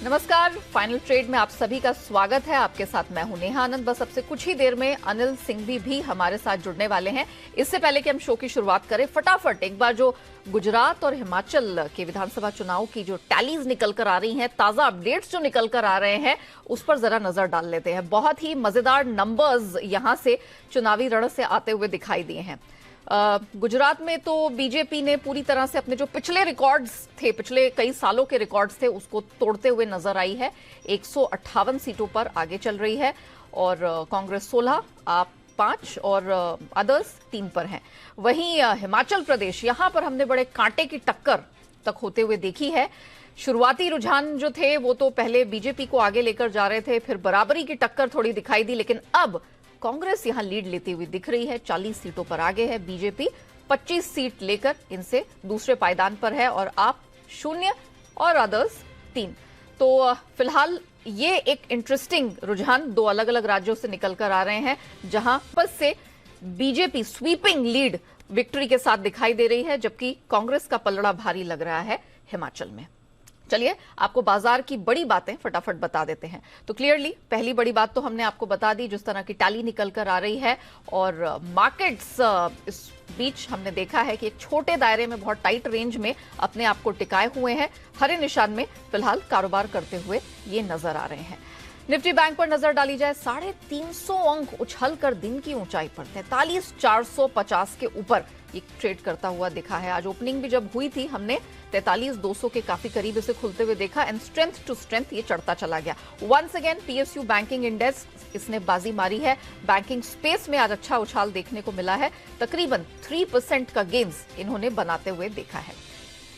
नमस्कार, final trade में आप सभी का स्वागत है। आपके साथ मैं हूं नेहा आनंद। बस अब से कुछ ही देर में अनिल सिंघवी भी हमारे साथ जुड़ने वाले हैं। इससे पहले कि हम शो की शुरुआत करें, फटाफट एक बार जो गुजरात और हिमाचल के विधानसभा चुनाव की जो टैलीज निकल कर आ रही हैं, ताजा अपडेट्स जो निकल कर आ रहे हैं, उस पर जरा नजर डाल लेते हैं। बहुत ही मजेदार नंबर्स यहां से चुनावी रण से आते हुए दिखाई दिए हैं। गुजरात में तो बीजेपी ने पूरी तरह से अपने जो पिछले रिकॉर्ड्स थे, पिछले कई सालों के रिकॉर्ड्स थे, उसको तोड़ते हुए नजर आई है। 158 सीटों पर आगे चल रही है और कांग्रेस 16, आप 5 और अदर्स 3 पर हैं। वहीं हिमाचल प्रदेश, यहां पर हमने बड़े कांटे की टक्कर तक होते हुए देखी है। शुरुआती रुझान जो थे वो तो पहले बीजेपी को आगे लेकर जा रहे थे, फिर बराबरी की टक्कर थोड़ी दिखाई दी, लेकिन अब कांग्रेस यहां लीड लेती हुई दिख रही है। 40 सीटों पर आगे है बीजेपी, 25 सीट लेकर इनसे दूसरे पायदान पर है और आप 0 और अदर्स 3। तो फिलहाल ये एक इंटरेस्टिंग रुझान दो अलग अलग राज्यों से निकलकर आ रहे हैं, जहां बस से बीजेपी स्वीपिंग लीड विक्ट्री के साथ दिखाई दे रही है, जबकि कांग्रेस का पलड़ा भारी लग रहा है हिमाचल में। चलिए आपको बाजार की बड़ी बातें फटाफट बता देते हैं। तो क्लियरली पहली बड़ी बात तो हमने आपको बता दी, जिस तरह की टैली निकल कर आ रही है और मार्केट्स इस बीच हमने देखा है कि एक छोटे दायरे में, बहुत टाइट रेंज में अपने आप को टिकाए हुए हैं। हरे निशान में फिलहाल कारोबार करते हुए ये नजर आ रहे हैं। निफ्टी बैंक पर नजर डाली जाए, 350 अंक उछल कर दिन की ऊंचाई पर 43,450 के ऊपर ये ट्रेड करता हुआ दिखा है। आज ओपनिंग भी जब हुई थी, हमने 43,200 के काफी करीब इसे खुलते हुए देखा एंड स्ट्रेंथ टू स्ट्रेंथ ये चढ़ता चला गया। Once again PSU banking index, इसने बाजी मारी है। बैंकिंग स्पेस में आज अच्छा उछाल देखने को मिला है। तकरीबन 3% का गेन्स इन्होंने बनाते हुए देखा है।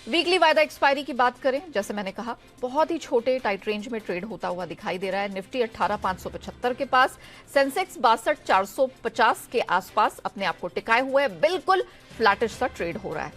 वीकली वायदा एक्सपायरी की बात करें, जैसे मैंने कहा, बहुत ही छोटे टाइट रेंज में ट्रेड होता हुआ दिखाई दे रहा है। निफ्टी 18,575 के पास, सेंसेक्स 62,450 के आसपास अपने आप को टिकाए हुए है। बिल्कुल फ्लैटिश सा ट्रेड हो रहा है।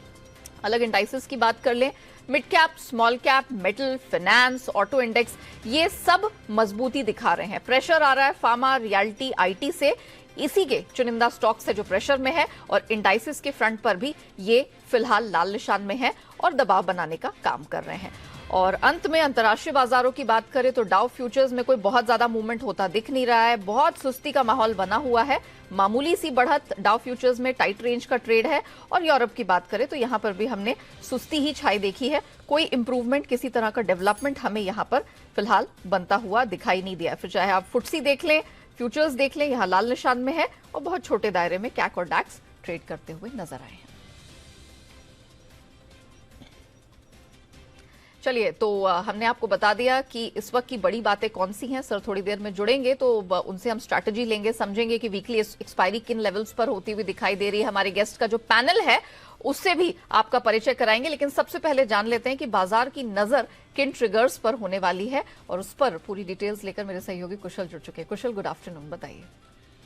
अलग इंडाइसेस की बात कर लें, mid cap, small cap, metal, finance, auto index, ये सब मजबूती दिखा रहे हैं। प्रेशर आ रहा है फार्मा, रियल्टी, आईटी से, इसी के चुनिंदा स्टॉक से जो प्रेशर में है, और इंडाइसेस के फ्रंट पर भी ये फिलहाल लाल निशान में है और दबाव बनाने का काम कर रहे हैं। और अंत में अंतर्राष्ट्रीय बाजारों की बात करें तो डाउ फ्यूचर्स में कोई बहुत ज्यादा मूवमेंट होता दिख नहीं रहा है। बहुत सुस्ती का माहौल बना हुआ है। मामूली सी बढ़त डाउ फ्यूचर्स में, टाइट रेंज का ट्रेड है। और यूरोप की बात करें तो यहां पर भी हमने सुस्ती ही छाई देखी है। कोई इंप्रूवमेंट, किसी तरह का डेवलपमेंट हमें यहां पर फिलहाल बनता हुआ दिखाई नहीं दिया। फिर चाहे आप फुटसी देख लें, फ्यूचर्स देख लें, यहां लाल निशान में है और बहुत छोटे दायरे में कैक और डैक्स ट्रेड करते हुए नजर आए हैं। चलिए, तो हमने आपको बता दिया कि इस वक्त की बड़ी बातें कौन सी हैं। सर थोड़ी देर में जुड़ेंगे तो उनसे हम स्ट्रैटेजी लेंगे, समझेंगे कि वीकली एक्सपायरी किन लेवल्स पर होती हुई दिखाई दे रही है। हमारे गेस्ट का जो पैनल है उससे भी आपका परिचय कराएंगे, लेकिन सबसे पहले जान लेते हैं कि बाजार की नजर किन ट्रिगर्स पर होने वाली है, और उस पर पूरी डिटेल्स लेकर मेरे सहयोगी कुशल जुड़ चुके हैं। कुशल, गुड आफ्टरनून, बताइए।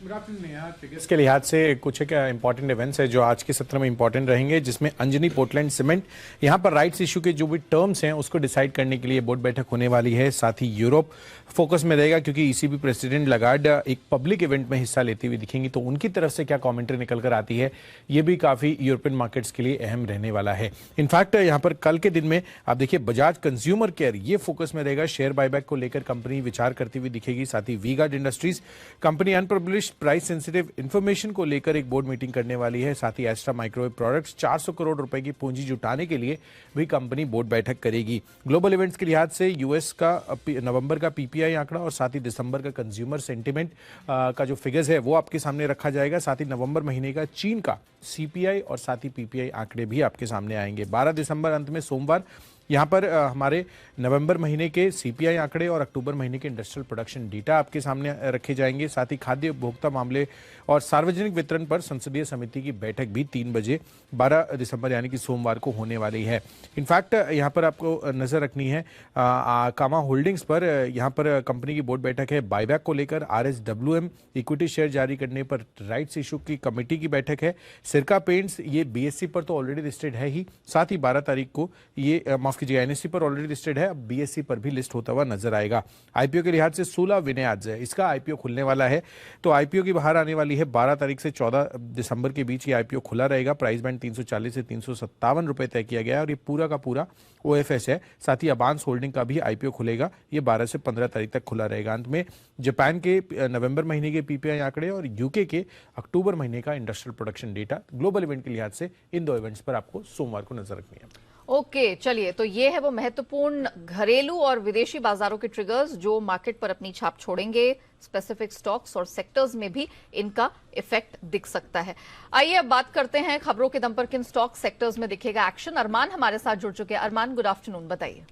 गुड आफ्टरनून यार। ट्रिगर्स के लिहाज से कुछ एक इंपॉर्टेंट इवेंट्स है जो आज के सत्र में इंपॉर्टेंट रहेंगे, जिसमें अंजनी पोर्टलैंड सीमेंट, यहाँ पर राइट्स इशू के जो भी टर्म्स हैं उसको डिसाइड करने के लिए बोर्ड बैठक होने वाली है। साथ ही यूरोप फोकस में रहेगा, क्योंकि ईसीबी प्रेसिडेंट लगार्ड एक पब्लिक इवेंट में हिस्सा लेती हुई दिखेंगी, तो उनकी तरफ से क्या कॉमेंट्री निकल कर आती है, ये भी काफी यूरोपियन मार्केट्स के लिए अहम रहने वाला है। इनफैक्ट यहाँ पर कल के दिन में आप देखिए, बजाज कंज्यूमर केयर ये फोकस में रहेगा। शेयर बायबैक को लेकर कंपनी विचार करती हुई दिखेगी। साथ ही V Guard industries company unpublished price sensitive information को लेकर एक बोर्ड मीटिंग करने वाली है। साथ ही एस्ट्रा माइक्रोवेव प्रोडक्ट्स 400 करोड़ रुपए की पूंजी जुटाने के लिए भी कंपनी बोर्ड बैठक करेगी। ग्लोबल इवेंट्स के लिहाज से यूएस का नवंबर का पीपीआई आंकड़ा और साथ ही दिसंबर का कंज्यूमर सेंटिमेंट का जो फिगर्स है वो आपके सामने रखा जाएगा। साथ ही नवंबर महीने का चीन का सीपीआई और साथ ही पीपीआई आंकड़े भी आपके सामने आएंगे। 12 दिसंबर अंत में सोमवार यहाँ पर हमारे नवंबर महीने के सीपीआई आंकड़े और अक्टूबर महीने के इंडस्ट्रियल प्रोडक्शन डेटा आपके सामने रखे जाएंगे। साथ ही खाद्य उपभोक्ता मामले और सार्वजनिक वितरण पर संसदीय समिति की बैठक भी 3 बजे 12 दिसंबर यानी कि सोमवार को होने वाली है। इनफैक्ट यहाँ पर आपको नजर रखनी है कामा होल्डिंग्स पर। यहाँ पर कंपनी की बोर्ड बैठक है। बायबैक को लेकर RSWM इक्विटी शेयर जारी करने पर राइट्स इशू की कमेटी की बैठक है। सिरका पेंट्स ये BSE पर तो ऑलरेडी लिस्टेड है ही, साथ ही 12 तारीख को ये माफ की जगह NSE पर ऑलरेडी लिस्टेड है, अब BSE पर भी लिस्ट होता हुआ नजर आएगा। IPO के लिहाज से 16 विनयाज है, इसका IPO खुलने वाला है। तो IPO की बाहर आने वाली है 12 तारीख से 14 दिसंबर के बीच ये IPO खुला रहेगा। प्राइस बैंड 340 से 357 रुपए तय किया गया है और ये पूरा का पूरा OFS है। साथ ही अबांस होल्डिंग का भी IPO खुलेगा, ये 12 से 15 तारीख तक खुला रहेगा। अंत में जापान के नवंबर महीने के PPI आंकड़े और UK के अक्टूबर महीने का industrial production data global event के लिहाज से इन दो इवेंट्स पर आपको सोमवार को नजर रखनी है। ओके, चलिए, तो ये है वो महत्वपूर्ण घरेलू और विदेशी बाजारों के ट्रिगर्स जो मार्केट पर अपनी छाप छोड़ेंगे। स्पेसिफिक स्टॉक्स और सेक्टर्स में भी इनका इफेक्ट दिख सकता है। आइए अब बात करते हैं खबरों के दम पर किन स्टॉक सेक्टर्स में दिखेगा एक्शन। अरमान हमारे साथ जुड़ चुके हैं। अरमान, गुड आफ्टरनून, बताइए।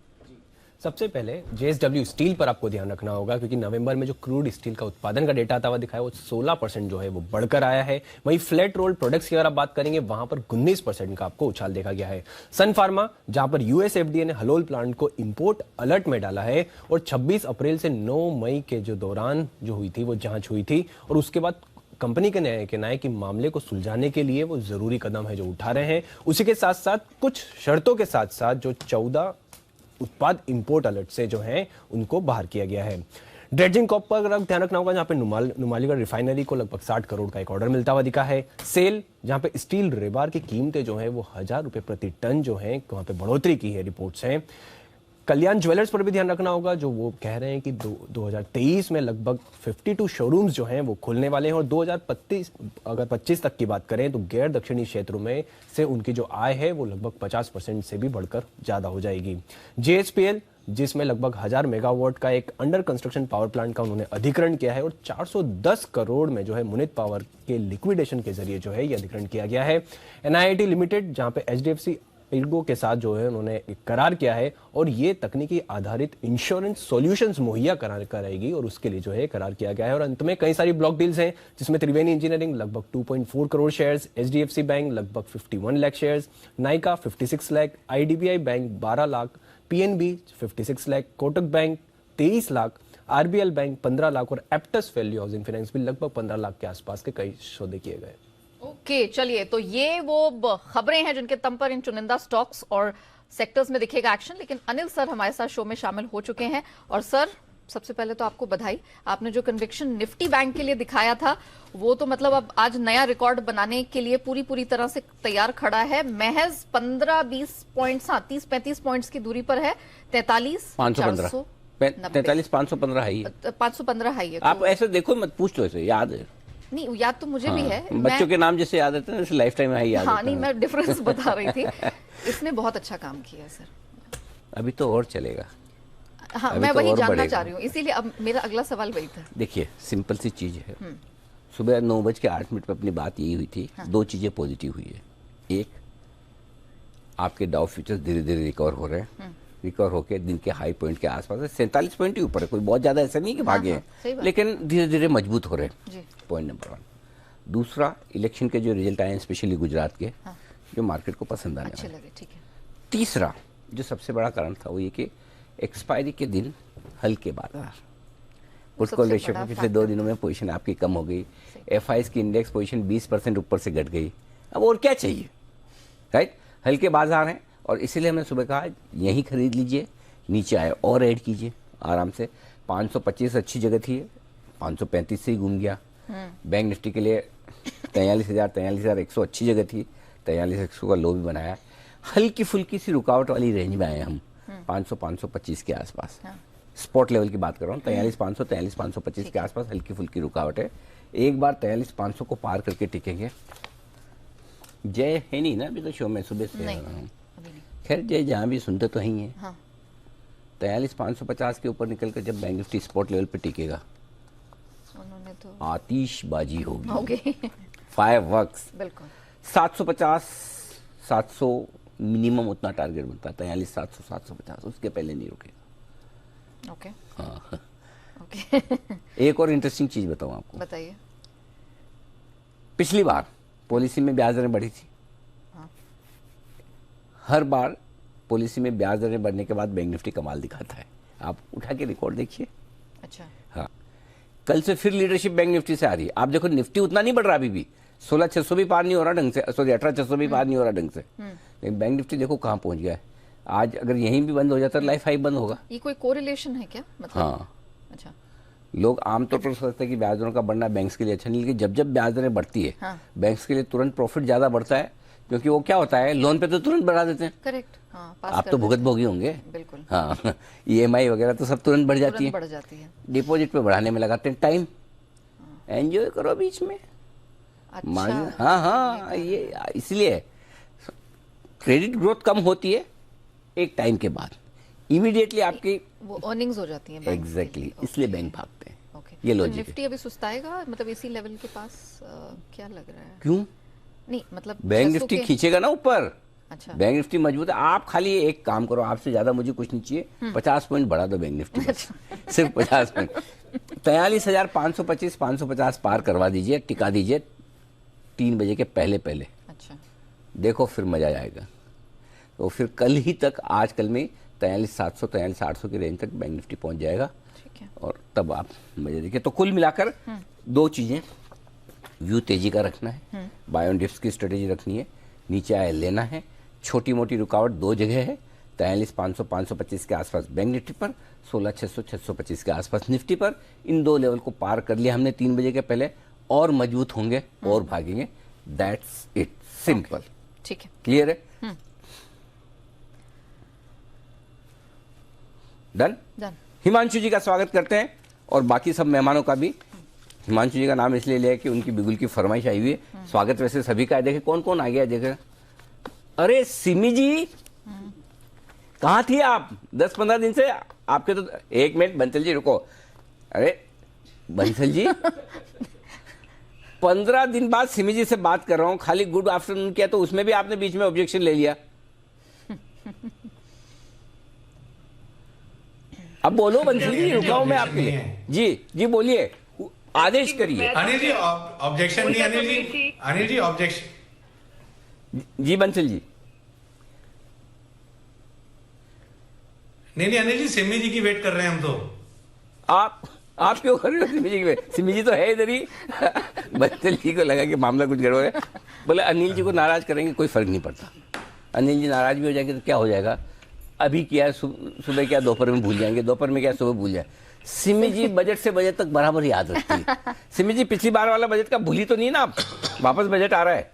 सबसे पहले JSW स्टील पर आपको ध्यान रखना होगा, क्योंकि नवंबर में जो क्रूड स्टील का उत्पादन का डेटा आता हुआ दिखाया वो 16% जो है वो बढ़कर आया है। वहीं फ्लैट रोल्ड प्रोडक्ट्स की अगर आप बात करेंगे वहां पर 19% का आपको उछाल देखा गया है। सन फार्मा, जहां पर US FDA ने हलोल प्लांट को इंपोर्ट अलर्ट में डाला है और 26 अप्रैल से 9 मई के जो दौरान जो हुई थी वो जांच हुई थी और उसके बाद कंपनी के कहना है कि मामले को सुलझाने के लिए वो जरूरी कदम है जो उठा रहे हैं। उसी के साथ साथ कुछ शर्तों के साथ साथ जो 14 उत्पाद इंपोर्ट अलर्ट से जो हैं उनको बाहर किया गया है। ड्रेजिंग कॉप पर अगर ध्यान रखना होगा, जहां पे नुमालीगढ़ रिफाइनरी को लगभग 60 करोड़ का एक ऑर्डर मिलता हुआ दिखा है। सेल, जहां पे स्टील रेबार की कीमतें जो है वो 1000 रुपए प्रति टन जो है वहां पे बढ़ोतरी की है, रिपोर्ट्स हैं। कल्याण ज्वेलर्स पर भी ध्यान रखना होगा, जो वो कह रहे हैं कि 2023 में लगभग 52 शोरूम्स जो हैं वो खुलने वाले हैं और 2025 तक की बात करें तो गैर दक्षिणी क्षेत्रों में से उनकी जो आय है वो लगभग 50% से भी बढ़कर ज्यादा हो जाएगी। JSPL, जिसमें लगभग 1000 मेगावाट का एक अंडर कंस्ट्रक्शन पावर प्लांट का उन्होंने अधिग्रहण किया है और 410 करोड़ में जो है मुनित पावर के लिक्विडेशन के जरिए जो है ये अधिग्रहण किया गया है। NIIT लिमिटेड, जहां पे HDFC इर्गो के साथ जो है उन्होंने एक करार किया है और ये तकनीकी आधारित इंश्योरेंस सॉल्यूशंस मुहैया कराएगी और उसके लिए जो है करार किया गया है। और अंत में कई सारी ब्लॉक डील्स हैं, जिसमें त्रिवेणी इंजीनियरिंग लगभग 2.4 करोड़ शेयर्स, HDFC बैंक लगभग 51 lakh shares, Nykaa 56 lakh, IDBI bank 12 lakh, PNB 56 lakh, Kotak bank 23 lakh, RBL bank 15 lakh और एप्टस वैल्यू हाउसिंग फाइनेंस भी लगभग 15 लाख के आसपास के कई सौदे किए गए। ओके, चलिए, तो ये वो खबरें हैं जिनके तम पर इन चुनिंदा स्टॉक्स और सेक्टर्स में दिखेगा एक्शन। लेकिन अनिल सर हमारे साथ शो में शामिल हो चुके हैं और सर, सबसे पहले तो आपको बधाई। आपने जो कन्विक्शन निफ्टी बैंक के लिए दिखाया था वो तो मतलब अब आज नया रिकॉर्ड बनाने के लिए पूरी तरह से तैयार खड़ा है। महज 15-20 पॉइंट्स, 30-35 पॉइंट्स की दूरी पर है। 43,515 है, 515 है ये। आप ऐसे देखो मत, पूछ लो, ऐसे याद है नहीं, याद तो मुझे भी है। बच्चों के नाम जैसे याद रहते हैं जैसे लाइफ टाइम है याद। हाँ, नहीं, मैं डिफरेंस बता रही थी। इसने बहुत अच्छा काम किया सर। अभी तो और चलेगा। हाँ, मैं वही जानना चाह रही हूँ, इसीलिए अब मेरा अगला सवाल वही था। देखिए, सिंपल सी चीज है। सुबह 9:08 पे अपनी बात यही हुई थी। हाँ। 2 चीजें पॉजिटिव हुई है। एक, आपके डाउ फ्यूचर्स धीरे धीरे रिकवर हो रहे हैं। रिकवर होकर दिन के हाई पॉइंट के आसपास 47 पॉइंट ही ऊपर है, कोई बहुत ज्यादा ऐसा नहीं कि भागे हैं, लेकिन धीरे धीरे मजबूत हो रहे हैं। Point number 1। दूसरा, इलेक्शन के जो रिजल्ट आए हैं स्पेशली गुजरात के, जो मार्केट को पसंद आने वाले। ठीक है। तीसरा, जो सबसे बड़ा कारण था वो ये कि एक्सपायरी के दिन हल्के बाजार, पुट कॉल रेशियो पे पिछले 2 दिनों में पोजीशन आपकी कम हो गई। FIs की इंडेक्स पोजीशन 20% ऊपर से घट गई। अब और क्या चाहिए, राइट? हल्के बाजार हैं और इसीलिए हमने सुबह कहा यहीं खरीद लीजिए, नीचे आए और ऐड कीजिए आराम से। 525 अच्छी जगह थी, 535 से ही घूम गया। बैंक निफ्टी के लिए 43,100 अच्छी जगह थी, 43,100 का लो भी बनाया। हल्की फुल्की सी रुकावट वाली रेंज में आए हम, 500-525 के आसपास। स्पॉट लेवल की बात कर रहा हूँ, 43,500 43,525 के आसपास हल्की फुल्की रुकावट है। एक बार 43,500 को पार करके टिकेंगे। जय है नहीं ना अभी तो शो में, सुबह से खैर जय जहाँ भी सुनते तो ही है। 43,550 के ऊपर निकल कर जब बैंक निफ्टी स्पॉट लेवल पे टिकेगा, उन्होंने तो आतिशबाजी होगी, फायरवर्क्स। बिल्कुल। 750 700 मिनिमम उतना टारगेट बनता है, 43,700 750, उसके पहले नहीं रुकेगा। ओके। हाँ। ओके। एक और इंटरेस्टिंग चीज बताऊं आपको। बताइए। पिछली बार पॉलिसी में ब्याज दरें बढ़ी थी। हाँ। हर बार पॉलिसी में ब्याज दरें बढ़ने के बाद बैंक निफ्टी कमाल दिखाता है। आप उठा के रिकॉर्ड देखिए। अच्छा। हाँ, कल से फिर लीडरशिप बैंक निफ्टी से आ रही है। आप देखो निफ्टी उतना नहीं बढ़ रहा अभी भी, 16,600 भी पार नहीं हो रहा ढंग से, सॉरी 18,600 भी पार नहीं हो रहा ढंग से, लेकिन बैंक निफ्टी देखो कहाँ पहुंच गया है। आज अगर यहीं भी बंद हो जाता तो लाइफ हाई बंद होगा। ये कोई कोरिलेशन है क्या, मतलब? हाँ, अच्छा। लोग आमतौर पर सोचते हैं कि ब्याज दरों का बढ़ना बैंक्स के लिए अच्छा नहीं, लेकिन जब जब ब्याज दरें बढ़ती है, हाँ। बैंक्स के लिए तुरंत प्रॉफिट ज्यादा बढ़ता है, क्योंकि वो क्या होता है, लोन पे तो तुरंत बढ़ा देते हैं। करेक्ट, हाँ, पास आप कर तो देते भुगत हैं। भोगी होंगे। बिल्कुल। हाँ, ईएमआई वगैरह तो सब तुरंत बढ़ जाती तुरंत है। बढ़ जाती है। डिपॉजिट पे बढ़ाने में लगाते हैं टाइम, एंजॉय करो बीच में। अच्छा। हाँ, ये इसलिए क्रेडिट ग्रोथ कम होती है एक टाइम के बाद, इमीडिएटली आपकी वो अर्निंग्स हो जाती हैं बैंक के एग्जैक्टली लिए। इसलिए बैंक भागते हैं। ओके। ये तो लॉजिक है। निफ्टी अभी सुस्ताएगा, मतलब इसी लेवल के पास क्या लग रहा है? क्यों? नहीं मतलब बैंक 600 निफ्टी के- खींचेगा ना ऊपर। अच्छा। बैंक निफ्टी मजबूत है। आप खाली एक काम करो, आपसे ज्यादा मुझे कुछ नहीं चाहिए, 50 पॉइंट बढ़ा दो बैंक निफ्टी बस। सिर्फ 50 पॉइंट। 43,525 550 पार करवा दीजिए, टिका दीजिए 3 बजे के पहले पहले। अच्छा। देखो फिर मजा आएगा। तो फिर कल ही तक, आज कल में 43,700 43,800 की रेंज तक बैंक निफ्टी पहुंच जाएगा, ठीक है। और तब आप मजे देखिए। तो कुल मिलाकर दो चीजें, व्यू तेजी का रखना है, बाय ऑन डिप्स की स्ट्रेटेजी रखनी है, नीचे आए लेना है, छोटी मोटी रुकावट दो जगह है, 43,500 525 के आसपास बैंक निफ्टी पर, 16,600 625 के आसपास निफ्टी पर। इन दो लेवल को पार कर लिया हमने 3 बजे के पहले, और मजबूत होंगे और भागेंगे। That's it, simple. ठीक है। क्लियर है? डन। हिमांशु जी का स्वागत करते हैं, और बाकी सब मेहमानों का भी। हिमांशु जी का नाम इसलिए लिया कि उनकी बिगुल की फरमाइश आई हुई है। स्वागत वैसे सभी का है। देखे कौन कौन आ गया, देखे। अरे सिमी जी, कहाँ थी आप 10-15 दिन से? आपके तो, एक मिनट बंसल जी रुको। अरे बंसल जी, 15 दिन बाद सिमी जी से बात कर रहा हूं, खाली गुड आफ्टरनून किया तो उसमें भी आपने बीच में ऑब्जेक्शन ले लिया। अब बोलो बंसल जी, रुका हूं मैं आपके लिए। जी बोलिए, आदेश करिए। अनिल जी ऑब्जेक्शन नहीं, अनिल जी ऑब्जेक्शन जी बंसल जी। नहीं अनिल जी, सिमी जी की वेट कर रहे हैं हम तो। आप क्यों कर रहे हो सिमी जी की वेट? सिमी जी तो है इधर ही। बंसल जी को लगा कि मामला कुछ गड़बड़ है, बोले अनिल जी को नाराज करेंगे, कोई फर्क नहीं पड़ता। अनिल जी नाराज भी हो जाएंगे तो क्या हो जाएगा, अभी क्या सुबह क्या दोपहर में भूल जाएंगे, दोपहर में क्या सुबह भूल जाए। सिमी जी बजट से बजट तक बराबर याद रखती है। सिमी जी पिछली बार वाला बजट का भूली तो नहीं ना आप? वापस बजट आ रहा है।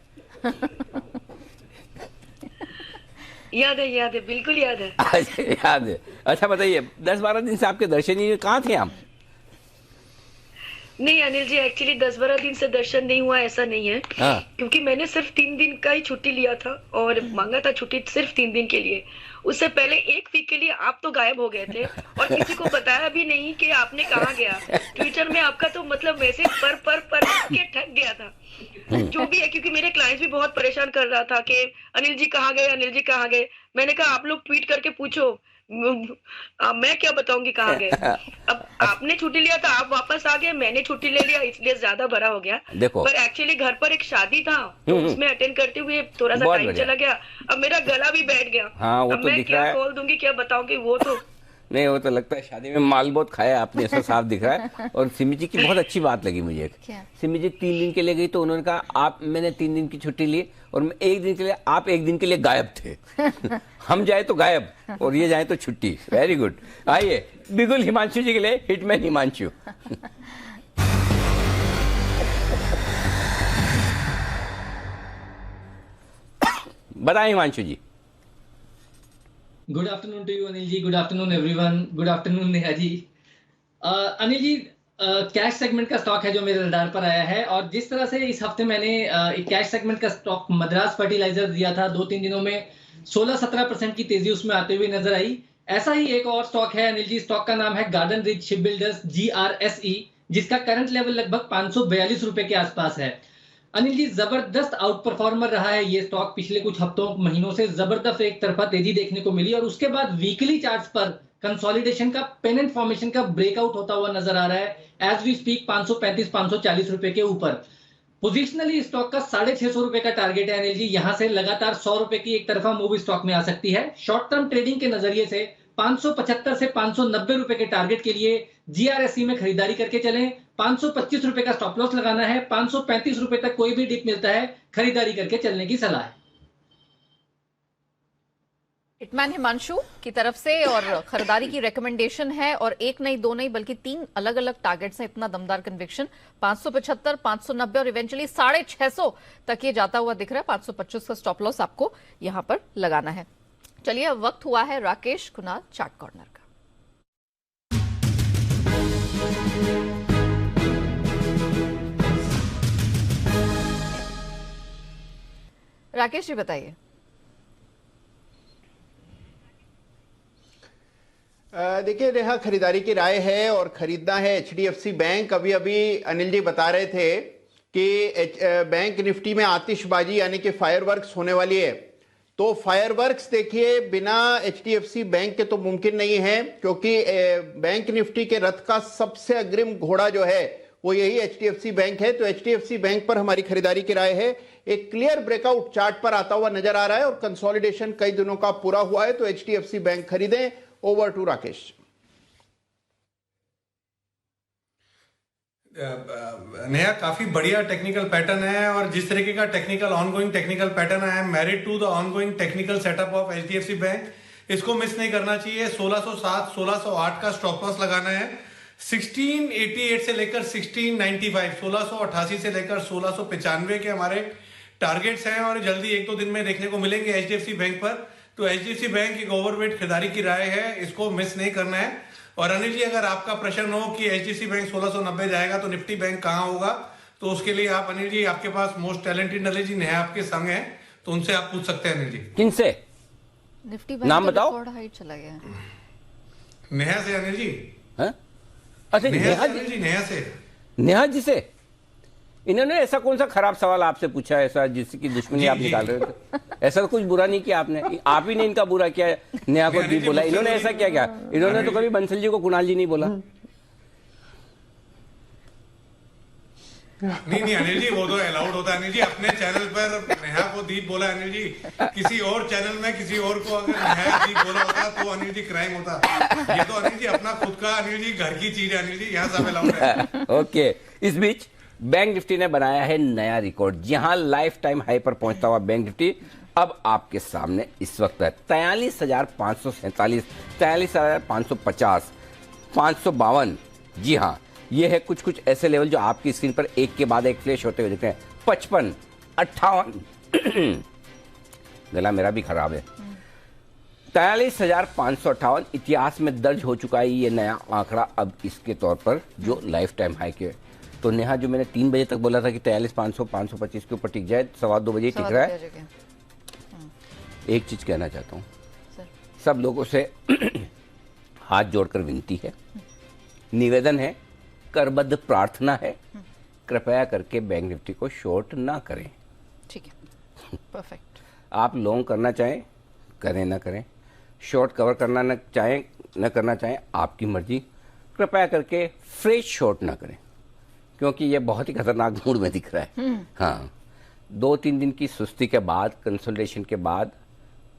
याद है, बिल्कुल याद है। अच्छा, याद है। अच्छा बताइए, 10-12 दिन से आपके दर्शन ही, कहाँ थे आप? नहीं अनिल जी, एक्चुअली 10-12 दिन से दर्शन नहीं हुआ ऐसा नहीं है। हाँ। क्योंकि मैंने सिर्फ 3 दिन का ही छुट्टी लिया था और मांगा था छुट्टी सिर्फ 3 दिन के लिए। उससे पहले 1 वीक के लिए आप तो गायब हो गए थे, और किसी को बताया भी नहीं कि आपने कहाँ गया। ट्विटर में आपका तो मतलब मैसेज पर के ठग गया था। जो भी है, क्योंकि मेरे क्लाइंट्स भी बहुत परेशान कर रहा था कि अनिल जी कहाँ गए, अनिल जी कहाँ गए। मैंने कहा आप लोग ट्वीट करके पूछो, मैं क्या बताऊंगी कहाँ गए। अब आपने छुट्टी लिया था, आप वापस आ गए, मैंने छुट्टी ले लिया, इसलिए ज्यादा बड़ा हो गया। देखो, पर एक्चुअली घर पर एक शादी था, तो उसमें अटेंड करते हुए थोड़ा सा बहुत टाइम बढ़िया। चला गया। अब मेरा गला भी बैठ गया। हाँ, वो अब तो मैं दिख क्या रहा है। कॉल दूंगी, क्या बताऊंगी, वो तो नहीं, वो तो लगता है शादी में माल बहुत खाया आपने, ऐसा साफ दिख रहा है। और सिमी जी की बहुत अच्छी बात लगी मुझे। क्या? सिमी जी 3 दिन के लिए गई तो उन्होंने कहा मैंने 3 दिन की छुट्टी ली, और मैं 1 दिन के लिए, आप 1 दिन के लिए गायब थे। हम जाए तो गायब, और ये जाए तो छुट्टी। Very good. आइए बिगुल हिमांशु जी के लिए, हिटमैन हिमांशु। बताएं Himanshu ji. Good afternoon to you Anil ji, good afternoon everyone, good afternoon Neha ji. Anil ji, cash segment का स्टॉक है जो मेरे रडार पर आया है, और जिस तरह से इस हफ्ते मैंने एक कैश सेगमेंट का स्टॉक मद्रास फर्टिलाइजर दिया था, 2-3 दिनों में 16-17% की तेजी उसमें आते हुए नजर आई। ऐसा ही एक और स्टॉक है अनिल जी, स्टॉक का नाम है garden rich ship builders GRSE, जिसका करंट लेवल लगभग 542 रुपए के आसपास है। अनिल जी, जबरदस्त आउट परफॉर्मर रहा है ये स्टॉक, पिछले कुछ हफ्तों महीनों से जबरदस्त एक तरफा तेजी देखने को मिली, और उसके बाद वीकली चार्ट्स पर कंसोलिडेशन का, पेनेंट फॉर्मेशन का ब्रेकआउट होता हुआ नजर आ रहा है। एज वी स्पीक 535-540 रुपए के ऊपर पोजिशनली स्टॉक का 650 रुपए का टारगेट है अनिल जी। यहां से लगातार 100 रुपए की एक तरफा मूव स्टॉक में आ सकती है। शॉर्ट टर्म ट्रेडिंग के नजरिए से 575 से 590 रुपए के टारगेट के लिए GRSE में खरीदारी करके चलें। 525 रुपए का स्टॉप लॉस लगाना है। 535 रुपए तक कोई भी डिप मिलता है, खरीदारी करके चलने की सलाह है। हिटमैन हिमांशु की तरफ से और खरीदारी की रिकमेंडेशन है और एक नहीं दो नहीं बल्कि 3 अलग अलग टारगेट्स हैं। इतना दमदार कन्विक्शन 575, 590 और इवेंचुअली 650 तक ये जाता हुआ दिख रहा है। 525 का स्टॉप लॉस आपको यहां पर लगाना है। चलिए अब वक्त हुआ है राकेश कुणाल चार्ट कॉर्नर का। राकेश जी बताइए। देखिए नेहा, खरीदारी की राय है और खरीदना है एचडीएफसी बैंक। अभी अभी अनिल जी बता रहे थे कि बैंक निफ्टी में आतिशबाजी यानी कि फायरवर्क्स होने वाली है। तो फायरवर्क्स देखिए बिना एचडीएफसी बैंक के तो मुमकिन नहीं है, क्योंकि बैंक निफ्टी के रथ का सबसे अग्रिम घोड़ा जो है वो यही एचडीएफसी बैंक है। तो एचडीएफसी बैंक पर हमारी खरीदारी की राय है। एक क्लियर ब्रेकआउट चार्ट पर आता हुआ नजर आ रहा है और कंसोलिडेशन कई दिनों का पूरा हुआ है, तो एचडीएफसी बैंक खरीदें। Over to Rakesh. नेहा, काफी बढ़िया टेक्निकल पैटर्न है और जिस तरीके का टेक्निकल ऑनगोइंग टेक्निकल पैटर्न है, married to the ongoing technical setup of HDFC bank, इसको मिस नहीं करना चाहिए। 1607 1608 का स्टॉप लॉस लगाना है। 1688 से लेकर 1695, 1688 से लेकर 1695 के हमारे टारगेट्स हैं और जल्दी 1-2 दिन में देखने को मिलेंगे एचडीएफसी बैंक पर। तो एचडीएफसी बैंक एक ओवरवेट खरीदारी की राय है, इसको मिस नहीं करना है। और अनिल जी, अगर आपका प्रश्न हो कि एचडीएफसी बैंक 1690 जाएगा तो निफ्टी बैंक कहां होगा, तो उसके लिए आप अनिल जी, आपके पास मोस्ट टैलेंटेड अनिल जी नेहा आपके संग है, तो उनसे आप पूछ सकते हैं। अनिल जी किनसे? निफ्टी नाम बताओ। रिकॉर्ड हाइट चला गया। नेहा से अनिल जी। अच्छा, नेहा से नेहा जी से। इन्होंने ऐसा कौन सा खराब सवाल आपसे पूछा है ऐसा जिसकी दुश्मनी आप निकाल रहे थे? ऐसा तो कुछ बुरा नहीं किया आपने, आप ही ने इनका बुरा किया। नेहा को दीप बोला, इन्होंने ऐसा क्या किया? इन्होंने तो कभी बंसल जी को कुणाल जी नहीं बोला। नहीं अनिल जी, वो तो अलाउड होता है। अनिल जी, अपने चैनल पर नेहा को दीप बोला अनिल जी, किसी और चैनल में किसी और को अगर नेहा दीप बोला होता तो अनिल जी क्राइम होता। ये तो अनिल जी अपना खुद का अनिल जी घर की चीज है अनिल जी, यहाँ सब अलाउड है। ओके, इस बीच बैंक निफ्टी ने बनाया है नया रिकॉर्ड, जहां लाइफ टाइम हाई पर पहुंचता हुआ बैंक निफ्टी अब आपके सामने इस वक्त है 43,547, 43,550, 552। जी हाँ, ये है कुछ ऐसे लेवल जो आपकी स्क्रीन पर एक के बाद एक फ्लैश होते हुए दिखते हैं। 55, 58 गला मेरा भी खराब है। 43,558 इतिहास में दर्ज हो चुका है ये नया आंकड़ा अब इसके तौर पर, जो लाइफ टाइम हाई के। तो नेहा, जो मैंने 3 बजे तक बोला था कि 43,500, 525 के ऊपर टिक जाए, 2:15 बजे टिक रहा है। एक चीज कहना चाहता हूँ, सब लोगों से हाथ जोड़कर विनती है, निवेदन है, करबद्ध प्रार्थना है, कृपया करके बैंक निफ्टी को शॉर्ट ना करें। ठीक है, परफेक्ट। आप लॉन्ग करना चाहें करें, ना करें। शॉर्ट कवर करना न चाहें न करना चाहें, आपकी मर्जी। कृपया करके फ्रेश शॉर्ट ना करें, क्योंकि ये बहुत ही खतरनाक मूड में दिख रहा है। हाँ, 2-3 दिन की सुस्ती के बाद, कंसोलिडेशन के बाद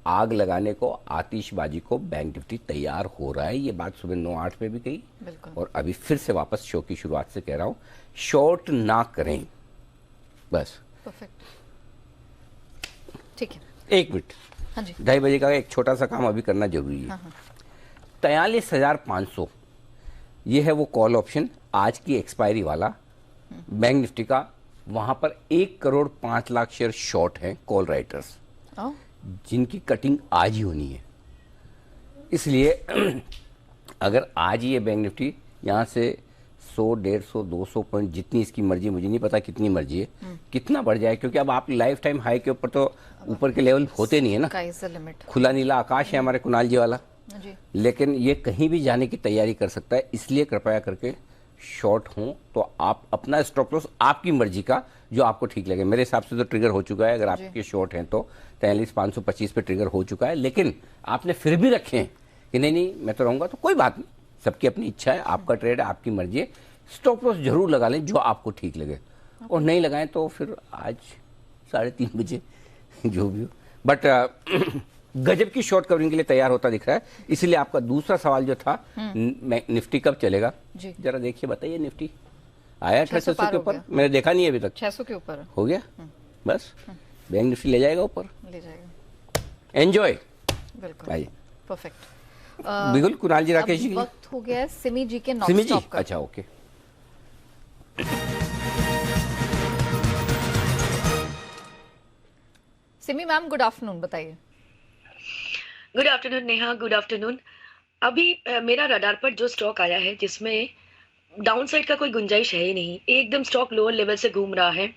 आग लगाने को, आतिशबाजी को बैंक निफ्टी तैयार हो रहा है। ये बात सुबह 9-8 पे भी कही और अभी फिर से वापस शो की शुरुआत से कह रहा हूं, शॉर्ट ना करें बस। परफेक्ट, ठीक है। 1 मिनट, हाँ जी। 2:30 बजे का एक छोटा सा काम अभी करना जरूरी है। 43,500 ये है वो कॉल ऑप्शन, आज की एक्सपायरी वाला बैंक निफ्टी का। वहां पर 1,05,00,000 शेयर शॉर्ट हैं कॉल राइटर्स, जिनकी कटिंग आज ही होनी है। इसलिए अगर आज ही ये बैंक निफ्टी यहाँ से 100, 150, 200 पॉइंट, जितनी इसकी मर्जी, मुझे नहीं पता कितनी मर्जी है, कितना बढ़ जाए, क्योंकि अब आप लाइफ टाइम हाई के ऊपर तो ऊपर के लेवल होते नहीं है ना। खुला नीला आकाश है हमारे कुणाल जी वाला जी। लेकिन ये कहीं भी जाने की तैयारी कर सकता है। इसलिए कृपया करके शॉर्ट हों तो आप अपना स्टॉप लॉस आपकी मर्जी का, जो आपको ठीक लगे। मेरे हिसाब से तो ट्रिगर हो चुका है, अगर आपके शॉर्ट हैं तो 43,525 पे ट्रिगर हो चुका है। लेकिन आपने फिर भी रखे हैं कि नहीं मैं तो रहूंगा, तो कोई बात नहीं, सबकी अपनी इच्छा है, आपका ट्रेड है, आपकी मर्जी है। स्टॉप लॉस जरूर लगा लें जो आपको ठीक लगे, और नहीं लगाएं तो फिर आज 3:30 बजे जो भी हो। बट गजब की शॉर्ट कवरिंग के लिए तैयार होता दिख रहा है। इसलिए आपका दूसरा सवाल जो था, निफ्टी कब चलेगा, जरा देखिए, बताइए। निफ्टी आया 600 के ऊपर, मैंने देखा नहीं है अभी तक। 600 के ऊपर हो गया, बस बैंक निफ्टी ले जाएगा ऊपर, ले जाएगा। एंजॉय। बिल्कुल आइए परफेक्ट। बिल्कुल कुणाल जी, राकेश जी, वक्त हो गया है सिमी जी के नॉन सिमी जी, स्टॉप का। अच्छा okay. Simi ma'am good afternoon, बताइए। Good afternoon Neha, good afternoon. अभी मेरा रडार पर जो स्टॉक आया है जिसमें डाउन साइड का कोई गुंजाइश है ही नहीं, एकदम स्टॉक लोअर लेवल से घूम रहा है।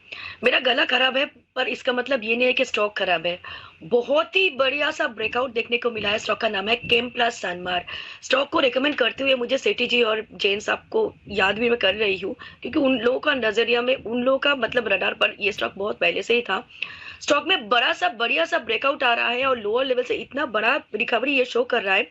मेरा गला खराब है पर इसका मतलब ये नहीं है कि स्टॉक खराब है। बहुत ही बढ़िया सा ब्रेकआउट देखने को मिला है। स्टॉक का नाम है केम प्लस सनमार। स्टॉक को रेकमेंड करते हुए मुझे सेठी जी और जैन साहब को याद भी मैं कर रही हूँ, क्योंकि उन लोगों का नजरिया में, उन लोगों का मतलब रडार पर ये स्टॉक बहुत पहले से ही था। स्टॉक में बड़ा सा बढ़िया सा ब्रेकआउट आ रहा है और लोअर लेवल से इतना बड़ा रिकवरी ये शो कर रहा है।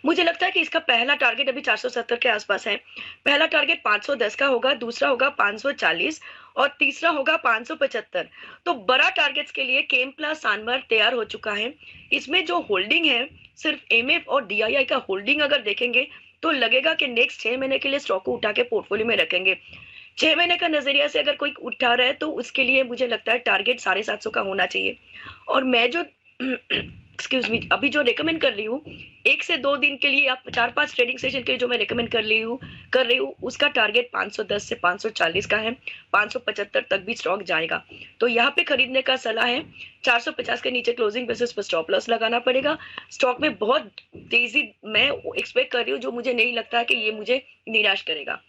मुझे लगता है कि इसका पहला टारगेट अभी 470 के आसपास है। पहला टारगेट 510 का होगा, दूसरा होगा 540 और तीसरा होगा 575। तो बड़ा टारगेट्स के लिए केम प्लस सानमर तैयार हो चुका है। इसमें जो होल्डिंग है, सिर्फ एमएफ और डीआईआई का होल्डिंग अगर देखेंगे तो लगेगा कि नेक्स्ट 6 महीने के लिए स्टॉक को उठा के पोर्टफोलियो में रखेंगे। 6 महीने का नजरिया से अगर कोई उठा रहा है तो उसके लिए मुझे लगता है टारगेट 750 का होना चाहिए। और मैं जो एक्सक्यूज मी अभी जो रेकमेंड कर रही हूँ 1 से 2 दिन के लिए या 4-5 ट्रेडिंग सेशन के लिए जो मैं रेकमेंड कर रही हूँ उसका टारगेट 510 से 540 का है। 575 तक भी स्टॉक जाएगा। तो यहाँ पे खरीदने का सलाह है। 450 के नीचे क्लोजिंग बेसिस पर स्टॉप लॉस लगाना पड़ेगा। स्टॉक में बहुत तेजी मैं एक्सपेक्ट कर रही हूँ, जो मुझे नहीं लगता है कि ये मुझे निराश करेगा।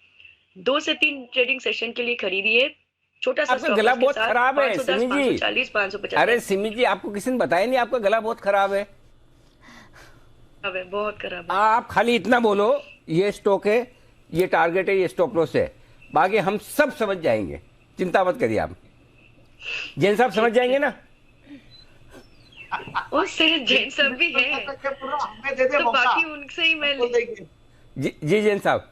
2 से 3 ट्रेडिंग सेशन के लिए खरीदिए। छोटा सा आपका गला बहुत खराब है सिमी जी। 540, 550। अरे सिमी जी, आपको किसी ने बताया नहीं आपका गला बहुत खराब है? अबे बहुत खराब है। आप खाली इतना बोलो, ये स्टॉक है, ये टारगेट है, ये स्टॉप लॉस है, बाकी हम सब समझ जाएंगे, चिंता मत करिए आप। जैन साहब समझ जाएंगे ना? और सिर्फ जैन साहब भी है तो बाकी उनसे ही मैं जी जैन साहब,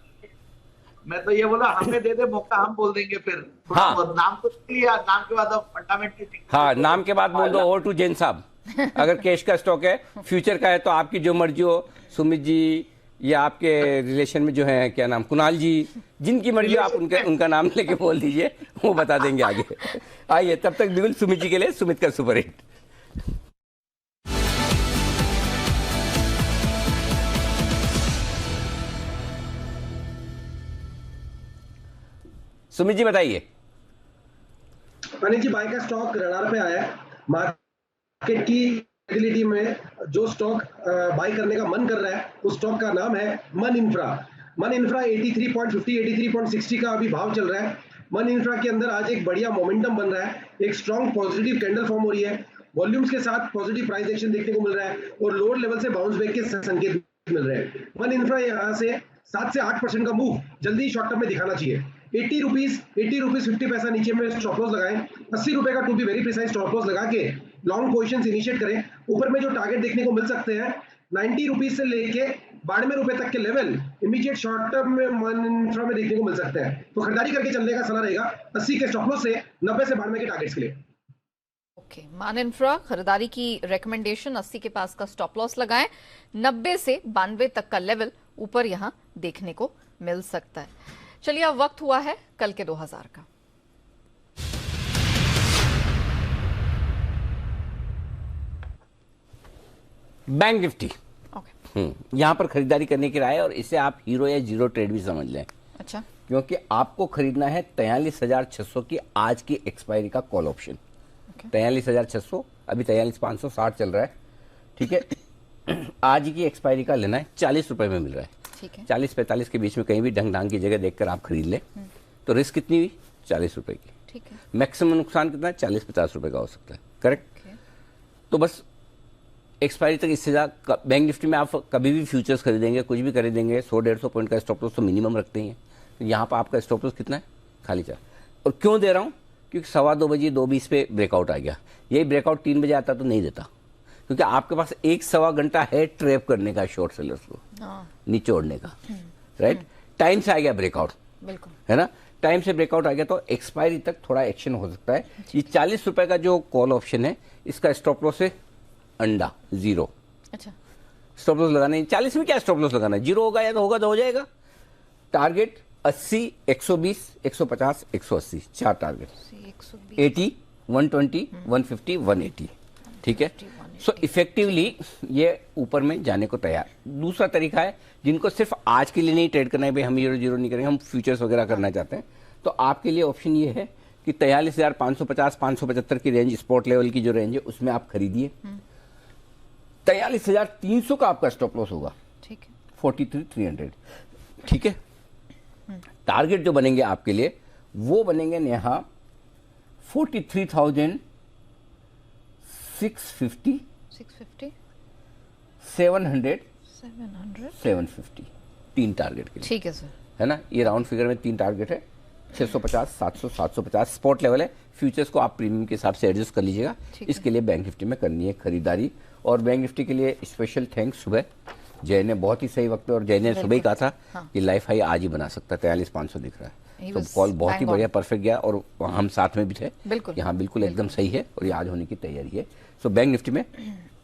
मैं तो ये बोला हमें दे दे मौका, हम बोल देंगे फिर। हाँ। नाम तो लिया, नाम के बाद अब फंडामेंटल। हाँ, नाम के बाद बोल दो ओवर टू जैन साहब। अगर कैश का स्टॉक है, फ्यूचर का है, तो आपकी जो मर्जी हो, सुमित जी या आपके रिलेशन में जो है क्या नाम, कुणाल जी, जिनकी मर्जी आप उनका नाम लेके बोल दीजिए, वो बता देंगे आगे। आइए, तब तक बिल्कुल सुमित जी के लिए सुमित का सुपर हिट। सुमित जी बताइए। अनिल जी, बाय का स्टॉक रडार पे आया है। मार्केट की लिक्विडिटी में जो स्टॉक बाय करने का मन कर रहा है उस स्टॉक का नाम है मन इंफ्रा। मन इंफ्रा 83.50 83.60 का अभी भाव चल रहा है। मन इंफ्रा के अंदर आज एक बढ़िया मोमेंटम बन रहा है, एक स्ट्रॉन्ग पॉजिटिव कैंडल फॉर्म हो रही है, वॉल्यूम्स के साथ पॉजिटिव प्राइस एक्शन देखने को मिल रहा है और लोअर लेवल से बाउंस बैक के संकेत मिल रहे हैं। मन इंफ्रा यहाँ से 7 से 8% का मूव जल्दी शॉर्ट टर्म में दिखाना चाहिए। 80 रुपीज 50 पैसा नीचे में स्टॉप लॉस लगाएं। 80 रुपए का to be very precise stop loss लगा के लॉन्ग पोजीशंस इनिशिएट करें। ऊपर में जो टारगेट देखने को मिल सकते हैं 90 रुपीज से लेके 92 रुपए तक के लेवल इमीडिएट शॉर्ट टर्म में मन इंफ्रा में देखने को मिल सकते हैं। तो खरीदारी करके चलने का सलाह रहेगा 80 के स्टॉप लॉस से 90 से 92 के टारगेट्स के लिए। ओके, मान इंफ्रा खरीदारी की रेकमेंडेशन 80 के पास का स्टॉप लॉस लगाएं। 90 से 92 तक का लेवल ऊपर यहां देखने को मिल सकता है। चलिए, अब वक्त हुआ है कल के 2000 का। बैंक निफ्टी ओके, यहां पर खरीदारी करने की राय है और इसे आप हीरो या जीरो ट्रेड भी समझ लें। अच्छा, क्योंकि आपको खरीदना है 43,600 की आज की एक्सपायरी का कॉल ऑप्शन। 43,600, अभी 43,560 चल रहा है, ठीक है। आज की एक्सपायरी का लेना है, 40 रुपए में मिल रहा है। 40-45 के बीच में कहीं भी ढंग ढांग की जगह देखकर आप खरीद ले। तो रिस्क कितनी हुई? 40 रुपए की। ठीक है। मैक्सिमम नुकसान कितना है? 40-50 रुपए का हो सकता है। करेक्ट। तो बस एक्सपायरी तक इससे ज्यादा बैंक निफ्टी में आप कभी भी फ्यूचर्स खरीदेंगे, कुछ भी खरीदेंगे, 100-150 पॉइंट का स्टॉप लॉस तो मिनिमम रखते हैं। तो यहाँ पर आपका स्टॉप लॉस कितना है? खाली 4। और क्यों दे रहा हूँ? क्योंकि 2:15 बजे 2:20 पे ब्रेकआउट आ गया। यही ब्रेकआउट 3 बजे आता तो नहीं देता, क्योंकि आपके पास 1-1.25 घंटा है ट्रैप करने का शॉर्ट सेलर्स को, निचोड़ने का। राइट, टाइम से आ गया ब्रेकआउट, बिल्कुल है ना। टाइम से ब्रेकआउट आ गया तो एक्सपायरी तक थोड़ा एक्शन हो सकता है। ये 40 रुपए का जो कॉल ऑप्शन है, इसका स्टॉप लॉस है अंडा 0। अच्छा, स्टॉप लॉस लगाना है 40 में। क्या स्टॉप लॉस लगाना है? 0 होगा या तो होगा तो हो जाएगा। Target 80, 120, 150, 180, 4 target. 80, 120, 150, 180, 180, ठीक है। सो इफेक्टिवली ये ऊपर में जाने को तैयार। दूसरा तरीका है जिनको सिर्फ आज के लिए नहीं ट्रेड करना है, भाई हम 0-0 नहीं करेंगे, हम फ्यूचर्स वगैरह करना चाहते हैं, तो आपके लिए ऑप्शन ये है कि 43,550 575 की रेंज, स्पॉट लेवल की जो रेंज है उसमें आप खरीदिए। 43,300 का आपका स्टॉप लॉस होगा, ठीक है, 43,300, ठीक है। टारगेट जो बनेंगे आपके लिए वो बनेंगे नेहा 43,650 700 750, 3 टारगेट के लिए, ठीक है सर, है ना। ये राउंड फिगर में 3 टारगेट है, 650 700 750 स्पॉट लेवल है। फ्यूचर्स को आप प्रीमियम के हिसाब से एडजस्ट कर लीजिएगा। इसके लिए बैंक निफ्टी में करनी है खरीदारी। और बैंक निफ्टी के लिए स्पेशल थैंक्स सुबह जय ने, बहुत ही सही वक्त पे, और जय ने सुबह ही कहा था कि लाइफ हाई आज ही बना सकता है, 43,500 दिख रहा है, तो कॉल बहुत ही बढ़िया परफेक्ट गया, और हम साथ में भी थे कि हाँ बिल्कुल एकदम सही है और ये आज होने की तैयारी है। सो बैंक निफ्टी में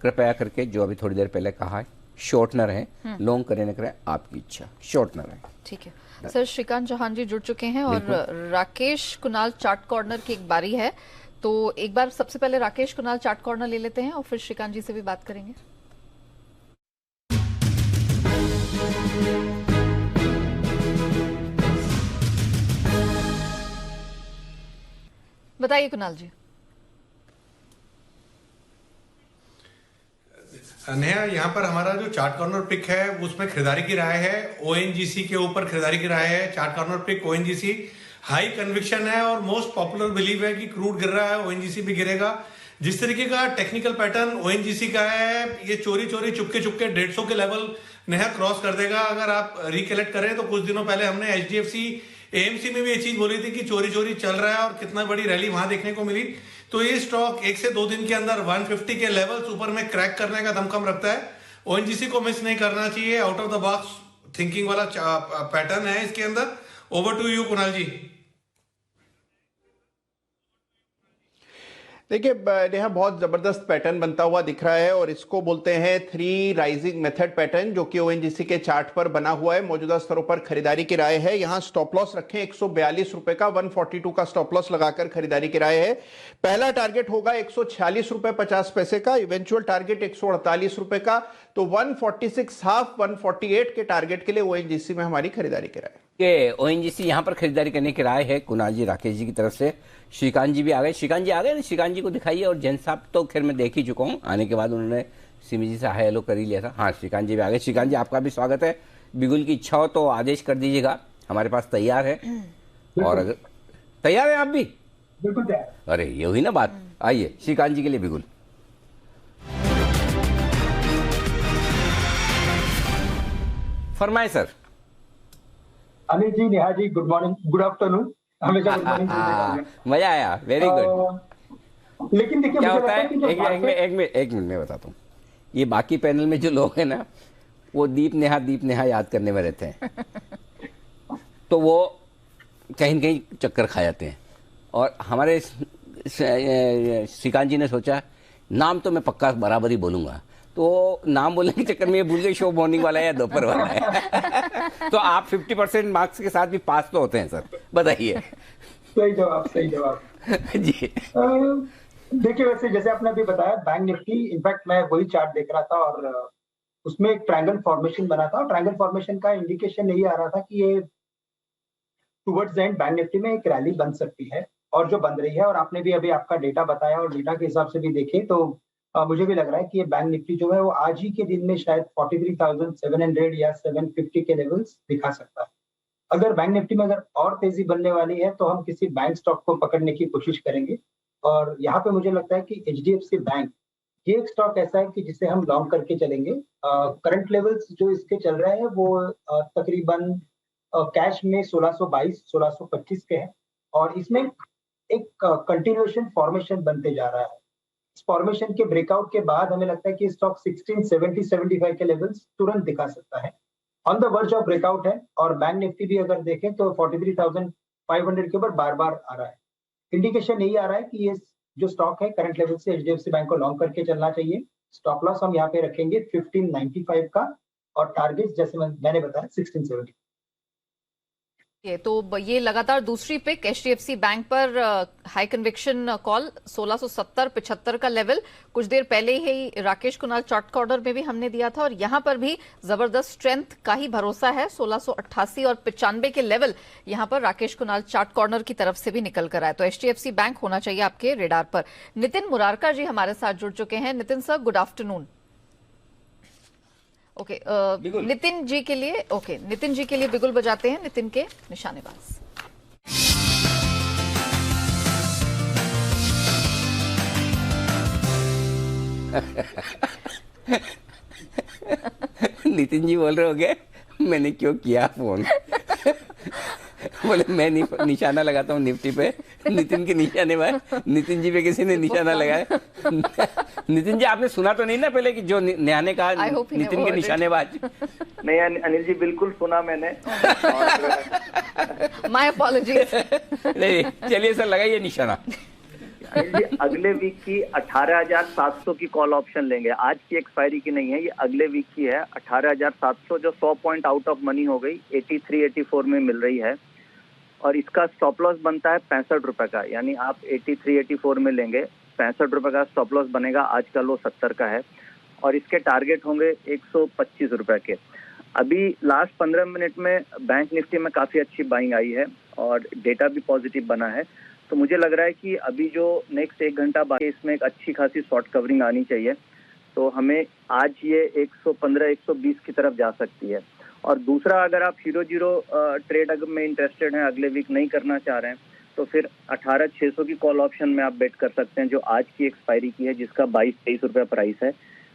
कृपया करके जो अभी थोड़ी देर पहले कहा है, शॉर्ट न रहें, लॉन्ग करें न करें, आपकी इच्छा, शॉर्ट न रहें। ठीक है सर। श्रीकांत चौहान जी जुड़ चुके हैं और राकेश कुणाल चार्ट कॉर्नर की एक बारी है, तो एक बार सबसे पहले राकेश कुणाल चार्ट कॉर्नर ले लेते हैं और फिर श्रीकांत जी से भी बात करेंगे। बताइए कुणाल जी। नेहा, यहाँ पर हमारा जो चार्ट कॉर्नर पिक है उसमें खरीदारी की राय है, ओएनजीसी के ऊपर खरीदारी की राय है। Chart corner pick ONGC high conviction है और मोस्ट पॉपुलर बिलीव है कि क्रूड गिर रहा है, ओएनजीसी भी गिरेगा। जिस तरीके का टेक्निकल पैटर्न ओएनजीसी का है, ये चोरी चोरी चुपके चुपके 150 के लेवल नेहा क्रॉस कर देगा। अगर आप रिकलेक्ट करें तो कुछ दिनों पहले हमने एचडीएफसी एएमसी में भी ये चीज बोली थी कि चोरी चोरी चल रहा है और कितना बड़ी रैली वहां देखने को मिली। तो ये स्टॉक 1 से 2 दिन के अंदर 150 के लेवल्स ऊपर में क्रैक करने का दमखम रखता है। ओएनजीसी को मिस नहीं करना चाहिए, out of the box thinking वाला पैटर्न है इसके अंदर। ओवर टू यू कुणाल जी। देखिए नेहा, बहुत जबरदस्त पैटर्न बनता हुआ दिख रहा है और इसको बोलते हैं 3 राइजिंग मेथड पैटर्न, जो कि ओएनजीसी के चार्ट पर बना हुआ है। मौजूदा स्तरों पर खरीदारी की राय है। यहां स्टॉप लॉस रखें 142 रुपए का, 142 का स्टॉप लॉस लगाकर खरीदारी की राय है। पहला टारगेट होगा 146 रुपए 50 पैसे का, इवेंचुअल टारगेट 148 रुपए का। तो 146 हाफ 148 के टारगेट के लिए ओएनजीसी में हमारी खरीदारी की राय है। ओएनजीसी यहाँ पर खरीदारी करने की राय है कुणाल जी, राकेश जी की तरफ से। श्रीकांत जी भी आ गए, श्रीकांत जी आ गए ना, श्रीकांत जी को दिखाइए। और जैन साहब तो खैर मैं देख ही चुका हूँ, आने के बाद उन्होंने सिमी जी से हाय हेलो कर ही लिया था। हाँ, श्रीकांत जी भी आ गए। श्रीकांत जी आपका भी स्वागत है। बिगुल की इच्छा हो तो आदेश कर दीजिएगा, हमारे पास तैयार है। और अगर तैयार है आप भी? बिल्कुल तैयार। अरे ये हुई ना बात। आइए श्रीकांत जी के लिए बिगुल। फरमाए sir. Anil ji, Neha ji, good morning, good afternoon. हमेशा गुड मॉर्निंग। मजा आया, वेरी गुड। लेकिन देखिए क्या मुझे होता लगता है, कि जो एक मिनट में बताता हूँ। ये बाकी पैनल में जो लोग हैं ना, वो दीप नेहा याद करने में रहते हैं, तो वो कहीं न कहीं चक्कर खा जाते हैं। और हमारे श्रीकांत जी ने सोचा नाम तो मैं पक्का बराबर ही बोलूंगा, तो नाम बोलने के चक्कर में ये भूल गए शो मॉर्निंग वाला है या दोपहर वाला है। तो आप 50% मार्क्स के साथ भी पास तो होते हैं सर, बताइए। सही जवाब जी। देखिए, वैसे जैसे आपने अभी बताया बैंक निफ्टी, इनफैक्ट मैं वही चार्ट देख रहा था और उसमें एक ट्रायंगल फॉर्मेशन बना था। और ट्रायंगल फॉर्मेशन का इंडिकेशन यही आ रहा था कि ये टुवर्ड्स एंड बैंक निफ्टी में एक रैली बन सकती है, और जो बन रही है। और आपने भी अभी आपका डेटा बताया, और डेटा के हिसाब से भी देखें तो मुझे भी लग रहा है कि ये बैंक निफ्टी जो है वो आज ही के दिन में शायद 43,700 या 750 के लेवल्स दिखा सकता है। अगर बैंक निफ्टी में अगर और तेजी बनने वाली है तो हम किसी बैंक स्टॉक को पकड़ने की कोशिश करेंगे। और यहाँ पे मुझे लगता है कि एचडीएफसी बैंक ये एक स्टॉक ऐसा है कि जिसे हम लॉन्ग करके चलेंगे। करंट लेवल्स जो इसके चल रहे हैं वो तकरीबन कैश में 1622-1625 के हैं, और इसमें एक कंटिन्यूएशन फॉर्मेशन बनते जा रहा है। इस फॉर्मेशन के ब्रेकआउट के बाद हमें लगता है कि स्टॉक 1670-75 के लेवल्स तुरंत दिखा सकता है, on the verge of breakout है। और बैंक निफ्टी भी अगर देखें तो 43,500 के ऊपर बार बार आ रहा है। इंडिकेशन यही आ रहा है कि ये जो स्टॉक है करंट लेवल से एचडीएफसी बैंक को लॉन्ग करके चलना चाहिए। स्टॉप लॉस हम यहाँ पे रखेंगे 1595 का, और टारगेट जैसे मैंने बताया 1670। तो ये लगातार दूसरी पिक एचडीएफसी बैंक पर हाई कन्विक्शन कॉल 1670 75 का लेवल कुछ देर पहले ही राकेश कुणाल चार्ट कॉर्नर में भी हमने दिया था और यहां पर भी जबरदस्त स्ट्रेंथ का ही भरोसा है। 1688 और 95 के लेवल यहां पर राकेश कुणाल चार्ट कॉर्नर की तरफ से भी निकल कर आए, तो एचडीएफसी बैंक होना चाहिए आपके रेडार पर। नितिन मुरारका जी हमारे साथ जुड़ चुके हैं। Nitin sir, good afternoon. Okay, Nitin ji के लिए बिगुल बजाते हैं नितिन के निशानेबाज। नितिन जी बोल रहे होंगे मैंने क्यों किया फोन। बोले मैं निशाना लगाता हूँ निफ्टी पे, नितिन के निशाने में, नितिन जी पे किसी ने निशाना लगाया। नितिन जी आपने सुना तो नहीं ना पहले कि जो नया ने कहा नितिन के निशानेबाज? नहीं अनिल जी, बिल्कुल सुना मैंने। My apologies. नहीं चलिए सर, लगाइए निशाना। अनिल जी, अगले वीक की 18,700 की कॉल ऑप्शन लेंगे, आज की एक्सपायरी की नहीं है, ये अगले वीक की है। 18,700 जो 100 पॉइंट आउट ऑफ मनी हो गई, 83-84 में मिल रही है और इसका स्टॉप लॉस बनता है 65 रुपए का, यानी आप 83-84 में लेंगे, 65 रुपए का स्टॉप लॉस बनेगा। आज का लो 70 का है और इसके टारगेट होंगे 125 रुपए के। अभी लास्ट 15 मिनट में बैंक निफ्टी में काफी अच्छी बाइंग आई है और डेटा भी पॉजिटिव बना है, तो मुझे लग रहा है कि अभी जो नेक्स्ट 1 घंटा बाकी इसमें एक अच्छी खासी शॉर्ट कवरिंग आनी चाहिए, तो हमें आज ये 115-120 की तरफ जा सकती है। और दूसरा, अगर आप हीरो जीरो ट्रेड अगर में इंटरेस्टेड हैं, अगले वीक नहीं करना चाह रहे हैं, तो फिर 18,600 की कॉल ऑप्शन में आप बेट कर सकते हैं, जो आज की एक्सपायरी की है, जिसका 22-23 रुपये प्राइस है।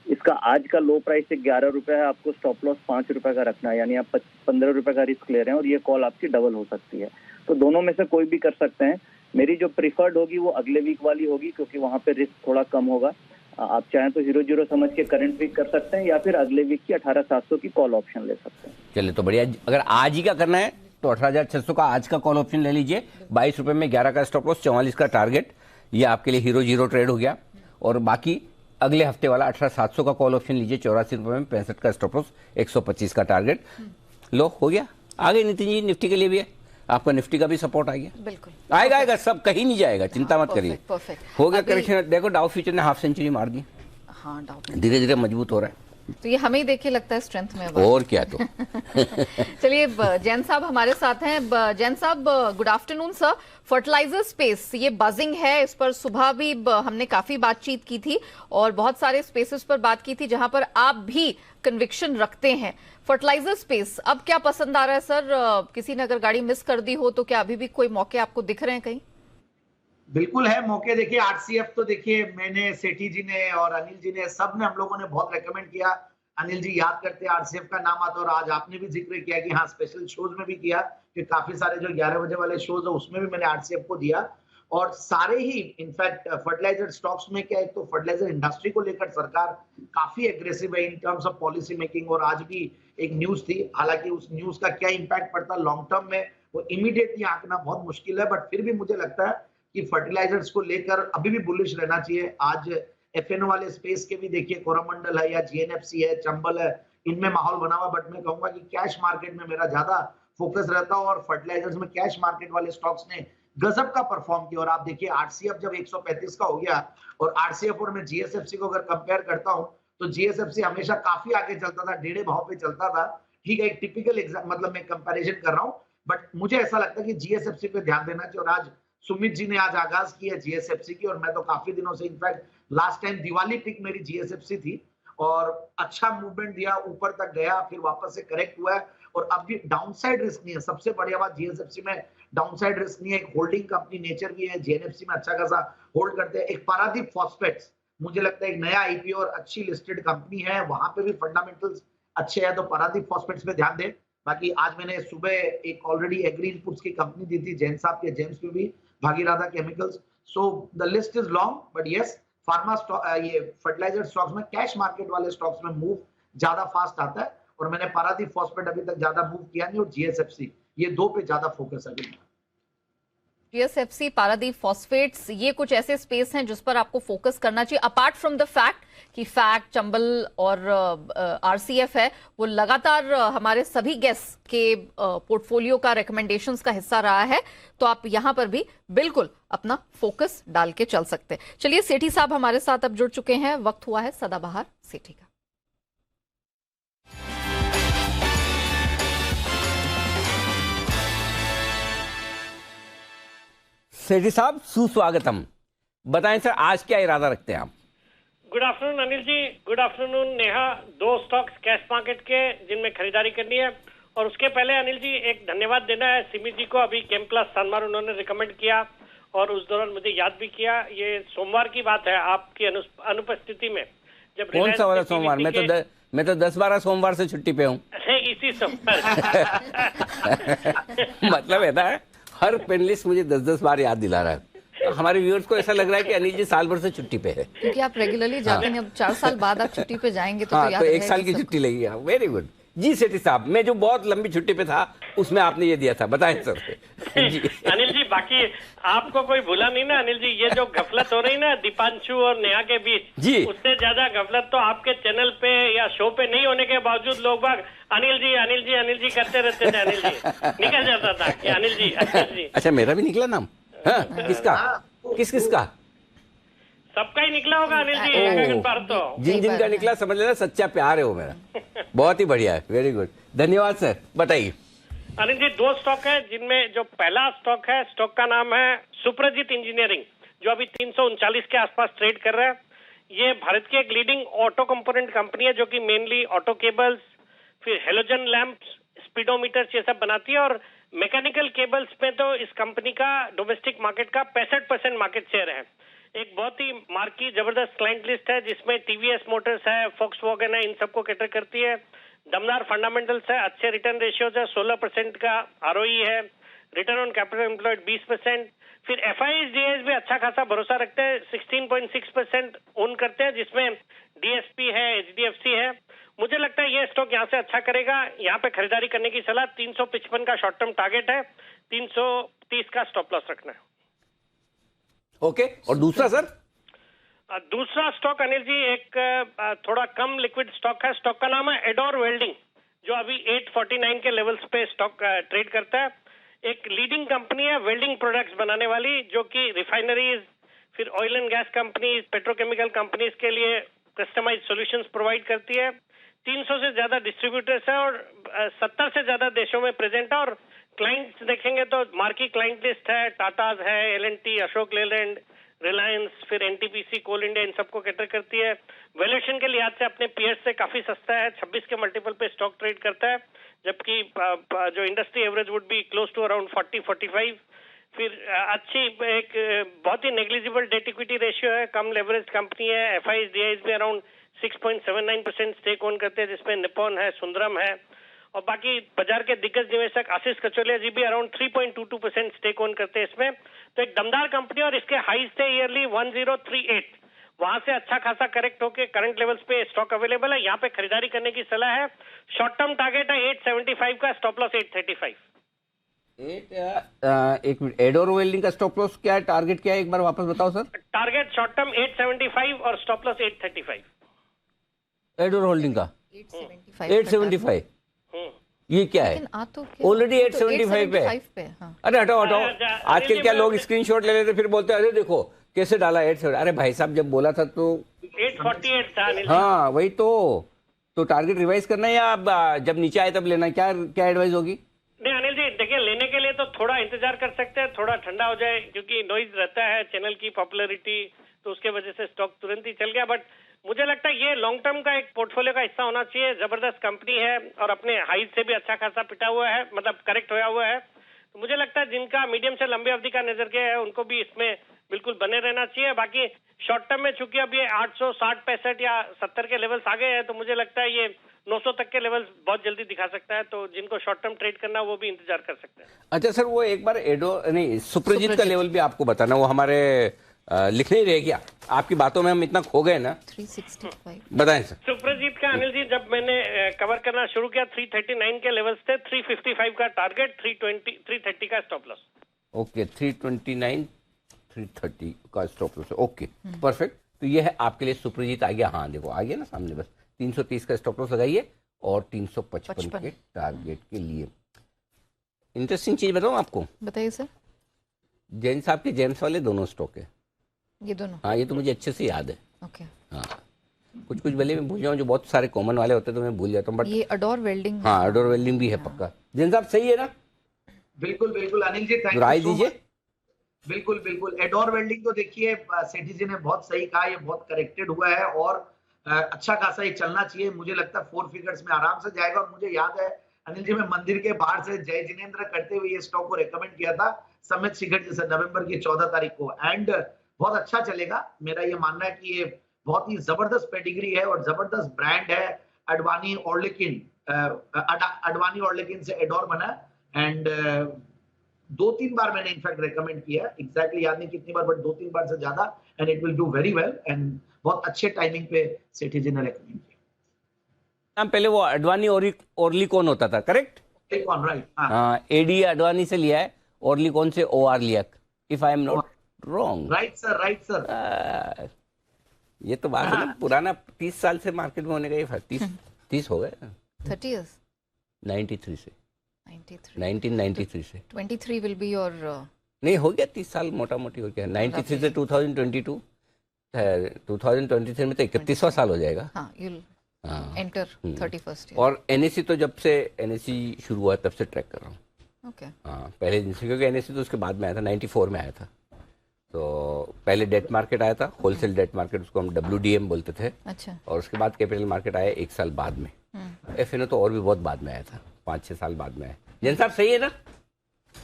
इसका आज का लो प्राइस 11 रुपये है, आपको स्टॉप लॉस 5 रुपये का रखना है, यानी आप 15 रुपये का रिस्क ले रहे हैं और ये कॉल आपकी डबल हो सकती है। तो दोनों में से कोई भी कर सकते हैं। मेरी जो प्रिफर्ड होगी वो अगले वीक वाली होगी, क्योंकि वहां पे रिस्क थोड़ा कम होगा। आप चाहें तो हीरो जीरो समझ के करंट वीक कर सकते हैं या फिर अगले वीक की 18,700 की कॉल ऑप्शन ले सकते हैं। चलिए तो बढ़िया। अगर आज ही का करना है तो 18,600 का आज का कॉल ऑप्शन ले लीजिए, 22 रुपए में 11 का स्टॉप लॉस, 44 का टारगेट, ये आपके लिए हीरो जीरो ट्रेड हो गया। और बाकी अगले हफ्ते वाला 18,700 का कॉल ऑप्शन लीजिए, 84 रुपए में 65 का स्टॉप लॉस, 125 का टारगेट। लो हो गया। आगे नितिन जी निफ्टी के लिए भी है, आपका निफ्टी का भी सपोर्ट आ गया। बिल्कुल आएगा, सब कहीं नहीं जाएगा, चिंता मत करिए। हो गया करेक्शन। देखो डाउ फ्यूचर ने हाफ सेंचुरी मार दी। हाँ, डाउ धीरे धीरे मजबूत हो रहा है, तो ये हमें ही देख के लगता है स्ट्रेंथ में। और क्या तो। चलिए, जैन साहब हमारे साथ हैं। जैन साहब, good afternoon sir. Fertilizer space ये बजिंग है, इस पर सुबह भी हमने काफी बातचीत की थी और बहुत सारे स्पेसेस पर बात की थी जहां पर आप भी कन्विक्शन रखते हैं। फर्टिलाइजर स्पेस अब क्या पसंद आ रहा है सर? किसी ने अगर गाड़ी मिस कर दी हो तो क्या अभी भी कोई मौके आपको दिख रहे हैं कहीं? बिल्कुल है मौके। देखिए आरसीएफ तो देखिए मैंने, सेठी जी ने और अनिल जी ने, सब ने, हम लोगों ने बहुत रेकमेंड किया। अनिल जी याद करते हैं आरसीएफ का नाम आता, और आज आपने भी जिक्र किया कि हाँ स्पेशल शोज में भी किया कि काफी सारे जो 11 बजे वाले शोज है उसमें भी मैंने आरसीएफ को दिया। और सारे ही इनफैक्ट फर्टिलाइजर स्टॉक्स में क्या है, तो फर्टिलाइजर इंडस्ट्री को लेकर सरकार काफी एग्रेसिव है in terms of policy making. और आज भी एक न्यूज थी, हालांकि उस न्यूज का क्या इंपैक्ट पड़ता है लॉन्ग टर्म में वो इमीडिएटली आंकना बहुत मुश्किल है, बट फिर भी मुझे लगता है कि फर्टिलाइजर्स को लेकर अभी भी बुलिश रहना चाहिए। आज एफएनओ वाले स्पेस के भी देखिए, कोरोमंडल है या जीएनएफसी है, चंबल है, इनमें माहौल बना हुआ, बट मैं कहूंगा कि कैश मार्केट में मेरा ज्यादा फोकस रहता है और फर्टिलाइजर्स में कैश मार्केट वाले स्टॉक्स ने गजब का परफॉर्म किया। और आप देखिए आरसीएफ जब 135 का हो गया, और आरसीएफ और मैं जीएसएफसी को अगर कंपेयर करता हूं तो जीएसएफसी हमेशा काफी आगे चलता था, 1.5 भाव पे चलता था। ठीक है, एक टिपिकल मतलब मैं कंपैरिजन कर रहा हूं, बट मुझे ऐसा लगता है कि जीएसएफसी पे ध्यान देना चाहिए। और आज सुमित जी ने आज आगाज की है जीएसएफसी की, और मैं तो काफी दिनों से, in fact last time Diwali pick मेरी जीएसएफसी थी और अच्छा मूवमेंट दिया, ऊपर तक गया, फिर वापस से करेक्ट हुआ है और अब भी डाउनसाइड रिस्क नहीं है। सबसे बढ़िया बात जीएसएफसी में डाउनसाइड रिस्क नहीं है, एक होल्डिंग कंपनी नेचर भी है, जीएनएफसी में अच्छा खासा होल्ड करते हैं। एक पारादीप फॉस्फेट्स मुझे लगता है एक नया आईपीओ और अच्छी लिस्टेड कंपनी है, वहां पे भी फंडामेंटल्स अच्छे हैं, तो पारादीप फॉस्फेट्स पे ध्यान दें। बाकी आज मैंने सुबह एक ऑलरेडी एग्री इनपुट्स की कंपनी दी थी जैन साहब के, जेम्स में भी Bhagirath chemicals. So the list is long, but yes pharma stock, ये फर्टिलाइजर स्टॉक्स में, कैश मार्केट वाले स्टॉक्स में मूव ज्यादा फास्ट आता है। और मैंने पारादीप फॉस्फेट अभी तक ज्यादा मूव किया नहीं, और जीएसएफसी, ये दो पे ज्यादा फोकस है अभी। जीएसएफसी, पारादीप फॉस्फेट्स, ये कुछ ऐसे स्पेस हैं जिस पर आपको फोकस करना चाहिए अपार्ट फ्रॉम द फैक्ट कि फैक्ट, चंबल और आरसीएफ है वो लगातार हमारे सभी गेस्ट के पोर्टफोलियो का रिकमेंडेशंस का हिस्सा रहा है, तो आप यहां पर भी बिल्कुल अपना फोकस डाल के चल सकते हैं। चलिए सेठी साहब हमारे साथ अब जुड़ चुके हैं, वक्त हुआ है सदाबहार सेठी का। सेठी साहब सुस्वागतम, बताएं सर आज क्या इरादा रखते हैं आप? Good afternoon Anil ji, good afternoon Neha. 2 stocks cash market के जिनमें खरीदारी करनी है, और उसके पहले अनिल जी एक धन्यवाद देना है सिमी जी को। अभी केम प्लस सनमार उन्होंने रिकमेंड किया और उस दौरान मुझे याद भी किया। ये सोमवार की बात है आपकी अनुपस्थिति में, जब कौन सा वाला सोमवार? मैं तो 10-12 सोमवार से छुट्टी पे हूँ। इसी सोमवार मतलब है ना, हर पेनलिस्ट मुझे 10-10 बार याद दिला रहा है। हमारे व्यूअर्स को ऐसा लग रहा है कि अनिल जी साल भर से छुट्टी पे है, क्योंकि आप रेगुलरली जाते हैं। अब 4 साल बाद आप छुट्टी पे जाएंगे तो याद तो 1 रहेगा साल की छुट्टी लगेगी। वेरी गुड जी सेठी साहब, मैं जो बहुत लंबी छुट्टी पे था उसमें आपने ये दिया था, बताएं सर। जी अनिल जी, बाकी आपको कोई भूला नहीं ना अनिल जी? ये जो गफलत हो रही ना दीपांशु और नेहा के बीच जी, उससे ज्यादा गफलत तो आपके चैनल पे या शो पे नहीं होने के बावजूद लोग बाग अनिल जी अनिल जी अनिल जी करते रहते थे। अनिल जी निकल जाता था कि अनिल जी अनिल जी। अच्छा, मेरा भी निकला नाम? हाँ, किसका? किसका? सबका ही निकला होगा अनिल जी, एक बार तो जिन का निकला समझ लेना सच्चा प्यार है वो मेरा। बहुत ही बढ़िया है, वेरी गुड, धन्यवाद सर। बताइए अनिल जी, 2 स्टॉक है जिनमें जो पहला स्टॉक है, स्टॉक का नाम है सुप्रजीत इंजीनियरिंग, जो अभी 339 के आसपास ट्रेड कर रहा है। ये भारत की एक लीडिंग ऑटो कंपोनेंट कंपनी है जो कि मेनली ऑटो केबल्स, फिर हेलोजन लैंप्स, स्पीडोमीटर्स ये सब बनाती है। और मैकेनिकल केबल्स में तो इस कंपनी का डोमेस्टिक मार्केट का 65% मार्केट शेयर है। एक बहुत ही मार्की जबरदस्त क्लाइंट लिस्ट है जिसमें टीवीएस मोटर्स है, फॉक्सवैगन है, इन सबको कैटर करती है। दमदार फंडामेंटल्स है, अच्छे रिटर्न रेशियोज है, 16% का आरओई है, रिटर्न ऑन कैपिटल एम्प्लॉयड 20%। फिर एफआईएस भी अच्छा खासा भरोसा रखते हैं, 16.6% ओन करते हैं, जिसमें डीएसपी है, एचडीएफसी है। मुझे लगता है ये स्टॉक यहाँ से अच्छा करेगा। यहाँ पे खरीदारी करने की सलाह। 355 का शॉर्ट टर्म टारगेट है, 330 का स्टॉप लॉस रखना है। ओके, और दूसरा सर? दूसरा स्टॉक अनिल जी एक थोड़ा कम लिक्विड स्टॉक है। स्टॉक का नाम है एडोर वेल्डिंग, जो अभी 849 के लेवल्स पे स्टॉक ट्रेड करता है। एक लीडिंग कंपनी है वेल्डिंग प्रोडक्ट्स बनाने वाली, जो कि रिफाइनरीज, फिर oil and gas companies, petrochemical companies के लिए कस्टमाइज्ड सॉल्यूशंस प्रोवाइड करती है। 300 से ज्यादा डिस्ट्रीब्यूटर्स है और 70 से ज्यादा देशों में प्रेजेंट है। और क्लाइंट्स देखेंगे तो मार्की क्लाइंट लिस्ट है, टाटाज है, एल&टी, अशोक लेलैंड, रिलायंस, फिर एनटीपीसी, कोल इंडिया, इन सबको कैटर करती है। वैल्यूएशन के लिहाज से अपने पीएस से काफी सस्ता है, 26 के मल्टीपल पे स्टॉक ट्रेड करता है, जबकि जो industry average would be close to around 40-45। फिर अच्छी एक बहुत ही नेग्लिजिबल डेट इक्विटी रेशियो है, कम लेवरेज कंपनी है। एफआईएस डीआईएस भी अराउंड 6.79% स्टेक ओन करते हैं, जिसमें निप्पॉन है, सुंदरम है, और बाकी बाजार के दिग्गज निवेशक आशीष कचोलिया जी भी अराउंड 3.22% स्टेक ओन करते हैं इसमें। तो एक दमदार कंपनी, और इसके हाईज थे ईयरली 1038, वहां से अच्छा खासा करेक्ट होके करंट लेवल्स पे स्टॉक अवेलेबल है। यहाँ पे खरीदारी करने की सलाह है। शॉर्ट टर्म टारगेट है 875 का, स्टॉप लॉस 835। एक मिनट, एडोर वेल्डिंग का स्टॉप लॉस क्या है, टारगेट क्या है, एक बार वापस बताओ सर। टारगेट शॉर्ट टर्म 875 और स्टॉप लॉस 835। एडोर होल्डिंग का 875, ये क्या है? ऑलरेडी 875 पे। अरे हटाओ, आजकल क्या लोग स्क्रीनशॉट ले लेते फिर बोलते हैं अरे देखो कैसे डाला 870। अरे भाई साहब, जब बोला था तो 848 था। हाँ वही तो टारगेट रिवाइज करना है या जब नीचे आए तब लेना, क्या एडवाइस होगी? नहीं अनिल जी, देखिए लेने के लिए तो थोड़ा इंतजार कर सकते हैं, थोड़ा ठंडा हो जाए, क्योंकि नॉइज रहता है चैनल की पॉपुलैरिटी, तो उसके वजह से स्टॉक तुरंत ही चल गया। बट मुझे लगता है ये लॉन्ग टर्म का एक पोर्टफोलियो का हिस्सा होना चाहिए। जबरदस्त कंपनी है और अपने हाइट से भी अच्छा खासा पिटा हुआ है, मतलब करेक्ट होया हुआ है। तो मुझे लगता है जिनका मीडियम से लंबी अवधि का नजरिया है उनको भी इसमें बिल्कुल बने रहना चाहिए। बाकी शॉर्ट टर्म में चूंकि अब ये 860, 65 या 70 के लेवल्स आ गए हैं, तो मुझे लगता है ये 900 तक के लेवल्स बहुत जल्दी दिखा सकता है। तो जिनको शॉर्ट टर्म ट्रेड करना वो भी इंतजार कर सकते हैं। अच्छा सर, वो एक बार सुप्रजीत का लेवल भी आपको बताना, वो हमारे लिखने ही रह गया, आपकी बातों में हम इतना खो गए ना। 365 बताएं सर। सुप्रजीत का अनिल जी, जब मैंने कवर करना शुरू किया 339 के लेवल्स थे, 355 का टारगेट, 330 का स्टॉप लॉस। ओके 329 330 का स्टॉप लॉस, ओके परफेक्ट। तो ये है आपके लिए सुप्रजीत आ गया, हाँ देखो आ गया ना सामने, बस 330 का स्टॉप लॉस लगाइए और 355 के टारगेट के लिए। इंटरेस्टिंग चीज बताऊं आपको, बताइए सर। जैन साहब के जेम्स वाले दोनों स्टॉक है, ये दोनों? हाँ ये तो मुझे अच्छे से याद है। ओके। हाँ कुछ कुछ भले मैं भूल जाऊँ, जो बहुत सारे कॉमन वाले होते हैं तो मैं भूल जाता हूँ, बट ये अडोर वेल्डिंग, हाँ अडोर वेल्डिंग भी है पक्का। जैन साहब सही है ना? बिल्कुल बिल्कुल Anil ji, thank Rai you so दीजिए। मच। बिल्कुल बिल्कुल एडोर वेल्डिंग तो देखिए सेठी जी ने बहुत सही कहा, ये बहुत करेक्टेड हुआ है और अच्छा खासा ये चलना चाहिए। मुझे लगता है 4 फिगर्स में आराम से जाएगा। और मुझे याद है अनिल जी, मैं मंदिर के बाहर से जय जिनेंद्र करते हुए ये स्टॉक को रेकमेंड किया था समित शिखर जैसे नवंबर की 14 तारीख को, एंड बहुत अच्छा चलेगा। मेरा ये मानना है कि ये बहुत ही जबरदस्त पेडिग्री है और जबरदस्त ब्रांड है। अडवाणी ऑर्लिकिन, अडवाणी ऑर्लिकिन से एडोर बना एंड 2-3 बार मैंने इनफैक्ट रेकमेंड किया, एग्जैक्टली याद नहीं कितनी बार, बट 2-3 बार से ज्यादा, and it will do very well and बहुत अच्छे टाइमिंग पे सेठी जी ने रेकमेंड किया। पहले वो अडवाणी ओर्लिकॉन होता था, करेक्ट? ओर्लिकॉन, राइट। हाँ एडी अडवाणी से लिया है, ओर्लिकॉन से OR लिया, if I am not wrong. Right sir, right sir. ये तो बात है ना, पुराना 30 साल से मार्केट में होने का, ये 30 हो गए 30 years 93 से 93 1993 से 23 will be your नहीं हो गया 30 साल मोटा मोटी हो गया। 93 से 2022 2023 में तो 31वां साल हो जाएगा। हाँ, you'll enter 31st year। और NSE तो जब से NSE शुरू हुआ तब से ट्रैक कर रहा हूँ। ओके। हाँ पहले दिन से, क्योंकि NSE तो उसके बाद में आया था, 94 में आया था। तो पहले डेट मार्केट आया था, होलसेल डेट मार्केट, उसको हम WDM बोलते थे। अच्छा। और उसके बाद कैपिटल मार्केट आया 1 साल बाद में। FNO तो और भी बहुत बाद में आया था, 5-6 साल बाद में आया। जैन साहब सही है ना?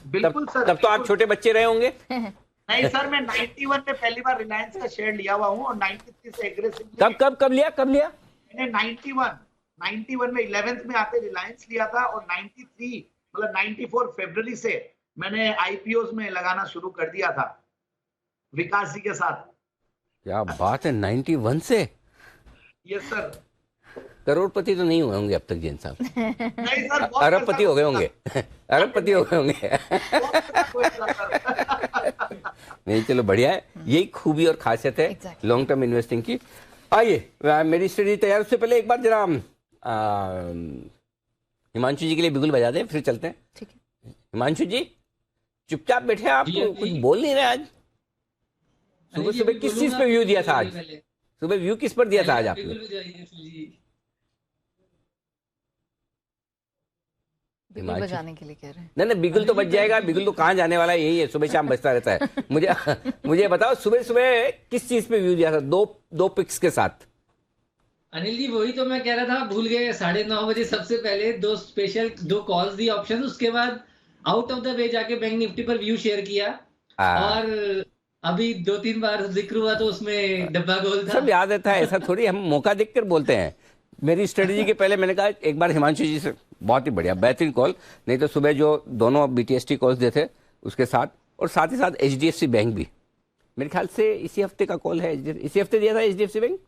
बिल्कुल सर। तब तो आप छोटे बच्चे रहे होंगे। नहीं सर, मैं 91 में पहली बार रिलायंस का शेयर लिया हुआ हूँ और 93 से एग्रेसिव। कब लिया? मैंने 91 में 11th में आते रिलायंस लिया था और 93 मतलब 94 फरवरी से मैंने IPOs में लगाना शुरू कर दिया था विकास जी के साथ। क्या बात है, 91 से? Yes sir. करोड़पति तो नहीं हुए होंगे अब तक जैन साहब? नहीं सर, अरबपति हो गए होंगे। अरबपति हो गए होंगे। नहीं चलो बढ़िया है, यही खूबी और खासियत है लॉन्ग टर्म इन्वेस्टिंग की। आइए मेरी स्टडी तैयार, उससे पहले एक बार जरा हिमांशु जी के लिए बिगुल बजा दें, फिर चलते हैं। ठीक है। हिमांशु जी चुपचाप बैठे, आप कुछ बोल नहीं रहे आज। सुबह किस चीज पे व्यू दिया था आज? सुबह व्यू किस पर दिया था आज आपने? बिगुल बजाने के लिए कह रहे हैं। नहीं बिगुल तो बच जाएगा, बिगुल तो कहाँ जाने वाला है, यही है, सुबह शाम बजता रहता है। मुझे बताओ सुबह किस चीज पे व्यू दिया था? दो पिक्स के साथ। अनिल जी वही तो मैं कह रहा था, भूल गए। 9:30 बजे सबसे पहले 2 कॉल्स दी ऑप्शन, उसके बाद आउट ऑफ द वे जाके बैंक निफ्टी पर व्यू शेयर किया और अभी 2-3 बार जिक्र हुआ तो उसमें डब्बा गोल था। सब याद रहता है, ऐसा थोड़ी हम मौका देखकर बोलते हैं। मेरी स्ट्रेटेजी के पहले मैंने कहा एक बार हिमांशु जी से, बहुत ही बढ़िया बेहतरीन कॉल। नहीं तो सुबह जो दोनों BTST कॉल्स दिए थे उसके साथ, और साथ ही साथ HDFC बैंक भी मेरे ख्याल से इसी हफ्ते का कॉल है। इसी हफ्ते दिया था HDFC बैंक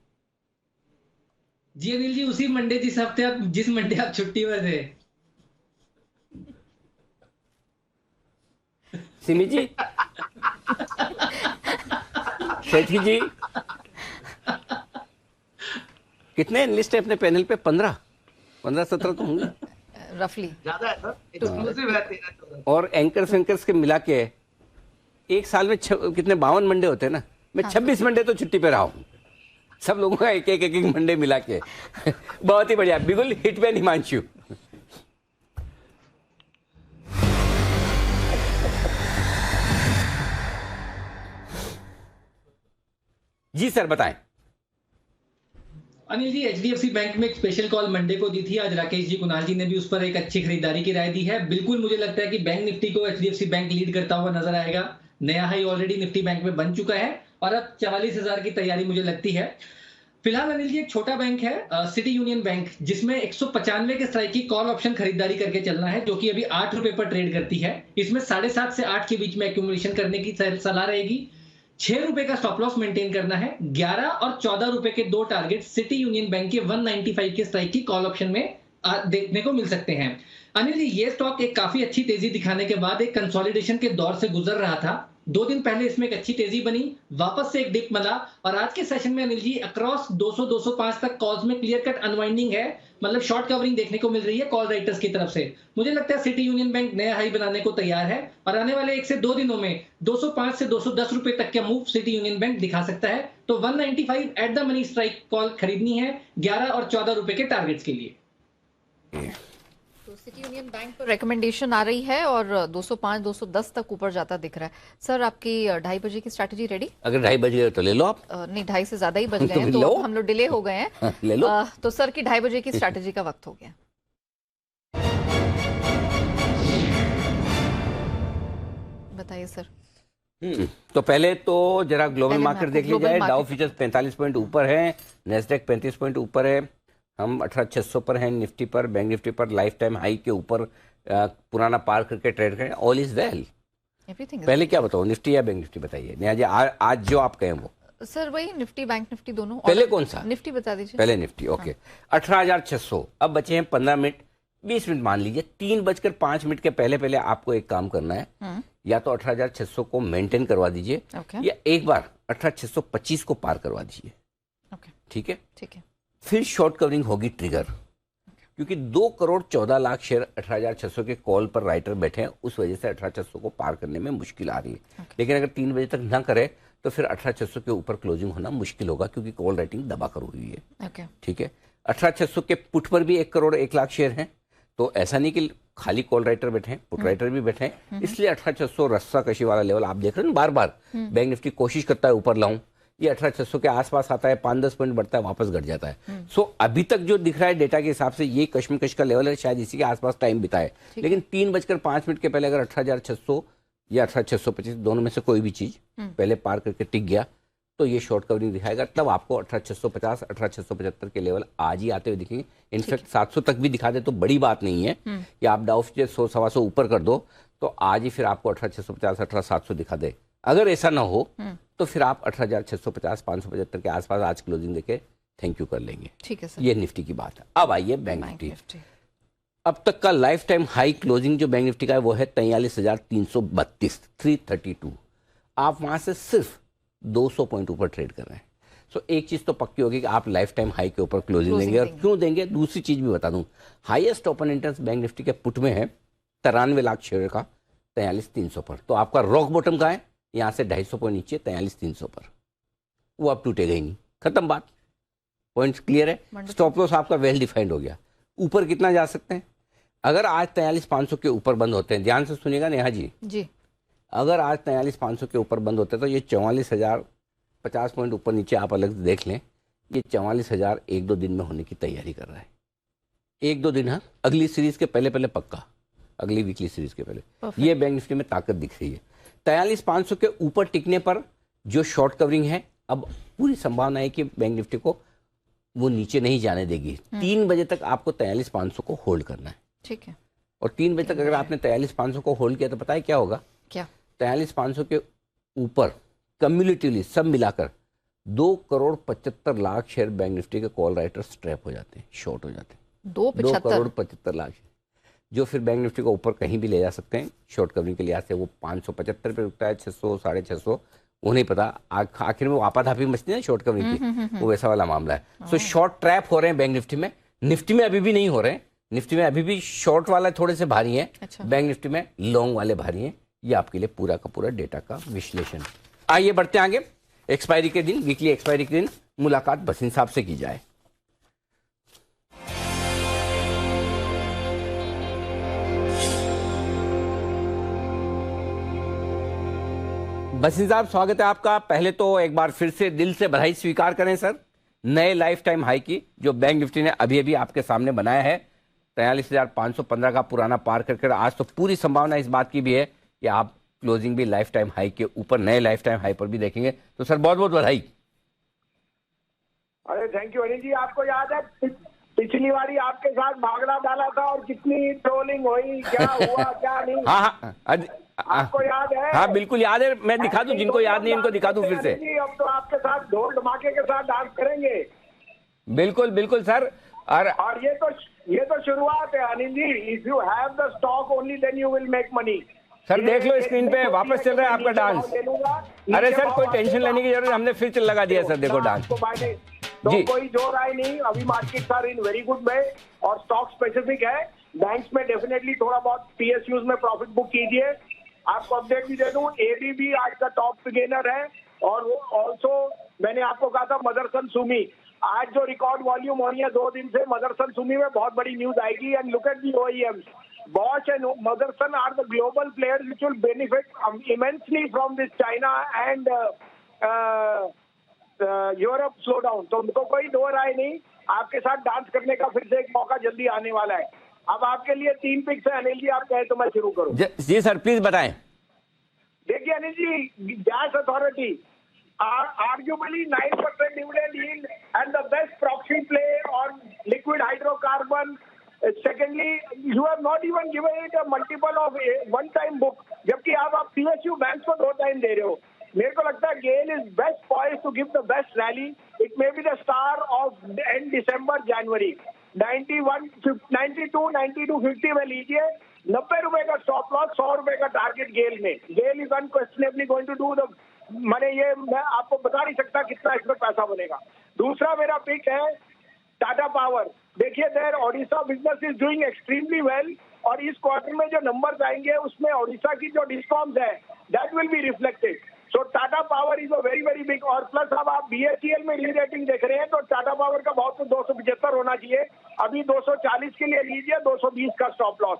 जी अनिल जी, उसी मंडे जिस मंडे आप छुट्टी पर थे। सिमी जी, सेठी जी, कितने लिस्ट है अपने पैनल पे? 15-17 तो होंगे रफली। ज्यादा है सर, एक्सक्लूसिव है 13। और एंकर्स के मिला के एक साल में कितने 52 मंडे होते हैं ना, मैं 26 मंडे तो छुट्टी पे रहा हूँ। सब लोगों का एक मंडे मिला के। बहुत ही बढ़िया। बिगुल हिट मैन हिमांशु। जी सर बताएं। अनिल जी, HDFC बैंक में एक स्पेशल कॉल मंडे को दी थी। आज राकेश जी, कुणाल जी ने भी उस पर एक अच्छी खरीदारी की राय दी है। बिल्कुल मुझे लगता है कि बैंक निफ्टी को HDFC बैंक लीड करता हुआ नजर आएगा। नया हाई ऑलरेडी निफ्टी बैंक में बन चुका है और अब 44,000 की तैयारी मुझे लगती है। फिलहाल अनिल जी एक छोटा बैंक है सिटी यूनियन बैंक, जिसमें 195 के स्ट्राइक की कॉल ऑप्शन खरीदारी करके चलना है, जो कि अभी 8 रुपए पर ट्रेड करती है। इसमें 7.5 से 8 के बीच में एक्यूमुलेशन करने की सलाह रहेगी। 6 रुपए का स्टॉप लॉस मेंटेन करना है। 11 और 14 रुपए के 2 टारगेट सिटी यूनियन बैंक के 195 के स्ट्राइक की कॉल ऑप्शन में देखने को मिल सकते हैं। अनिल जी, ये स्टॉक एक काफी अच्छी तेजी दिखाने के बाद एक कंसोलिडेशन के दौर से गुजर रहा था। 2 दिन पहले इसमें एक अच्छी तेजी बनी, वापस से एक डिप मिला और आज के सेशन में अनिल जी अक्रॉस 200-205 तक कॉल्स में क्लियर कट अनवाइंडिंग है, मतलब शॉर्ट कवरिंग देखने को मिल रही है कॉल राइटर्स की तरफ से। मुझे लगता है सिटी यूनियन बैंक नया हाई बनाने को तैयार है और आने वाले 1 से 2 दिनों में 205 से 210 रुपए तक का मूव सिटी यूनियन बैंक दिखा सकता है। तो 195 eight the money strike call खरीदनी है 11 और 14 रुपए के टारगेट्स के लिए। तो सिटी यूनियन बैंक पर रिकमेंडेशन आ रही है और 205-210 तक ऊपर जाता दिख रहा है। सर, आपकी 2:30 बजे की स्ट्रैटेजी रेडी? अगर 2:30 बज गए तो ले लो आप। नहीं, 2:30 से ज्यादा ही बज गए तो हैं, तो हम लोग डिले हो गए हैं। ले लो। तो सर की 2:30 बजे की स्ट्रैटेजी का वक्त हो गया। बताइए सर। तो पहले तो जरा ग्लोबल पहले मार्केट मैं देख लिया ग्लोबल जाए। मार्केट- डाउ फ्यूचर्स 45 पॉइंट ऊपर है, नेस्डैक 35 पॉइंट ऊपर है, हम 18,600 पर हैं निफ्टी पर, बैंक निफ्टी पर लाइफ टाइम हाई के ऊपर पुराना पार करके ट्रेड करें। All is well. पहले क्या बताओ, निफ्टी या बैंक निफ्टी बताइए नेहा जी, आज जो आप कहें वो। सर वही निफ्टी बैंक निफ्टी दोनों। पहले कौन सा? निफ्टी बता दीजिए। पहले निफ्टी, ओके। 18,600। अब बचे हैं 15 मिनट, 20 मिनट मान लीजिए। 3:05 के पहले पहले आपको एक काम करना है, या तो 18,600 को मेंटेन करवा दीजिए या एक बार 18,625 को पार करवा दीजिए। ठीक है, ठीक है। फिर शॉर्ट कवरिंग होगी ट्रिगर, क्योंकि 2,14,00,000 शेयर 18,600 के कॉल पर राइटर बैठे हैं, उस वजह से 18,600 को पार करने में मुश्किल आ रही है। लेकिन अगर 3 बजे तक ना करे तो फिर 18,600 के ऊपर क्लोजिंग होना मुश्किल होगा, क्योंकि कॉल राइटिंग दबा कर हुई है। ठीक है, 18,600 के पुट पर भी 1,01,00,000 शेयर हैं, तो ऐसा नहीं कि खाली कॉल राइटर बैठे हैं, पुट राइटर भी बैठे हैं। इसलिए 18,600 रस्सा कशी वाला लेवल आप देख रहे हैं बार बार। बैंक निफ्टी कोशिश करता है ऊपर लाऊं, ये 18,600 के आसपास आता है, 5-10 पॉइंट बढ़ता है, वापस घट जाता है। सो अभी तक जो दिख रहा है डेटा के हिसाब से ये कश्मकश का लेवल है, शायद इसी के आसपास टाइम बिताए। लेकिन 3:05 के पहले अगर 18,600 या 18,625 दोनों में से कोई भी चीज पहले पार करके टिक गया तो ये शॉर्ट कवरिंग दिखाएगा। तब आपको 18,650 18,675 के लेवल आज ही आते हुए दिखेंगे। इनफैक्ट 700 तक भी दिखा दे तो बड़ी बात नहीं है कि आप डाउ फ्यूचर्स 100-125 ऊपर कर दो तो आज ही फिर आपको 18,650 18,700 दिखा दे। अगर ऐसा ना हो तो फिर आप 18,650 575 के आसपास आज क्लोजिंग देके थैंक यू कर लेंगे। ठीक है सर, ये निफ्टी की बात है। अब आइए बैंक निफ्टी। अब तक का लाइफ टाइम हाई क्लोजिंग जो बैंक निफ्टी का है वो है 43,332 332। आप वहां से सिर्फ 200 पॉइंट ऊपर ट्रेड कर रहे हैं। सो एक चीज तो पक्की होगी कि आप लाइफ टाइम हाई के ऊपर क्लोजिंग देंगे। और क्यों देंगे, दूसरी चीज भी बता दूं, highest open interest bank Nifty के पुट में है 93 लाख शेयर का 43,300 पर। तो आपका रॉक बॉटम का है यहां से 250 पॉइंट नीचे 43,300 पर, वो अब टूटेगा ही नहीं, खत्म बात। पॉइंट क्लियर है। स्टॉप लॉस आपका वेल डिफाइंड हो गया। ऊपर कितना जा सकते हैं, अगर आज 43,500 के ऊपर बंद होते हैं, ध्यान से सुनिएगा नेहा जी, अगर आज 43,500 के ऊपर बंद होते हैं तो ये 44,050 पॉइंट ऊपर नीचे आप अलग देख लें, ये 44,000 1-2 दिन में होने की तैयारी कर रहा है। 1-2 दिन, हाँ, अगली सीरीज के पहले पहले पक्का, अगली वीकली सीरीज के पहले ये बैंक निफ्टी में ताकत दिख रही है। 43,500 के ऊपर टिकने पर जो शॉर्ट कवरिंग है, अब पूरी संभावना है कि बैंक निफ्टी को वो नीचे नहीं जाने देगी। 3 बजे तक आपको 43,500 को होल्ड करना है। ठीक है, और 3 बजे तक अगर आपने 43,500 को होल्ड किया तो पता है क्या होगा, क्या 43,500 के ऊपर कम्युलेटिवली सब मिलाकर 2,75,00,000 शेयर बैंक निफ्टी के कॉल राइटर्स ट्रैप हो जाते हैं, शॉर्ट हो जाते हैं। 2,75,00,000 जो फिर बैंक निफ्टी को ऊपर कहीं भी ले जा सकते हैं शॉर्ट कवरिंग के लिहाज से। वो 575 पे रुकता है, 600 650, वो नहीं पता, आखिर में वो आपाधापी मचती है ना शॉर्ट कवरिंग की, वो वैसा वाला मामला है। सो शॉर्ट ट्रैप हो रहे हैं बैंक निफ्टी में। निफ्टी में अभी भी नहीं हो रहे हैं, निफ्टी में अभी भी शॉर्ट वाला थोड़े से भारी है। बैंक निफ्टी में लॉन्ग वाले भारी हैं। ये आपके लिए पूरा का पूरा डेटा का विश्लेषण। आइए बढ़ते हैं आगे। एक्सपायरी के दिन, वीकली एक्सपायरी के दिन मुलाकात भसीन साहब से की जाए। भसीन साहब, स्वागत है आपका। पहले तो एक बार फिर से दिल से बधाई स्वीकार करें सर, नए लाइफ टाइम हाई की जो बैंक निफ्टी ने अभी अभी आपके सामने बनाया है। 43,515 का पुराना पार करके आज तो पूरी संभावना इस बात की भी है कि आप क्लोजिंग भी लाइफ टाइम हाई के ऊपर, नए लाइफ टाइम हाई पर भी देखेंगे। तो सर बहुत बहुत बधाई। अरे थैंक यू अनिल जी। आपको याद है पिछली बारी आपके साथ भागड़ा डाला था और कितनी ट्रोलिंग हुई, क्या हुआ क्या नहीं? हाँ, आपको याद है? हाँ बिल्कुल याद है। मैं दिखा दूं, जिनको याद नहीं इनको दिखा दूं फिर से। अब तो आपके साथ ढोल धमाके के साथ डांस करेंगे। बिल्कुल बिल्कुल सर। और ये तो शुरुआत है Anil ji. If you have the stock only then you will make money. Sir देख लो स्क्रीन पे वापस चल रहा है आपका डांस. अरे सर कोई टेंशन लेने की जरूरत, हमने फिर लगा दिया सर, देखो डांस. तो कोई जो राय नहीं. अभी market are in very good way और स्टॉक स्पेसिफिक है. बैंक्स में डेफिनेटली थोड़ा बहुत पीएसयूज में प्रॉफिट बुक कीजिए. आपको अपडेट भी दे दूं, एबीबी आज का टॉप गेनर है. और ऑल्सो मैंने आपको कहा था मदरसन सुमी, आज जो रिकॉर्ड वॉल्यूम हो रही है 2 दिन से, मदरसन सुमी में बहुत बड़ी न्यूज आएगी. And look at the OEMs. Bosch and Motherson are the global players which will benefit immensely from this China and Europe slowdown. तो कोई दो राय नहीं. आपके साथ डांस करने का फिर से एक मौका जल्दी आने वाला है. अब आपके लिए 3 पिक्स है अनिल जी, आप कहें तो मैं शुरू करूं. जी सर प्लीज बताएं. देखिए Anil ji, gas authority arguably 9% dividend yield and the best proxy play on liquid hydrocarbon. Secondly, you have not even given it a multiple of one time book, जबकि आप PSU banks को 2 टाइम दे रहे हो. मेरे को लगता है GAIL is best poised to give the best rally. It may be the star of end December, January. 91, 92, 92, 50 में लीजिए. 90 रुपए का स्टॉप लॉस, 100 रुपए का टारगेट GAIL में. GAIL is unquestionably going to do the, मैंने ये मैं आपको बता नहीं सकता कितना इसमें पैसा बनेगा. दूसरा मेरा पिक है टाटा पावर. देखिए their Odisha business is doing extremely well और इस क्वार्टर में जो नंबर्स आएंगे उसमें ओडिशा की जो डिस्कॉम्स है that will be reflected. So Tata power is a very very big. और प्लस अब आप BHEL में री रेटिंग देख रहे हैं तो टाटा पावर का बहुत तो 275 होना चाहिए. अभी 240 के लिए लीजिए, 220 का stop loss.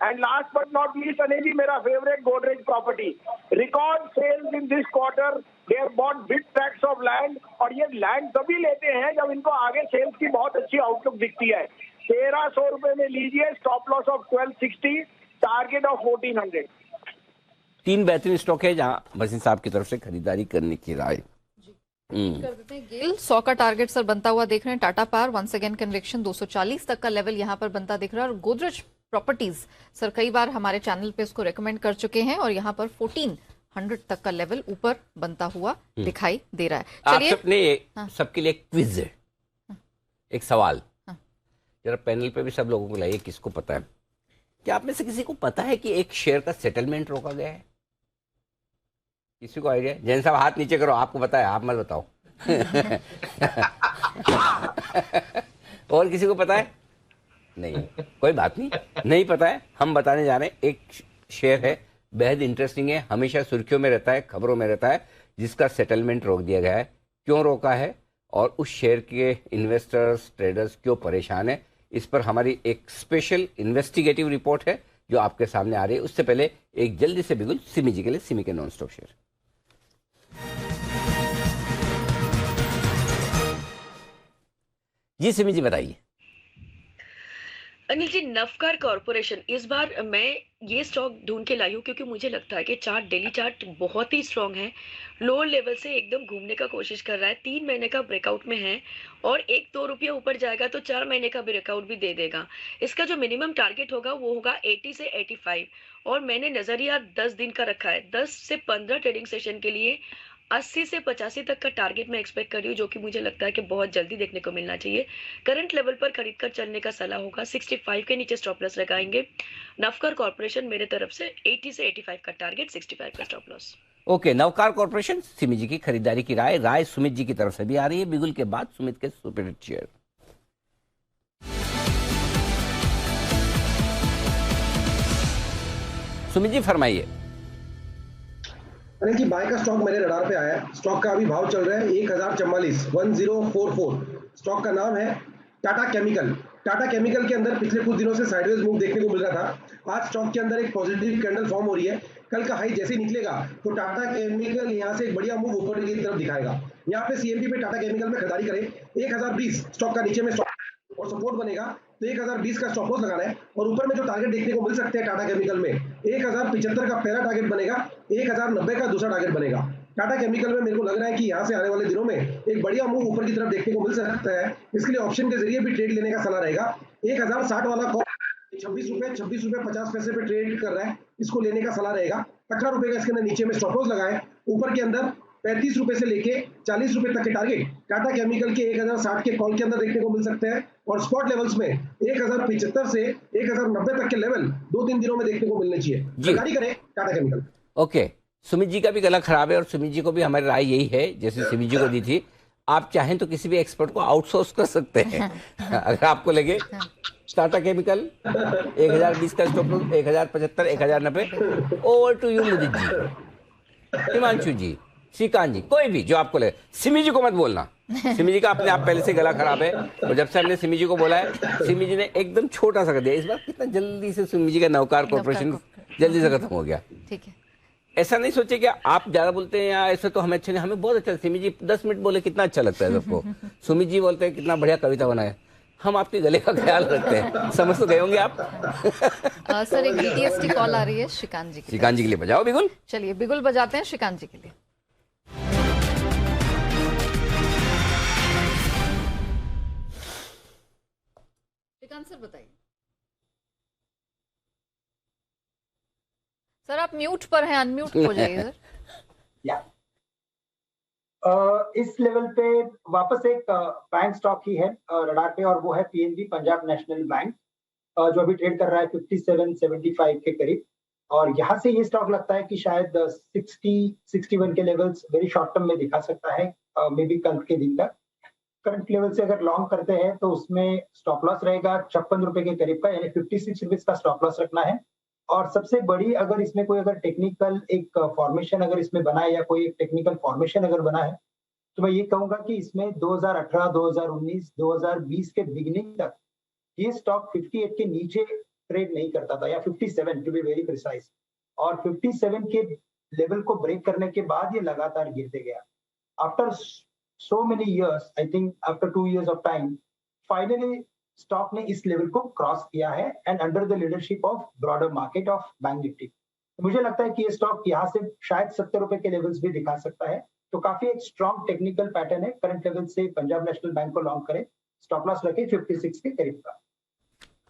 And last but not least Anil ji, मेरा favourite Godrej property. Record sales in this quarter. They have bought big tracts of land और ये लैंड तभी लेते हैं जब इनको आगे सेल्स की बहुत अच्छी आउटलुक दिखती है. 1300 रुपए में लीजिए, stop loss of 1260, target of 1400. 3 बेहतरीन स्टॉक है जहां भसीन साहब की तरफ से खरीदारी करने की राय. कर देते हैं. गेल 100 का टारगेट सर बनता हुआ देख रहे हैं. Tata Power once again conviction 240 तक का लेवल यहां पर बनता दिख रहा है. और गोदरेज प्रॉपर्टीज सर कई बार हमारे चैनल पे इसको रेकमेंड कर चुके हैं और यहाँ पर 1400 तक का लेवल ऊपर बनता हुआ दिखाई दे रहा है. चलिए आप सबने सबके लिए एक क्विज है, एक सवाल. जरा पैनल पे भी सब लोगों को लाइए, किसको पता है, क्या आप में से किसी को पता है कि एक शेयर का सेटलमेंट रोका गया है? किसी को आइडिया? जैन साहब हाथ नीचे करो, आपको पता है, आप मत बताओ. और किसी को पता है? नहीं, कोई बात नहीं, नहीं पता है. हम बताने जा रहे हैं. एक शेयर है, बेहद इंटरेस्टिंग है, हमेशा सुर्खियों में रहता है, खबरों में रहता है, जिसका सेटलमेंट रोक दिया गया है. क्यों रोका है और उस शेयर के इन्वेस्टर्स ट्रेडर्स क्यों परेशान है, इस पर हमारी एक स्पेशल इन्वेस्टिगेटिव रिपोर्ट है जो आपके सामने आ रही है. उससे पहले एक जल्दी से बिगुल सिमी जी के लिए, सिमी के नॉन स्टॉप शेयर. जी सिमी जी बताइए. अनिल जी, नवकार कॉर्पोरेशन, इस बार मैं ये स्टॉक ढूंढ के लाई हूँ क्योंकि मुझे लगता है कि चार्ट, डेली चार्ट बहुत ही स्ट्रांग है. लोअर लेवल से एकदम घूमने का कोशिश कर रहा है. 3 महीने का ब्रेकआउट में है और 1-2 रुपया ऊपर जाएगा तो 4 महीने का ब्रेकआउट भी दे देगा. इसका जो मिनिमम टारगेट होगा वो होगा 80 से 85 और मैंने नजरिया 10 दिन का रखा है. 10 से 15 ट्रेडिंग सेशन के लिए 80 से 85 तक का टारगेट मैं एक्सपेक्ट कर रही हूँ, जो कि मुझे लगता है कि बहुत जल्दी देखने को मिलना चाहिए. करंट लेवल पर खरीद कर चलने का सलाह होगा. 65 के नीचे स्टॉप लॉस लगाएंगे. नवकार कॉर्पोरेशन मेरे तरफ से 80 से 85 का टारगेट, 65 का stop loss. Okay, Navkar corporation, Simi ji की खरीदारी की राय सुमित जी की तरफ से भी आ रही है. बिगुल के बाद सुमित के super hit share. Sumit ji फरमाइए. अनिल जी, बाय का स्टॉक मेरे रडार पे आया है. स्टॉक का अभी भाव चल रहा है 1044, 1044. स्टॉक का नाम है टाटा केमिकल. टाटा केमिकल के अंदर पिछले कुछ दिनों से साइडवेज मूव देखने को मिल रहा था. आज स्टॉक के अंदर एक पॉजिटिव कैंडल फॉर्म हो रही है. कल का हाई जैसे निकलेगा तो टाटा केमिकल यहां से एक बढ़िया मूव ऊपर की तरफ दिखाएगा. यहाँ पे सीएमपी पे टाटा केमिकल में खरीदारी करें. 1020 स्टॉक का नीचे में स्टॉक और सपोर्ट बनेगा तो 1020 का स्टॉप लॉस लगाना है. और ऊपर में जो टारगेट देखने को मिल सकते हैं टाटा केमिकल में, 1075 का पहला टारगेट बनेगा, 1090 का दूसरा टारगेट बनेगा. टाटा केमिकल में मेरे को लग रहा है कि यहाँ से आने वाले दिनों में एक बढ़िया मूव ऊपर की तरफ देखने को मिल सकता है. इसके लिए ऑप्शन के जरिए भी ट्रेड लेने का सलाह रहेगा. 1060 वाला कॉल 26 रुपए 50 पैसे पे ट्रेड कर रहा है, इसको लेने का सलाह रहेगा. 18 रुपए का इसके अंदर नीचे में स्टॉप लॉस लगाएं. ऊपर के अंदर 35 रुपए से लेके 40 रुपए तक के टारगेट टाटा केमिकल के 1060 के कॉल के अंदर देखने को मिल सकते हैं और स्पॉट लेवल्स में 1075 से 1090 तक के लेवल 2-3 दिनों में देखने को मिलने चाहिए। खरीदारी करें टाटा केमिकल। ओके, सुमित जी का भी गला खराब है और सुमित जी को भी हमारी राय यही है जैसे सुमित जी को दी थी, आप चाहें तो किसी भी एक्सपर्ट को आउटसोर्स कर सकते हैं। अगर आपको लगे टाटा केमिकल 1020 का stop loss, 1075, 1090, over to you Mudit ji, Himanshu ji, Shrikant ji, कोई भी जो आपको लगे। सिमी जी को मत बोलना, सिमी जी का अपने आप पहले से गला खराब है और जब से हमने सिमी जी को बोला है, सिमी जी ने एकदम छोटा सा कर दिया। इस बार कितना जल्दी से सिमी जी का नवकार कॉर्पोरेशन जल्दी से खत्म हो गया। ठीक है, ऐसा नहीं सोचे कि आप ज्यादा बोलते हैं या ऐसा तो हमें अच्छा नहीं, हमें बहुत अच्छा। सिमी जी 10 मिनट बोले कितना अच्छा लगता है सबको। सुमित जी बोलते हैं कितना बढ़िया कविता बनाए। हम आपके गले का ख्याल रखते हैं, समझ तो गए होंगे आप। सर एक बीटीएसटी कॉल आ रही है श्रीकांत जी की। श्रीकांत जी के लिए बजाओ बिगुल। चलिए बिगुल बजाते हैं श्रीकांत जी के लिए। श्रीकांत सर बताइए। सर आप म्यूट पर हैं, अनम्यूट हो जाइए सर। इस लेवल पे वापस एक बैंक स्टॉक ही है रडार पे और वो है पीएनबी, पंजाब नेशनल बैंक, जो अभी ट्रेड कर रहा है 57.75 के करीब। और यहाँ से ये स्टॉक लगता है कि शायद 60-61 के लेवल्स वेरी शॉर्ट टर्म में दिखा सकता है, मे बी कल के दिन तक। करंट लेवल से अगर लॉन्ग करते हैं तो उसमें स्टॉप लॉस रहेगा 56 रुपए के करीब का, यानी 56 रुपीज का स्टॉप लॉस रखना है। और सबसे बड़ी अगर इसमें कोई अगर टेक्निकल एक फॉर्मेशन अगर इसमें बना है या कोई एक टेक्निकल फॉर्मेशन अगर बना है तो मैं ये कहूंगा कि इसमें 2018, 2019, 2020 के बिगिनिंग तक ये स्टॉक 58 के नीचे ट्रेड नहीं करता था, या 57 टू बी वेरी प्रिसाइज। और 57 के लेवल को ब्रेक करने के बाद ये लगातार गिरते गया। After so many years, I think after 2 years of time, finally stock ने इस लेवल को क्रॉस किया है and under the leadership of broader market of bank Nifty. मुझे लगता है कि ये स्टॉक यहाँ से शायद 70 रुपए के लेवल्स भी दिखा सकता है। तो काफी एक स्ट्रॉन्ग टेक्निकल पैटर्न है। करंट लेवल से पंजाब नेशनल बैंक को लॉन्ग करें, स्टॉप लॉस रखें 56 के करीब का।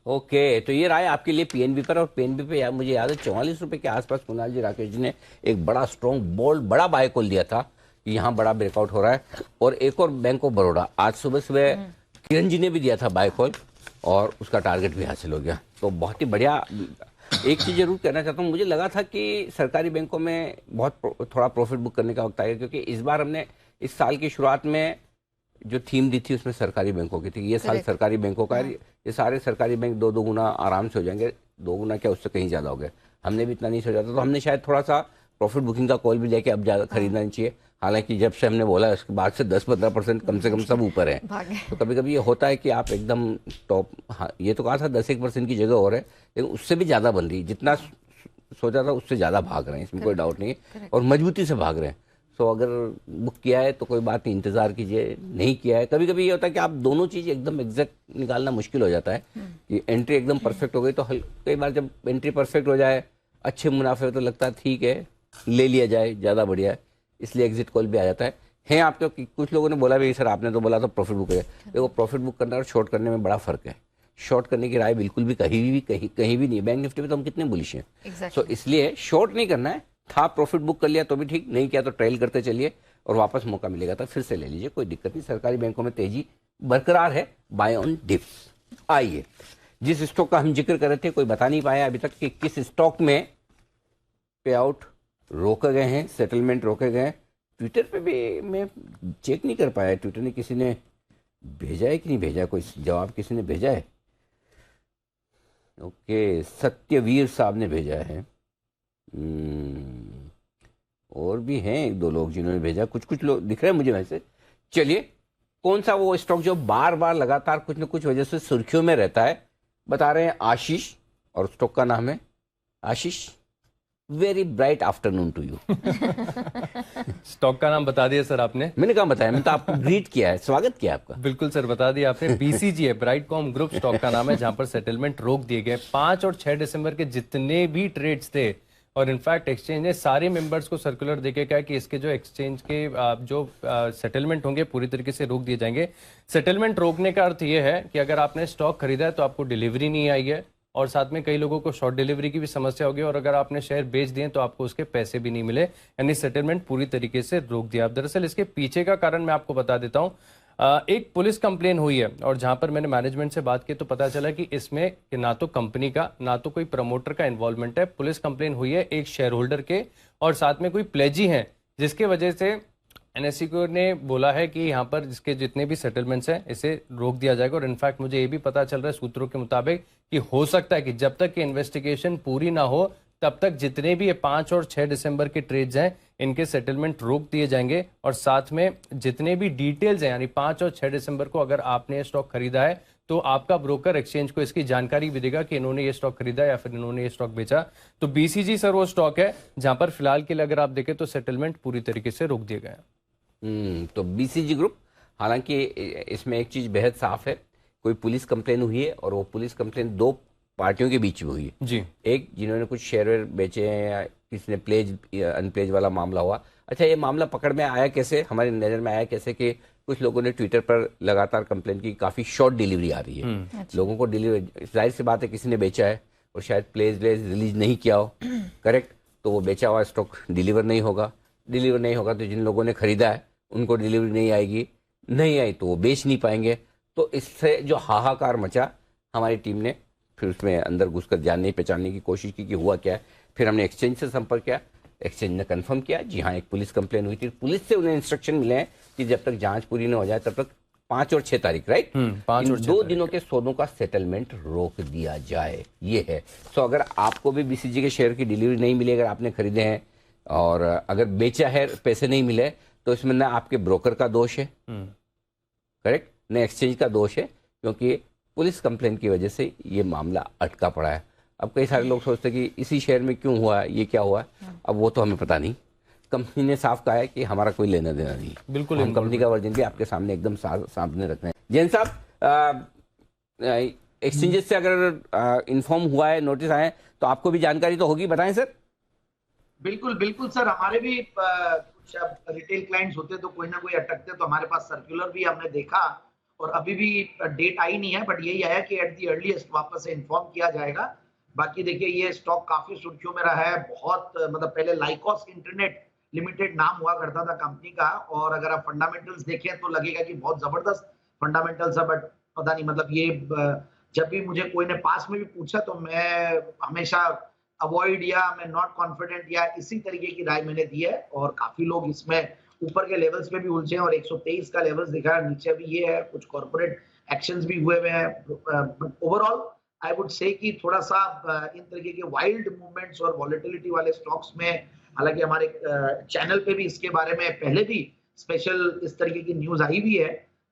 ओके, तो ये राय आपके लिए पीएनबी पर। और पीएनबी पे मुझे याद है 44 रुपए के आसपास कुणाल जी राकेश जी ने एक बड़ा स्ट्रॉन्ग बोल्ड बड़ा बाय कॉल दिया था कि यहाँ बड़ा ब्रेकआउट हो रहा है। और एक और बैंक ऑफ बड़ौदा आज सुबह सुबह किरण जी ने भी दिया था बाय कॉल और उसका टारगेट भी हासिल हो गया। तो बहुत ही बढ़िया। एक चीज़ जरूर कहना चाहता हूँ, मुझे लगा था कि सरकारी बैंकों में बहुत थोड़ा प्रॉफिट बुक करने का वक्त आएगा, क्योंकि इस बार हमने इस साल की शुरुआत में जो थीम दी थी उसमें सरकारी बैंकों की थी। ये साल सरकारी बैंकों का, ये सारे सरकारी बैंक 2 गुना आराम से हो जाएंगे। 2 गुना क्या, उससे कहीं ज़्यादा हो गए। हमने भी इतना नहीं सोचा था, तो हमने शायद थोड़ा सा प्रॉफिट बुकिंग का कॉल भी लेके अब ज़्यादा खरीदना नहीं चाहिए। हालांकि जब से हमने बोला उसके बाद से 10-15% कम से कम सब ऊपर है। तो कभी कभी ये होता है कि आप एकदम टॉप, हाँ ये तो कहा था 10-1% की जगह और है, लेकिन उससे भी ज़्यादा बन रही। जितना सोचा था उससे ज़्यादा भाग रहे हैं, इसमें कोई डाउट नहीं है, और मजबूती से भाग रहे हैं। सो अगर बुक किया है तो कोई बात नहीं, इंतज़ार कीजिए। नहीं किया है, कभी कभी ये होता है कि आप दोनों चीज़ एकदम एग्जैक्ट निकालना मुश्किल हो जाता है कि एंट्री एकदम परफेक्ट हो गई तो कई बार जब एंट्री परफेक्ट हो जाए, अच्छे मुनाफे तो लगता है ठीक है ले लिया जाए, ज़्यादा बढ़िया है, इसलिए एग्जिट कॉल भी आ जाता है। आपके कुछ लोगों ने बोला भी सर आपने तो बोला तो प्रॉफिट बुक है। देखो प्रॉफिट बुक करना और शॉर्ट करने में बड़ा फर्क है। शॉर्ट करने की राय बिल्कुल भी कहीं भी नहीं है। बैंक निफ्टी में तो हम कितने बुलिश हैं। सो इसलिए शॉर्ट नहीं करना है। था प्रॉफिट बुक कर लिया तो भी ठीक, नहीं किया तो ट्रेल करते चलिए और वापस मौका मिलेगा तो फिर से ले लीजिए, कोई दिक्कत नहीं। सरकारी बैंकों में तेजी बरकरार है, बाय ऑन डिप्स। आइए, जिस स्टॉक का हम जिक्र कर रहे थे कोई बता नहीं पाया अभी तक कि किस स्टॉक में पे आउट रोके गए हैं, सेटलमेंट रोके गए हैं। ट्विटर पे भी मैं चेक नहीं कर पाया, ट्विटर ने किसी ने भेजा है कि नहीं भेजा, कोई जवाब किसी ने भेजा है। ओके, सत्यवीर साहब ने भेजा है। और भी हैं 1-2 लोग जिन्होंने भेजा, कुछ लोग दिख रहे हैं मुझे वैसे। चलिए, कौन सा वो स्टॉक जो बार बार लगातार कुछ न कुछ वजह से सुर्खियों में रहता है, बता रहे हैं आशीष, और स्टॉक का नाम है Ashish. Very bright afternoon to you. Stock का नाम बता दिया सर आपने। मैंने कहा बताया, मैंने तो आपको ग्रीट किया है, स्वागत किया आपका। बिल्कुल सर, बता दिया आपने। बीसीजी है, ब्राइटकॉम ग्रुप स्टॉक का नाम है, जहां पर सेटलमेंट रोक दिए गए। 5 और 6 दिसंबर के जितने भी ट्रेड्स थे, और इनफैक्ट एक्सचेंज ने सारे मेंबर्स को सर्कुलर देके कहा कि इसके जो एक्सचेंज के जो सेटलमेंट होंगे पूरी तरीके से रोक दिए जाएंगे। सेटलमेंट रोकने का अर्थ ये है कि अगर आपने स्टॉक खरीदा है तो आपको डिलीवरी नहीं आई है, और साथ में कई लोगों को शॉर्ट डिलीवरी की भी समस्या होगी, और अगर आपने शेयर बेच दिए तो आपको उसके पैसे भी नहीं मिले, यानी सेटलमेंट पूरी तरीके से रोक दिया। दरअसल इसके पीछे का कारण मैं आपको बता देता हूं। एक पुलिस कंप्लेन हुई है, और जहां पर मैंने मैनेजमेंट से बात की तो पता चला कि इसमें कि ना तो कंपनी का ना तो कोई प्रमोटर का इन्वॉल्वमेंट है। पुलिस कंप्लेन हुई है एक शेयर होल्डर के, और साथ में कोई प्लेजी हैं, जिसके वजह से एनएससी को ने बोला है कि यहाँ पर जिसके जितने भी सेटलमेंट्स हैं इसे रोक दिया जाएगा। और इनफैक्ट मुझे ये भी पता चल रहा है सूत्रों के मुताबिक कि हो सकता है कि जब तक कि इन्वेस्टिगेशन पूरी ना हो तब तक जितने भी ये 5 और 6 दिसंबर के ट्रेड्स हैं इनके सेटलमेंट रोक दिए जाएंगे। और साथ में जितने भी डिटेल्स हैं, यानी 5 और 6 दिसंबर को अगर आपने ये स्टॉक खरीदा है तो आपका ब्रोकर एक्सचेंज को इसकी जानकारी भी देगा कि इन्होंने ये स्टॉक खरीदा या फिर इन्होंने ये स्टॉक बेचा। तो बीसीजी सर वो स्टॉक है जहां पर फिलहाल के लिए अगर आप देखें तो सेटलमेंट पूरी तरीके से रोक दिए गए। तो बीसीजी ग्रुप, हालांकि इसमें एक चीज बेहद साफ है, कोई पुलिस कंप्लेन हुई है और वो पुलिस कंप्लेन दो पार्टियों के बीच में हुई है जी। एक जिन्होंने कुछ शेयर बेचे हैं या किसी ने प्लेज अनप्लेज वाला मामला हुआ। अच्छा, ये मामला पकड़ में आया कैसे, हमारी नज़र में आया कैसे कि कुछ लोगों ने ट्विटर पर लगातार कंप्लेन की काफ़ी शॉर्ट डिलीवरी आ रही है। लोगों को डिलीवरी, जाहिर सी बात है किसी ने बेचा है और शायद प्लेज रिलीज नहीं किया हो, करेक्ट, तो वो बेचा हुआ स्टॉक डिलीवर नहीं होगा तो जिन लोगों ने खरीदा है उनको डिलीवरी नहीं आएगी, नहीं आई तो वो बेच नहीं पाएंगे। तो इससे जो हाहाकार मचा, हमारी टीम ने फिर उसमें अंदर घुसकर जानने पहचानने की कोशिश की कि हुआ क्या है। फिर हमने एक्सचेंज से संपर्क किया, एक्सचेंज ने कंफर्म किया जी हाँ एक पुलिस कंप्लेन हुई थी। पुलिस से उन्हें इंस्ट्रक्शन मिले हैं कि जब तक जांच पूरी न हो जाए तब तक 5 और 6 तारीख, राइट, 5 और 6 2 दिनों के सौदों का सेटलमेंट रोक दिया जाए, ये है। सो अगर आपको भी बीसीजी के शेयर की डिलीवरी नहीं मिली, अगर आपने खरीदे हैं और अगर बेचा है पैसे नहीं मिले, तो इसमें ना आपके ब्रोकर का दोष है, करेक्ट, न एक्सचेंज का दोष है, क्योंकि पुलिस कंप्लेन की वजह से ये मामला अटका पड़ा है। अब कई सारे लोग सोचते हैं कि इसी शेयर में क्यों हुआ, ये क्या हुआ, अब वो तो हमें पता नहीं। कंपनी ने साफ कहा है कि हमारा कोई लेना देना नहीं, बिल्कुल हम कंपनी का वर्जन भी आपके सामने एकदम सामने रखते हैं। जैन साहब, एक्सचेंजेस से अगर इन्फॉर्म हुआ है, नोटिस आए, तो आपको भी जानकारी तो होगी, बताएं सर। बिल्कुल बिल्कुल सर, हमारे भी कुछ रिटेल क्लाइंट्स होते तो कोई ना कोई अटकते, तो हमारे पास सर्कुलर भी हमने देखा और अभी भी डेट आई नहीं है, बट यही आया कि एट दी अर्लीस्ट वापस से इन्फॉर्म किया जाएगा। बाकी देखिए ये स्टॉक काफी सुर्खियों में रहा है, बहुत मतलब पहले लाइकॉस इंटरनेट लिमिटेड नाम हुआ करता था कंपनी का, और अगर आप फंडामेंटल्स देखें तो लगेगा कि बहुत जबरदस्त फंडामेंटल्स है, बट पता नहीं, मतलब ये जब भी मुझे कोई ने पास में भी पूछा तो मैं हमेशा अवॉइड या मैं नॉट कॉन्फिडेंट या इसी तरीके की राय मैंने दी है। और काफी लोग इसमें ऊपर के लेवल्स पे भी उलझे और 123 का लेवल्स दिखा है, नीचे भी ये है, कुछ कॉर्पोरेट एक्शंस भी हुए हैं। ओवरऑल आई वुड से कि थोड़ा सा इन तरीके के वाइल्ड मूवमेंट्स और वॉलेटिलिटी वाले स्टॉक्स में, हालांकि हमारे चैनल पे भी इसके बारे में पहले भी स्पेशल इस तरीके की न्यूज आई भी है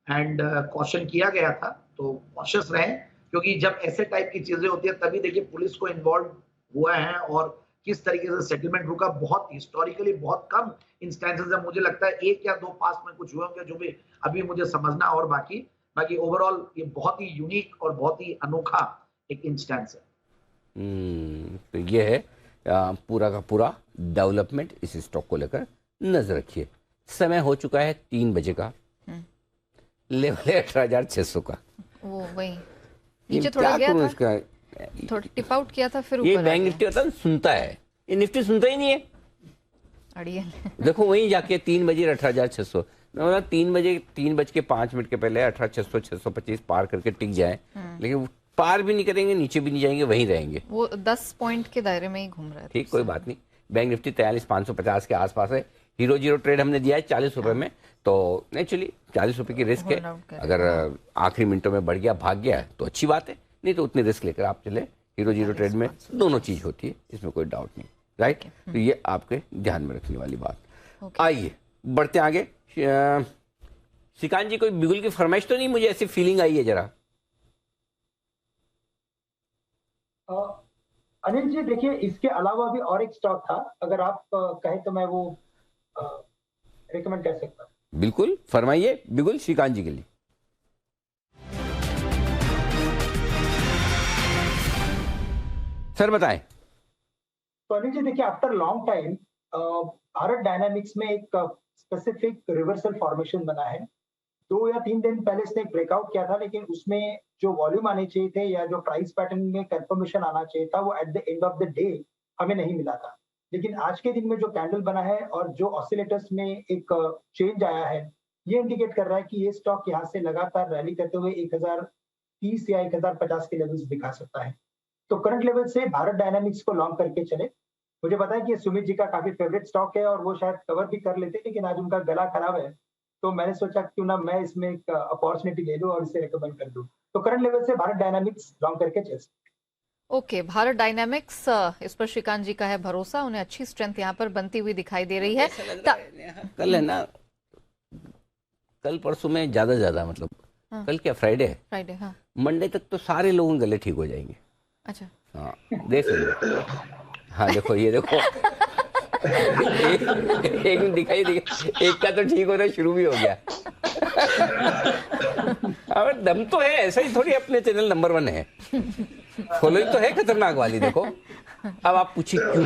एंड कॉशन किया गया था, तो कॉशियस रहें, क्योंकि जब ऐसे टाइप की चीजें होती है तभी देखिए पुलिस को इन्वॉल्व हुआ है और किस तरीके से सेटलमेंट रुका। बहुत हिस्टोरिकली बहुत कम इंस्टेंसेस है, मुझे लगता है 1 या 2 पास में कुछ हुए होंगे जो भी अभी मुझे समझना और बाकी ओवरऑल ये बहुत ही यूनिक और बहुत ही अनोखा एक इंस्टेंस है। तो ये है पूरा का पूरा डेवलपमेंट। इस स्टॉक को लेकर नजर रखिए। समय हो चुका है 3 बजे का, लेवल है 18,600 का। वो वही नीचे थोड़ा गया था, इसका थोड़ा टिप आउट किया था, फिर ये ऊपर बैंक निफ्टी होता है सुनता है, ये निफ्टी सुनता ही नहीं है। अड़ियल देखो वहीं जाके 3 बजे 18,600, मतलब 3:05 के पहले 18,600 625 पार करके टिक जाए, लेकिन पार भी नहीं करेंगे, नीचे भी नहीं जाएंगे, वहीं रहेंगे। वो 10 पॉइंट के दायरे में ही घूम रहा है। ठीक, कोई बात नहीं। बैंक निफ्टी 43,550 के आसपास है। हीरो जीरो ट्रेड हमने दिया है 40 रुपए में, तो नेचुरली 40 रुपए की रिस्क है। अगर आखिरी मिनटों में बढ़ गया, भाग गया तो अच्छी बात है, नहीं तो उतनी रिस्क लेकर आप चले। हीरो जीरो ट्रेड में दोनों चीज होती है, इसमें कोई डाउट नहीं, राइट। तो ये आपके ध्यान में रखने वाली बात। आइए बढ़ते आगे। श्रीकांत जी, कोई बिगुल की फरमाइश तो नहीं? मुझे ऐसी फीलिंग आई है जरा। अनिल जी देखिए, इसके अलावा भी और एक स्टॉक था, अगर आप कहें तो मैं वो रिकमेंड कर सकता हूँ। बिल्कुल फरमाइए बिगुल, श्रीकांत जी के लिए। सर बताएं। तो अनिल जी देखिए, after long time Bharat dynamics में एक स्पेसिफिक रिवर्सल फॉर्मेशन बना है 2 या 3 दिन पहले इसने ब्रेकआउट किया था, लेकिन उसमें जो वॉल्यूम आने चाहिए थे या जो प्राइस पैटर्न में कंफर्मेशन आना चाहिए था वो at the end of the day हमें नहीं मिला था। लेकिन आज के दिन में जो कैंडल बना है और जो ऑसिलेटर्स में एक चेंज आया है, ये इंडिकेट कर रहा है कि ये स्टॉक यहाँ से लगातार रैली करते हुए 1030 या 1050 के लेवल्स दिखा सकता है। तो करंट लेवल से भारत डायनामिक्स को लॉन्ग करके चले। मुझे पता है कि सुमित जी का काफी फेवरेट स्टॉक है और वो शायद कवर भी कर लेते, लेकिन आज उनका गला खराब है, तो मैंने सोचा क्यों ना मैं इसमें एक अपॉर्चुनिटी ले लूं और इसे रिकमेंड कर दूं। तो करंट लेवल से भारत डायनामिक्स लॉन्ग करके चल सकते। ओके, भारत डायनामिक्स, इस पर श्रीकांत जी का है भरोसा, उन्हें अच्छी स्ट्रेंथ यहाँ पर बनती हुई दिखाई दे रही है। कल है ना, कल परसों में ज्यादा मतलब हाँ। कल क्या फ्राइडे है, फ्राइडे, हाँ, मंडे तक तो सारे लोगों के गले ठीक हो जाएंगे। अच्छा, हाँ देख लो, हाँ देखो ये देखो एक में दिखाई एक का तो ठीक होना शुरू भी हो गया। अब दम तो है, ऐसा ही थोड़ी अपने चैनल नंबर 1 है, फॉलोइंग तो है खतरनाक वाली। देखो अब आप पूछिए क्यों?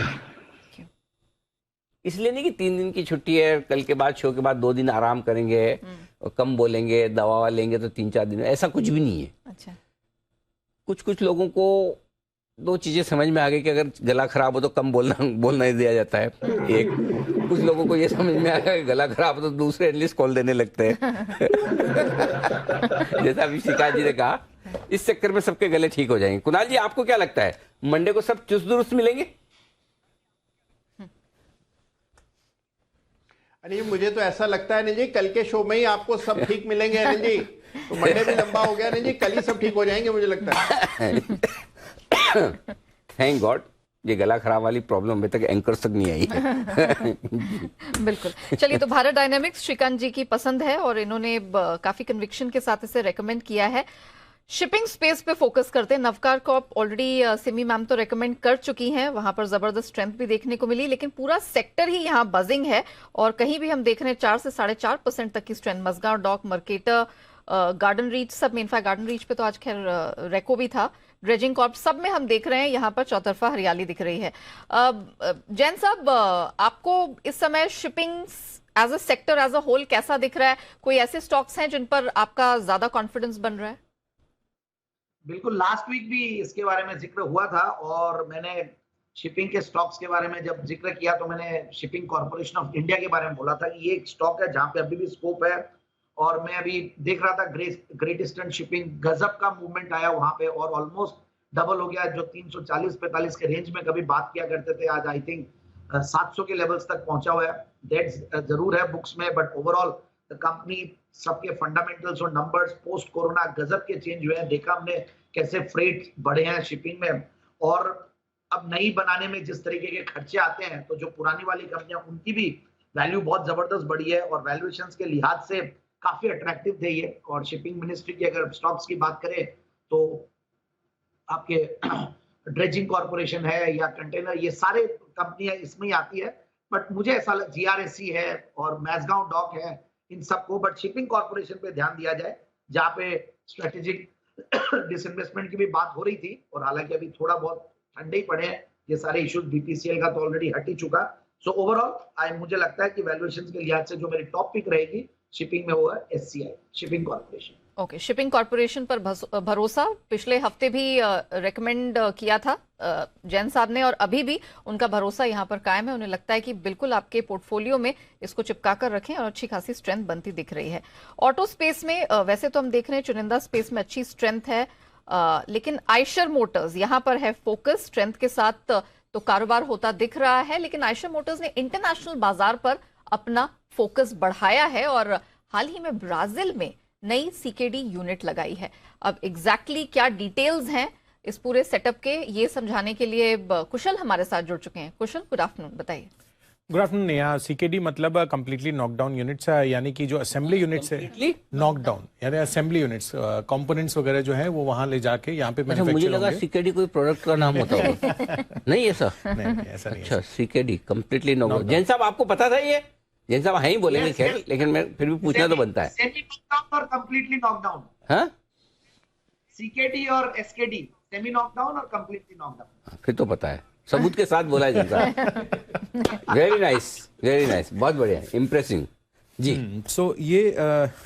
इसलिए नहीं कि 3 दिन की छुट्टी है, कल के बाद शो के बाद 2 दिन आराम करेंगे और कम बोलेंगे, दवा लेंगे तो 3-4 दिन, ऐसा कुछ भी नहीं है। अच्छा, कुछ लोगों को 2 चीजें समझ में आ गई कि अगर गला खराब हो तो कम बोलना ही दिया जाता है। एक, कुछ लोगों को ये समझ में आ गया कि गला खराब हो तो दूसरे एनालिस्ट कॉल देने लगते हैं। जैसा अभी श्रीकांत जी ने कहा, इस चक्कर में सबके गले ठीक हो जाएंगे। कुणाल जी, आपको क्या लगता है, मंडे को सब चुस्त दुरुस्त मिलेंगे? अनिल, मुझे तो ऐसा लगता है अनिल जी, कल के शो में ही आपको सब ठीक मिलेंगे अनिल जी। तो मंडे भी लंबा हो गया अनिल जी, कल ही सब ठीक हो जाएंगे मुझे लगता है। थैंक गॉड, ये गला खराब वाली प्रॉब्लम अभी तक एंकर्स तक नहीं आई है। बिल्कुल। चलिए, तो भारत डायनामिक्स श्रीकांत जी की पसंद है और इन्होंने काफी कन्विक्शन के साथ इसे रेकमेंड किया है। शिपिंग स्पेस पे फोकस करते हैं। Navkar Corp already Simi ma'am तो रेकमेंड कर चुकी हैं, वहां पर जबरदस्त स्ट्रेंथ भी देखने को मिली, लेकिन पूरा सेक्टर ही यहाँ बजिंग है और कहीं भी हम देख रहे हैं 4 से 4.5% तक की strength. Mazagon Dock, Mercator, Garden Reach, सब में, इनफैक्ट गार्डन रीच पे तो आज खैर रेको भी था, ड्रेजिंग कॉर्प, सब में हम देख रहे हैं यहाँ पर चौतरफा हरियाली दिख रही है। जैन साहब, आपको इस समय shipping as a sector, as a whole कैसा दिख रहा है? कोई ऐसे स्टॉक्स हैं जिन पर आपका ज्यादा कॉन्फिडेंस बन रहा है? बिल्कुल, लास्ट वीक भी इसके बारे में जिक्र हुआ था और मैंने शिपिंग के स्टॉक्स के बारे में जब जिक्र किया तो मैंने शिपिंग कॉर्पोरेशन ऑफ इंडिया के बारे में बोला था कि ये एक स्टॉक है जहां पे अभी भी स्कोप है। और मैं अभी देख रहा था ग्रेट ईस्टर्न शिपिंग, गजब का मूवमेंट आया वहां पे और ऑलमोस्ट डबल हो गया। जो 340-45 के रेंज में कभी बात किया करते थे, आज आई थिंक 700 के लेवल्स तक पहुंचा हुआ है। डेट जरूर है बुक्स में, बट ओवरऑल द कंपनी, सबके फंडामेंटल्स और नंबर्स पोस्ट कोरोना गजब के चेंज हुए हैं। देखा हमने कैसे फ्रेट बढ़े हैं शिपिंग में, और अब नई बनाने में जिस तरीके के खर्चे आते हैं, तो जो पुरानी वाली कंपनियां, उनकी भी वैल्यू बहुत जबरदस्त बढ़ी है और वैल्यूएशंस के लिहाज से काफी अट्रैक्टिव थे ये। और शिपिंग मिनिस्ट्री की अगर स्टॉक्स की बात करें तो आपके ड्रेजिंग कॉर्पोरेशन है या कंटेनर, ये सारे कंपनियां इसमें ही आती है। बट मुझे ऐसा GRSC है और मैजगांव डॉक है, इन सबको, बट शिपिंग कॉर्पोरेशन पे ध्यान दिया जाए जहाँ पे स्ट्रेटेजिक डिसइन्वेस्टमेंट की भी बात हो रही थी। और हालांकि अभी थोड़ा बहुत ठंडे ही पड़े हैं, ये सारे इश्यूज BPCL का तो ऑलरेडी हट ही चुका। सो ओवरऑल मुझे लगता है कि वैल्यूएशन के लिहाज से जो मेरी टॉप पिक रहेगी शिपिंग में वो है SCI, shipping corporation. Okay, shipping corporation पर भरोसा पिछले हफ्ते भी रेकमेंड किया था जैन साहब ने और अभी भी उनका भरोसा यहाँ पर कायम है। उन्हें लगता है कि बिल्कुल आपके पोर्टफोलियो में इसको चिपका कर रखें और अच्छी खासी स्ट्रेंथ बनती दिख रही है। ऑटो स्पेस में वैसे तो हम देख रहे हैं चुनिंदा स्पेस में अच्छी स्ट्रेंथ है, लेकिन आयशर मोटर्स यहाँ पर है फोकस, स्ट्रेंथ के साथ तो कारोबार होता दिख रहा है, लेकिन आयशर मोटर्स ने इंटरनेशनल बाजार पर अपना फोकस बढ़ाया है और हाल ही में ब्राजील में नई CKD यूनिट लगाई है। अब एग्जैक्टली क्या डिटेल्स हैं इस पूरे सेटअप के, ये समझाने के लिए कुशल हमारे साथ जुड़ चुके हैं। कुशल, गुड आफ्टरनून, बताइए। Good afternoon. यहाँ CKD मतलब कंप्लीटली नॉकडाउन यूनिट्स है, यानी कि जो असेंबली यूनिट्स है, नॉकडाउन यानी असेंबली यूनिट्स, कंपोनेंट्स वगैरह जो है वो वहां ले जाके यहाँ पे अच्छा, मुझे लगा CKD कोई प्रोडक्ट का नाम होता होगा। नहीं ऐसा? नहीं, ऐसा नहीं। अच्छा, CKD कंप्लीटली नॉकडाउन। जैन साहब, आपको पता था ये? जैन साहब है ही बोलेंगे खैर, लेकिन मैं फिर भी पूछना तो बनता है। सेमी नॉकडाउन और कंप्लीटली नॉकडाउन। हाँ, CKD और SKD, सेमी नॉकडाउन और कंप्लीटली नॉकडाउन। फिर तो पता है, सबूत के साथ बोला है जैन साहब। वेरी नाइस, वेरी नाइस, बहुत बढ़िया, इम्प्रेसिंग। जी। सो ये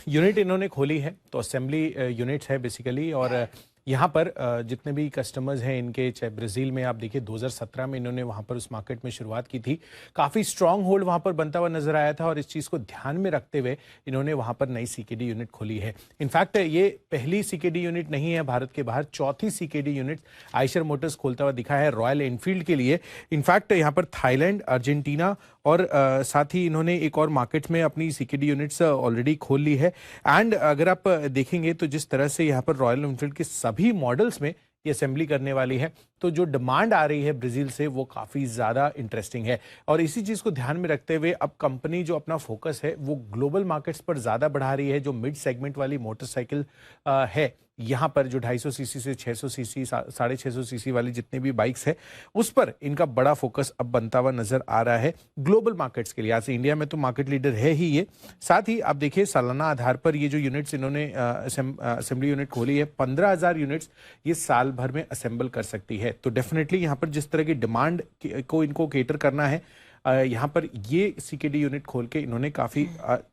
यूनिट इन्होंने खोली है, तो असेंबली यूनिट्स है बेसिकली, और यहाँ पर जितने भी कस्टमर्स हैं इनके, चाहे ब्राजील में आप देखिए 2017 में इन्होंने वहाँ पर उस मार्केट में शुरुआत की थी, काफ़ी स्ट्रांग होल्ड वहाँ पर बनता हुआ नजर आया था, और इस चीज़ को ध्यान में रखते हुए इन्होंने वहाँ पर नई सीकेडी यूनिट खोली है। इनफैक्ट ये पहली सीकेडी यूनिट नहीं है भारत के बाहर, चौथी सीकेडी यूनिट आइशर मोटर्स खोलता हुआ दिखा है रॉयल एनफील्ड के लिए। इनफैक्ट यहाँ पर थाईलैंड, अर्जेंटीना और साथ ही इन्होंने एक और मार्केट में अपनी सीकेडी यूनिट्स ऑलरेडी खोल ली है। एंड अगर आप देखेंगे तो जिस तरह से यहाँ पर रॉयल एनफील्ड के सभी मॉडल्स में ये असेंबली करने वाली है, तो जो डिमांड आ रही है ब्राजील से वो काफ़ी ज़्यादा इंटरेस्टिंग है। और इसी चीज़ को ध्यान में रखते हुए अब कंपनी जो अपना फोकस है वो ग्लोबल मार्केट्स पर ज़्यादा बढ़ा रही है। जो मिड सेगमेंट वाली मोटरसाइकिल है, यहाँ पर जो 250 सीसी से 600 सीसी, 650 सीसी वाली जितनी भी बाइक्स है, उस पर इनका बड़ा फोकस अब बनता हुआ नजर आ रहा है ग्लोबल मार्केट्स के लिए। आज इंडिया में तो मार्केट लीडर है ही ये, साथ ही आप देखिए सालाना आधार पर ये जो यूनिट्स इन्होंने असेंबली यूनिट खोली है, 15,000 यूनिट्स ये साल भर में असेंबल कर सकती है। तो डेफिनेटली यहाँ पर जिस तरह की डिमांड को इनको केटर करना है, यहाँ पर ये सीकेडी यूनिट खोल के इन्होंने काफ़ी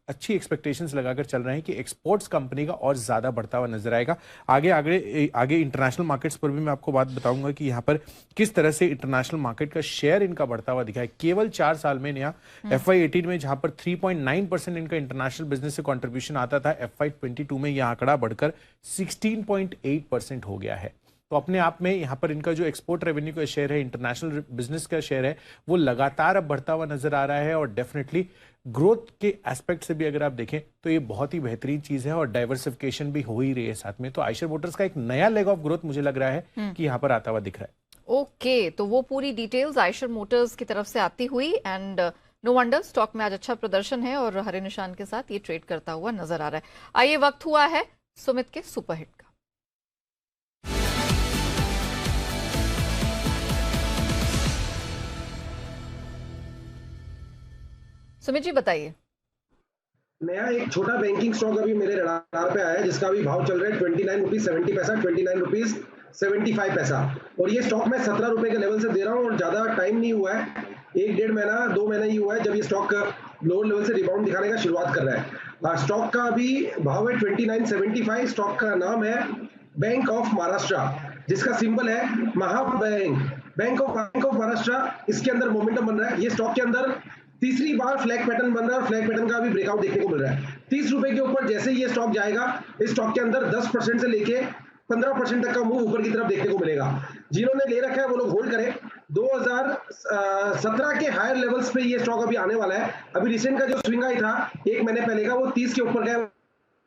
अच्छी एक्सपेक्टेशंस लगाकर चल रहे हैं कि एक्सपोर्ट्स कंपनी का और ज़्यादा बढ़ता हुआ नजर आएगा। आगे इंटरनेशनल मार्केट्स पर भी मैं आपको बात बताऊंगा कि यहाँ पर किस तरह से इंटरनेशनल मार्केट का शेयर इनका बढ़ता हुआ दिखा है। केवल 4 साल में यहाँ FY18 में जहाँ पर 3.9% इनका इंटरनेशनल बिजनेस से कॉन्ट्रीब्यूशन आता था, FY22 में यह आंकड़ा बढ़कर 16.8% हो गया है। तो अपने आप में यहाँ पर इनका जो एक्सपोर्ट रेवेन्यू का शेयर है, इंटरनेशनल बिजनेस का शेयर है, वो लगातार अब बढ़ता हुआ नजर आ रहा है। और डेफिनेटली ग्रोथ के एस्पेक्ट से भी अगर आप देखें तो ये बहुत ही बेहतरीन चीज है, और डाइवर्सिफिकेशन भी हो ही रही है साथ में। तो आइशर मोटर्स का एक नया लेग ऑफ ग्रोथ मुझे लग रहा है कि यहाँ पर आता हुआ दिख रहा है। ओके, तो वो पूरी डिटेल्स आइशर मोटर्स की तरफ से आती हुई, एंड नो वंडर स्टॉक में आज अच्छा प्रदर्शन है और हरे निशान के साथ ये ट्रेड करता हुआ नजर आ रहा है। आइए वक्त हुआ है सुमित के सुपरहिट का। सुमित जी बताइए। नया एक छोटा बैंकिंग स्टॉक अभी मेरे रडार पे आया है, जिसका अभी भाव चल रहा है 29 रुपीज 70 पैसा, 29 रुपीज 75 पैसा। और ये स्टॉक मैं 17 रुपए के लेवल से दे रहा हूँ, और ज्यादा टाइम नहीं हुआ है, 1-1.5 महीना 2 महीना ही हुआ है जब ये स्टॉक लोअर लेवल से रिबाउंड दिखाने का शुरुआत कर रहा है। स्टॉक का अभी भाव है 29.75। स्टॉक का नाम है बैंक ऑफ महाराष्ट्र, जिसका सिंबल है महाबैंक। बैंक ऑफ महाराष्ट्र, इसके अंदर मोमेंटम बन रहा है। ये स्टॉक के अंदर तीसरी बार फ्लैग पैटर्न बन रहा है, और फ्लैग पैटर्न का भी ब्रेकआउट देखने को मिल रहा है। 30 रुपए के ऊपर जैसे ही ये स्टॉक जाएगा, इस स्टॉक के अंदर 10% से लेके 15% तक का मूव ऊपर की तरफ देखने को मिलेगा। जिन्होंने ले रखा है वो लोग होल्ड करें। 2017 के हायर लेवल्स पे ये स्टॉक अभी आने वाला है। अभी रिसेंट का जो स्विंग आई था 1 महीने पहले का, वो 30 के ऊपर गया।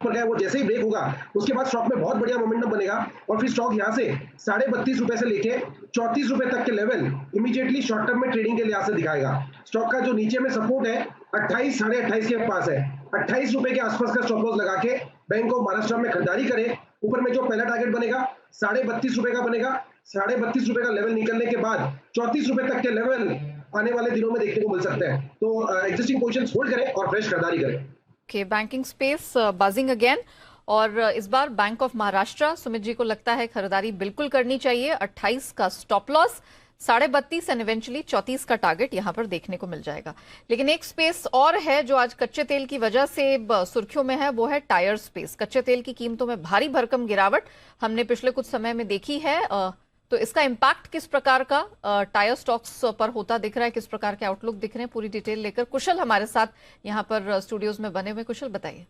वो जैसे ही ब्रेक होगा उसके बाद स्टॉक में बहुत बढ़िया मोमेंटम बनेगा, और फिर स्टॉक यहाँ से 32.5 रुपए से लेके 34 रुपए तक के लेवल इमीडिएटली शॉर्ट टर्म में ट्रेडिंग के लिहाज से दिखाएगा। स्टॉक का जो नीचे में सपोर्ट है 28, 28.5 के पास है। 28 रुपए के आसपास का स्टॉप लॉस लगा के बैंक ऑफ महाराष्ट्र में खरीदारी करे। ऊपर में जो पहला टारगेट बनेगा 32.5 रुपए का बनेगा। 32.5 रुपए का लेवल निकलने के बाद 34 रुपए तक के लेवल आने वाले दिनों में देखने को मिल सकते हैं। तो एग्जिस्टिंग पोजीशंस होल्ड करें और फ्रेश खरीदारी करें। Okay, banking space buzzing again, और इस बार बैंक ऑफ महाराष्ट्र सुमित जी को लगता है खरीदारी बिल्कुल करनी चाहिए। 28 का स्टॉप लॉस, 32.5 एंड इवेंचुअली 34 का टारगेट यहां पर देखने को मिल जाएगा। लेकिन एक स्पेस और है जो आज कच्चे तेल की वजह से सुर्खियों में है, वो है टायर स्पेस। कच्चे तेल की कीमतों में भारी भरकम गिरावट हमने पिछले कुछ समय में देखी है, तो इसका इम्पैक्ट किस प्रकार का टायर स्टॉक्स पर होता दिख रहा है, किस प्रकार के आउटलुक दिख रहे हैं, पूरी डिटेल लेकर कुशल हमारे साथ यहाँ पर स्टूडियोज में बने हुए। कुशल बताइए।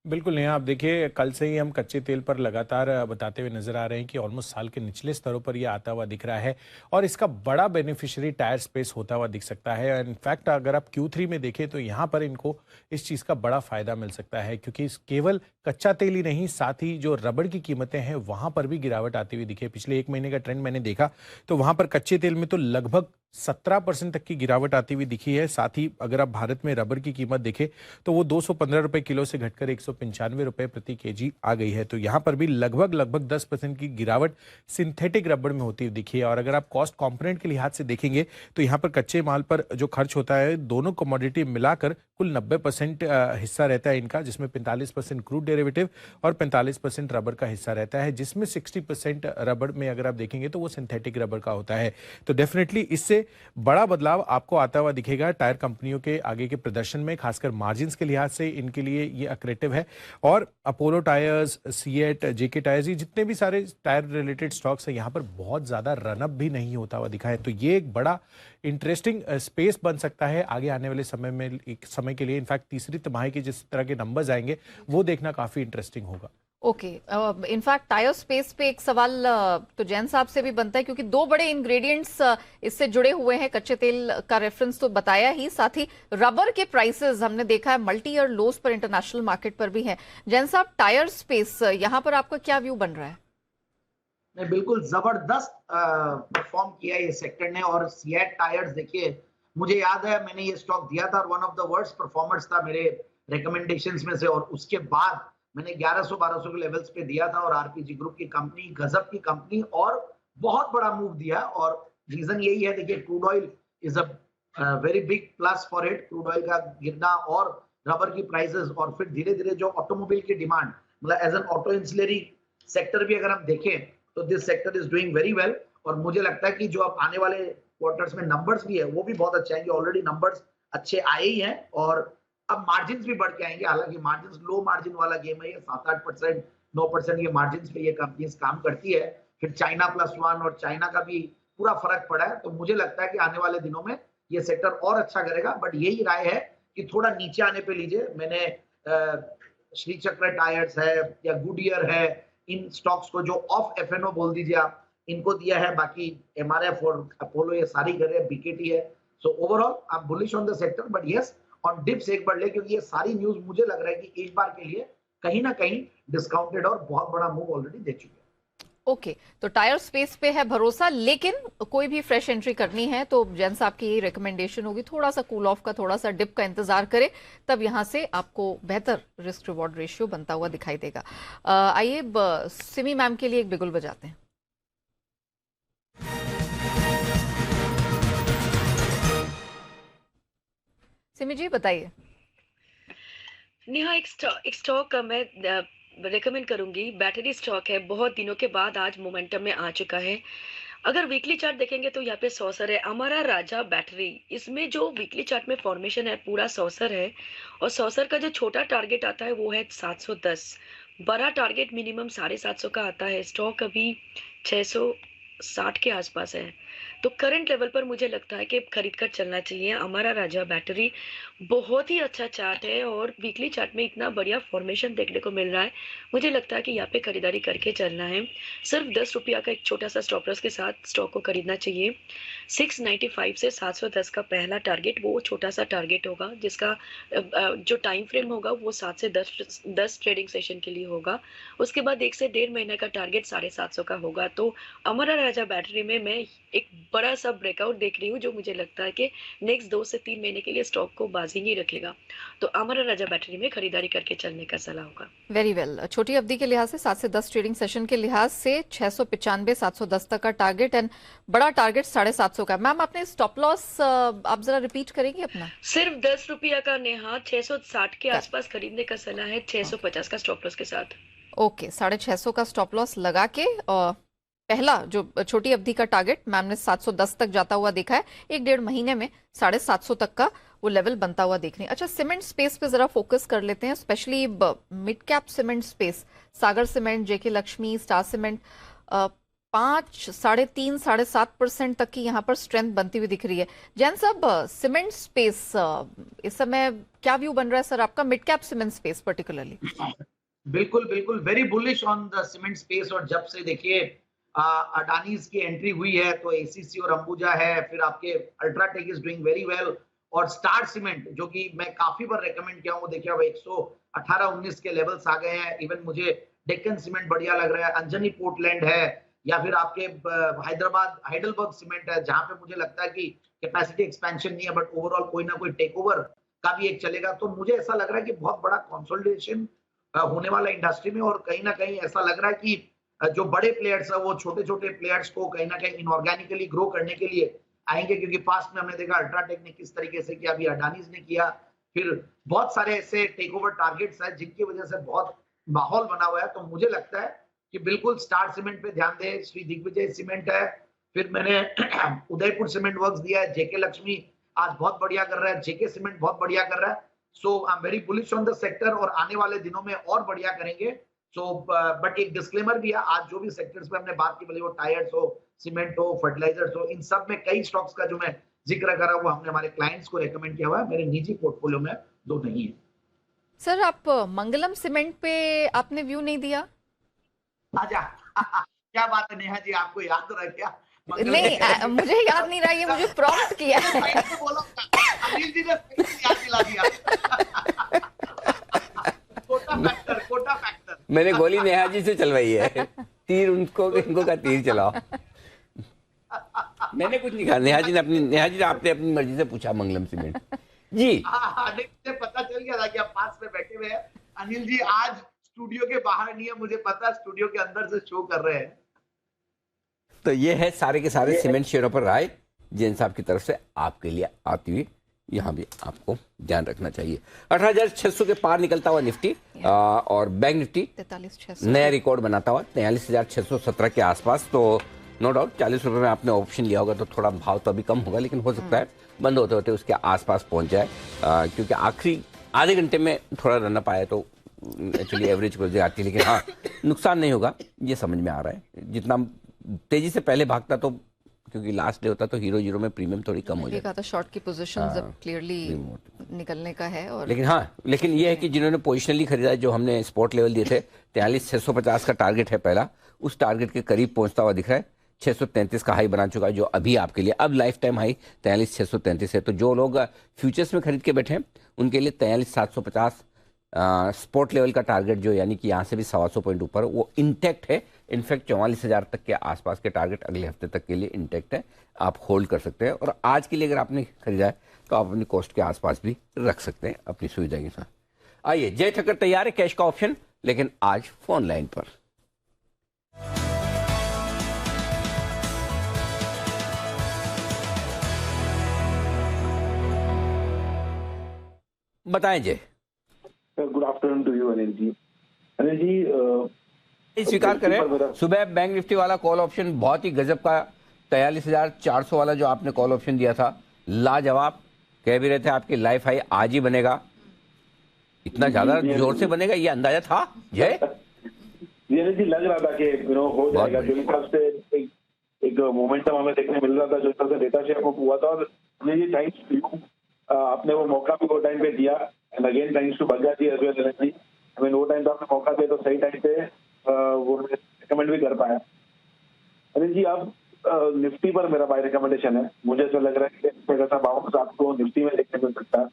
बिल्कुल नहीं, आप देखिए कल से ही हम कच्चे तेल पर लगातार बताते हुए नजर आ रहे हैं कि ऑलमोस्ट साल के निचले स्तरों पर यह आता हुआ दिख रहा है, और इसका बड़ा बेनिफिशियरी टायर स्पेस होता हुआ दिख सकता है। इनफैक्ट अगर आप Q3 में देखें तो यहाँ पर इनको इस चीज़ का बड़ा फायदा मिल सकता है, क्योंकि केवल कच्चा तेल ही नहीं, साथ ही जो रबड़ की कीमतें हैं वहाँ पर भी गिरावट आती हुई दिखे। पिछले 1 महीने का ट्रेंड मैंने देखा तो वहाँ पर कच्चे तेल में तो लगभग 17% तक की गिरावट आती हुई दिखी है। साथ ही अगर आप भारत में रबर की कीमत देखें तो वो 215 रुपए किलो से घटकर 195 रुपए प्रति केजी आ गई है। तो यहाँ पर भी लगभग 10% की गिरावट सिंथेटिक रबर में होती हुई दिखी है। और अगर आप कॉस्ट कंपोनेंट के लिहाज से देखेंगे तो यहाँ पर कच्चे माल पर जो खर्च होता है, दोनों कमोडिटी मिलाकर कुल 90% हिस्सा रहता है इनका, जिसमें 45% क्रूड डेरिवेटिव और 45% रबर का हिस्सा रहता है, जिसमें 60% रबर में अगर आप देखेंगे तो वो सिंथेटिक रबर का होता है। तो डेफिनेटली इससे से बड़ा बदलाव आपको आता हुआ दिखेगा टायर कंपनियों के आगे के प्रदर्शन में, खासकर मार्जिन्स के लिहाज से इनके लिए ये अक्रेटिव है। और अपोलो टायर्स, सीएट, जेके टायर्स, ये जितने भी सारे टायर रिलेटेड स्टॉक्स हैं, यहाँ पर बहुत ज़्यादा रनअप भी नहीं होता हुआ दिखा है। तो ये एक बड़ा इंटरेस्टिंग स्पेस बन सकता है आगे आने वाले समय में, एक समय के लिए। इनफैक्ट तीसरी तिमाही के जिस तरह के नंबर्स आएंगे वो देखना काफ़ी इंटरेस्टिंग होगा। ओके, इनफैक्ट टायर स्पेस पे एक सवाल तो जैन साहब से भी बनता है, क्योंकि दो बड़े इंग्रेडिएंट्स इससे जुड़े हुए हैं। कच्चे तेल का रेफरेंस तो बताया ही, साथ ही रबर के प्राइसेस हमने देखा है मल्टी ईयर लोस पर इंटरनेशनल मार्केट पर भी है। जैन साहब, टायर स्पेस यहाँ पर आपका क्या व्यू बन रहा है? नहीं, बिल्कुल जबरदस्त परफॉर्म किया ये सेक्टर ने। और सीएट टायर्स देखिए, मुझे याद है मैंने ये स्टॉक दिया था और one of the worst performers था मेरे रिकमेंडेशंस में से, और उसके बाद मैंने 1100-1200 के लेवल्स पे दिया था। और आरपीजी ग्रुप की कंपनी, गजब की कंपनी, और बहुत बड़ा मूव दिया। और रीजन यही है, देखिए crude oil is a very big plus for it. Crude oil का गिरना और रबर की प्राइसेस, और फिर धीरे धीरे जो ऑटोमोबाइल की डिमांड, मतलब एज एन ऑटो इंसुलरी सेक्टर भी अगर हम देखें तो this sector is doing very well. और मुझे लगता है कि जो अब आने वाले क्वार्टर्स में नंबर्स भी है वो भी बहुत अच्छे आएंगे। ऑलरेडी नंबर्स अच्छे आए ही हैं और अब मार्जिन भी बढ़ के आएंगे। हालांकि मार्जिन लो मार्जिन वाला गेम है ये, 7-8%, 9% ये मार्जिन पे ये कंपनीज काम करती है। फिर चाइना +1 और चाइना का भी पूरा फर्क पड़ा है। तो मुझे लगता है कि आने वाले दिनों में ये सेक्टर और अच्छा करेगा। बट यही राय है कि थोड़ा नीचे आने पे लीजिए। मैंने श्री चक्र टायर्स है या गुडियर है, इन स्टॉक्स को जो ऑफ एफएनओ बोल दीजिए आप, इनको दिया है। बाकी एमआरएफ और अपोलो ये सारी कर रहे हैं, बीकेटी है। So overall I am bullish on the sector, but yes on dips एक बार ले, क्योंकि ये सारी न्यूज मुझे लग रहा है कि एक बार के लिए कहीं ना कहीं डिस्काउंटेड और बहुत बड़ा मूव ऑलरेडी दे चुके हैं। ओके, तो टायर स्पेस पे है भरोसा, लेकिन कोई भी फ्रेश एंट्री करनी है तो जैन साहब की यही रिकमेंडेशन होगी, थोड़ा सा कूल ऑफ का, थोड़ा सा डिप का इंतजार करें, तब यहां से आपको बेहतर रिस्क रिवॉर्ड रेशियो बनता हुआ दिखाई देगा। आइए सिमी मैम के लिए एक बिगुल बजाते हैं। सिमी जी बताइए। नेहा, एक स्टॉक का मैं रेकमेंड करूंगी, बैटरी स्टॉक है, बहुत दिनों के बाद आज मोमेंटम में आ चुका है। अगर वीकली चार्ट देखेंगे तो यहाँ पे सौसर है, हमारा राजा बैटरी। इसमें जो वीकली चार्ट में फॉर्मेशन है पूरा सौसर है, और सौसर का जो छोटा टारगेट आता है वो है 710, बड़ा टारगेट मिनिमम 750 का आता है। स्टॉक अभी 660 के आसपास है, तो करंट लेवल पर मुझे लगता है कि खरीद कर चलना चाहिए। हमारा राजा बैटरी बहुत ही अच्छा चार्ट है और वीकली चार्ट में इतना बढ़िया फॉर्मेशन देखने को मिल रहा है। मुझे लगता है कि यहाँ पे खरीदारी करके चलना है। सिर्फ 10 रुपया का एक छोटा सा स्टॉप लॉस के साथ स्टॉक को खरीदना चाहिए। 695 से 710 का पहला टारगेट, वो छोटा सा टारगेट होगा, जिसका जो टाइम फ्रेम होगा वो 7 से 10 ट्रेडिंग सेशन के लिए होगा। उसके बाद 1 से 1.5 महीने का टारगेट 750 का होगा। तो हमारा राजा बैटरी में मैं एक बड़ा सा ब्रेकआउट देख रही हूँ, जो मुझे लगता है कि नेक्स्ट 2 से 3 महीने के लिए स्टॉक को बाजी नहीं रखेगा। तो हमारा राजा बैटरी में खरीदारी करके चलने का सलाह होगा। Very well. छोटी अवधि के लिहाज से 7 से 10 ट्रेडिंग सेशन के लिहाज से 695 710 तक का टारगेट एंड बड़ा टारगेट 750 का। मैम आपने स्टॉप लॉस आप जरा रिपीट करेंगे अपना? सिर्फ 10 रुपया का नेहा, 660 के आसपास खरीदने का सलाह है, 650 का स्टॉप लॉस के साथ। ओके, 650 का स्टॉप लॉस लगा के पहला जो छोटी अवधि का टारगेट मैम ने 710 तक जाता हुआ देखा है, 1-1.5 महीने में 750 तक का वो लेवल बनता हुआ देख रहे हैं। अच्छा, सीमेंट स्पेस पे जरा फोकस कर लेते हैं, specially mid cap cement space. Sagar cement, JK Lakshmi, star cement 5, 3.5, 7.5% तक की यहाँ पर स्ट्रेंथ बनती हुई दिख रही है। जैन साहब, सीमेंट स्पेस इस समय क्या व्यू बन रहा है सर आपका, mid cap cement space particularly? बिल्कुल बिल्कुल, very bullish on the cement space. और जब से देखिए अडानीज की एंट्री हुई है तो एसीसी और अंबुजा है, फिर आपके UltraTech is doing very well, और स्टार सीमेंट जो कि मैं काफी बार रेकमेंड किया हूँ, देखिए अब 118-19 के लेवल्स आ गए हैं। इवन मुझे डेक्कन सीमेंट बढ़िया लग रहा है, अंजनी पोर्टलैंड है, या फिर आपके हैदराबाद हाइडलबर्ग सीमेंट है, जहां पे मुझे लगता है कि कैपेसिटी एक्सपेंशन नहीं है बट ओवरऑल कोई ना कोई टेक ओवर का भी एक चलेगा। तो मुझे ऐसा लग रहा है कि बहुत बड़ा कंसोलिडेशन होने वाला इंडस्ट्री में, और कहीं ना कहीं ऐसा लग रहा है कि जो बड़े प्लेयर्स है वो छोटे छोटे प्लेयर्स को कहीं ना कहीं इनऑर्गेनिकली ग्रो करने के लिए आएंगे, क्योंकि पास्ट में हमने देखा अल्ट्राटेक ने किस तरीके से किया, अभी अडानीज ने किया, फिर बहुत सारे ऐसे टेक ओवर टारगेट्स हैं जिनकी वजह से बहुत माहौल बना हुआ है। तो मुझे लगता है कि बिल्कुल स्टार सीमेंट पे ध्यान दें, श्री दिग्विजय सीमेंट है, फिर मैंने उदयपुर सीमेंट वर्क्स दिया है, जेके लक्ष्मी आज बहुत बढ़िया कर रहा है, जेके सीमेंट बहुत बढ़िया कर रहा है। So I am very bullish on the sector और आने वाले दिनों में और बढ़िया करेंगे। सो बट एक डिस्क्लेमर भी है, आज जो भी सेक्टर्स पे हमने बात की, भले वो टायर्स हो, सीमेंट हो, फर्टिलाइजर्स हो, इन सब में कई स्टॉक्स का जो मैं जिक्र करा वो हमने हमारे क्लाइंट्स को रेकमेंड किया हुआ है, मेरे निजी पोर्टफोलियो में दो नहीं है। सर आप मंगलम सीमेंट पे आपने व्यू नहीं दिया? आजा क्या बात है नेहा जी, आपको याद रहा क्या? नहीं मुझे याद नहीं रहा, ये मुझे प्रॉम्प्ट किया है। अनिल जी ने याद दिला दिया। कोटा फैक्टर मैंने गोली नेहा जी से चलवाई है, तीर इनको का तीर चलाओ। मैंने कुछ नहीं कहा, नेहा जी ने आपने अपनी मर्जी से पूछा मंगलम सीमेंट जी। अनिल से पता चल गया था कि आप पास में बैठे हुए हैं। अनिल जी आज स्टूडियो के बाहर नहीं है, मुझे पता, स्टूडियो के अंदर से शो कर रहे हैं। तो ये है सारे के सारे सीमेंट शेयरों पर राय जैन साहब की तरफ से आपके लिए आती हुई, यहाँ भी आपको ध्यान रखना चाहिए। 18,600 के पार निकलता हुआ निफ्टी और बैंक निफ्टी 43,600 नया रिकॉर्ड बनाता हुआ 43,617 के आसपास। तो नो डाउट 40 रुपए में आपने ऑप्शन लिया होगा तो थोड़ा भाव तो अभी कम होगा, लेकिन हो सकता है बंद होते होते उसके आसपास पहुंच जाए, क्योंकि आखिरी आधे घंटे में थोड़ा रन पाया तो एक्चुअली एवरेज को आती है, लेकिन हाँ नुकसान नहीं होगा ये समझ में आ रहा है। जितना तेजी से पहले भागता तो, क्योंकि लास्ट डे होता तो हीरो जीरो में प्रीमियम थोड़ी कम हो जाती है, शॉर्ट की पोजीशन अब क्लियरली निकलने का है। और लेकिन ये है कि जिन्होंने पोजिशनली खरीदा, जो हमने स्पॉट लेवल दिए थे 43,650 का टारगेट है पहला, उस टारगेट के करीब पहुंचता हुआ दिख रहा है। 633 का हाई बना चुका है जो अभी आपके लिए अब लाइफ टाइम हाई 43,633 है। तो जो लोग फ्यूचर्स में खरीद के बैठे हैं उनके लिए 43,750 स्पॉट लेवल का टारगेट जो, यानी कि यहाँ से भी 125 पॉइंट ऊपर, वो इंटैक्ट है। इनफैक्ट 44,000 तक के आसपास के टारगेट अगले हफ्ते तक के लिए इंटैक्ट है, आप होल्ड कर सकते हैं। और आज के लिए अगर आपने खरीदा है तो आप अपनी कॉस्ट के आसपास भी रख सकते हैं अपनी सुविधा के साथ। आइए, जय ठक्कर तैयार है कैश का ऑप्शन, लेकिन आज फोन लाइन पर। बताएं Jay. Good afternoon to you Anil ji. Anil ji स्वीकार करें, सुबह बैंक निफ्टी वाला कॉल ऑप्शन बहुत ही गजब का 43,400 वाला जो आपने कॉल ऑप्शन दिया था, लाजवाब। कह भी रहे थे आपकी लाइफ हाई आज ही बनेगा, इतना ज्यादा जोर से बनेगा ये अंदाजा था जय? जी लग रहा था कि हो जाएगा, जो हिसाब से एक मोमेंटम हमें देखने मिल रहा था, जो हिसाब से डेटा शेयर को हुआ था। और ये थैंक्स टू यू, आपने वो मौका भी वो टाइम पे दिया, and again thanks to Bagga ji as well. I mean वो टाइम पे आपने मौका दिया तो सही टाइम पे वो रिकमेंड भी कर पाया। अनिल जी अब निफ्टी पर मेरा बाय रिकमेंडेशन है। मुझे ऐसा लग रहा है कि ऐसा बाउंस आपको निफ्टी में देखने मिल सकता है।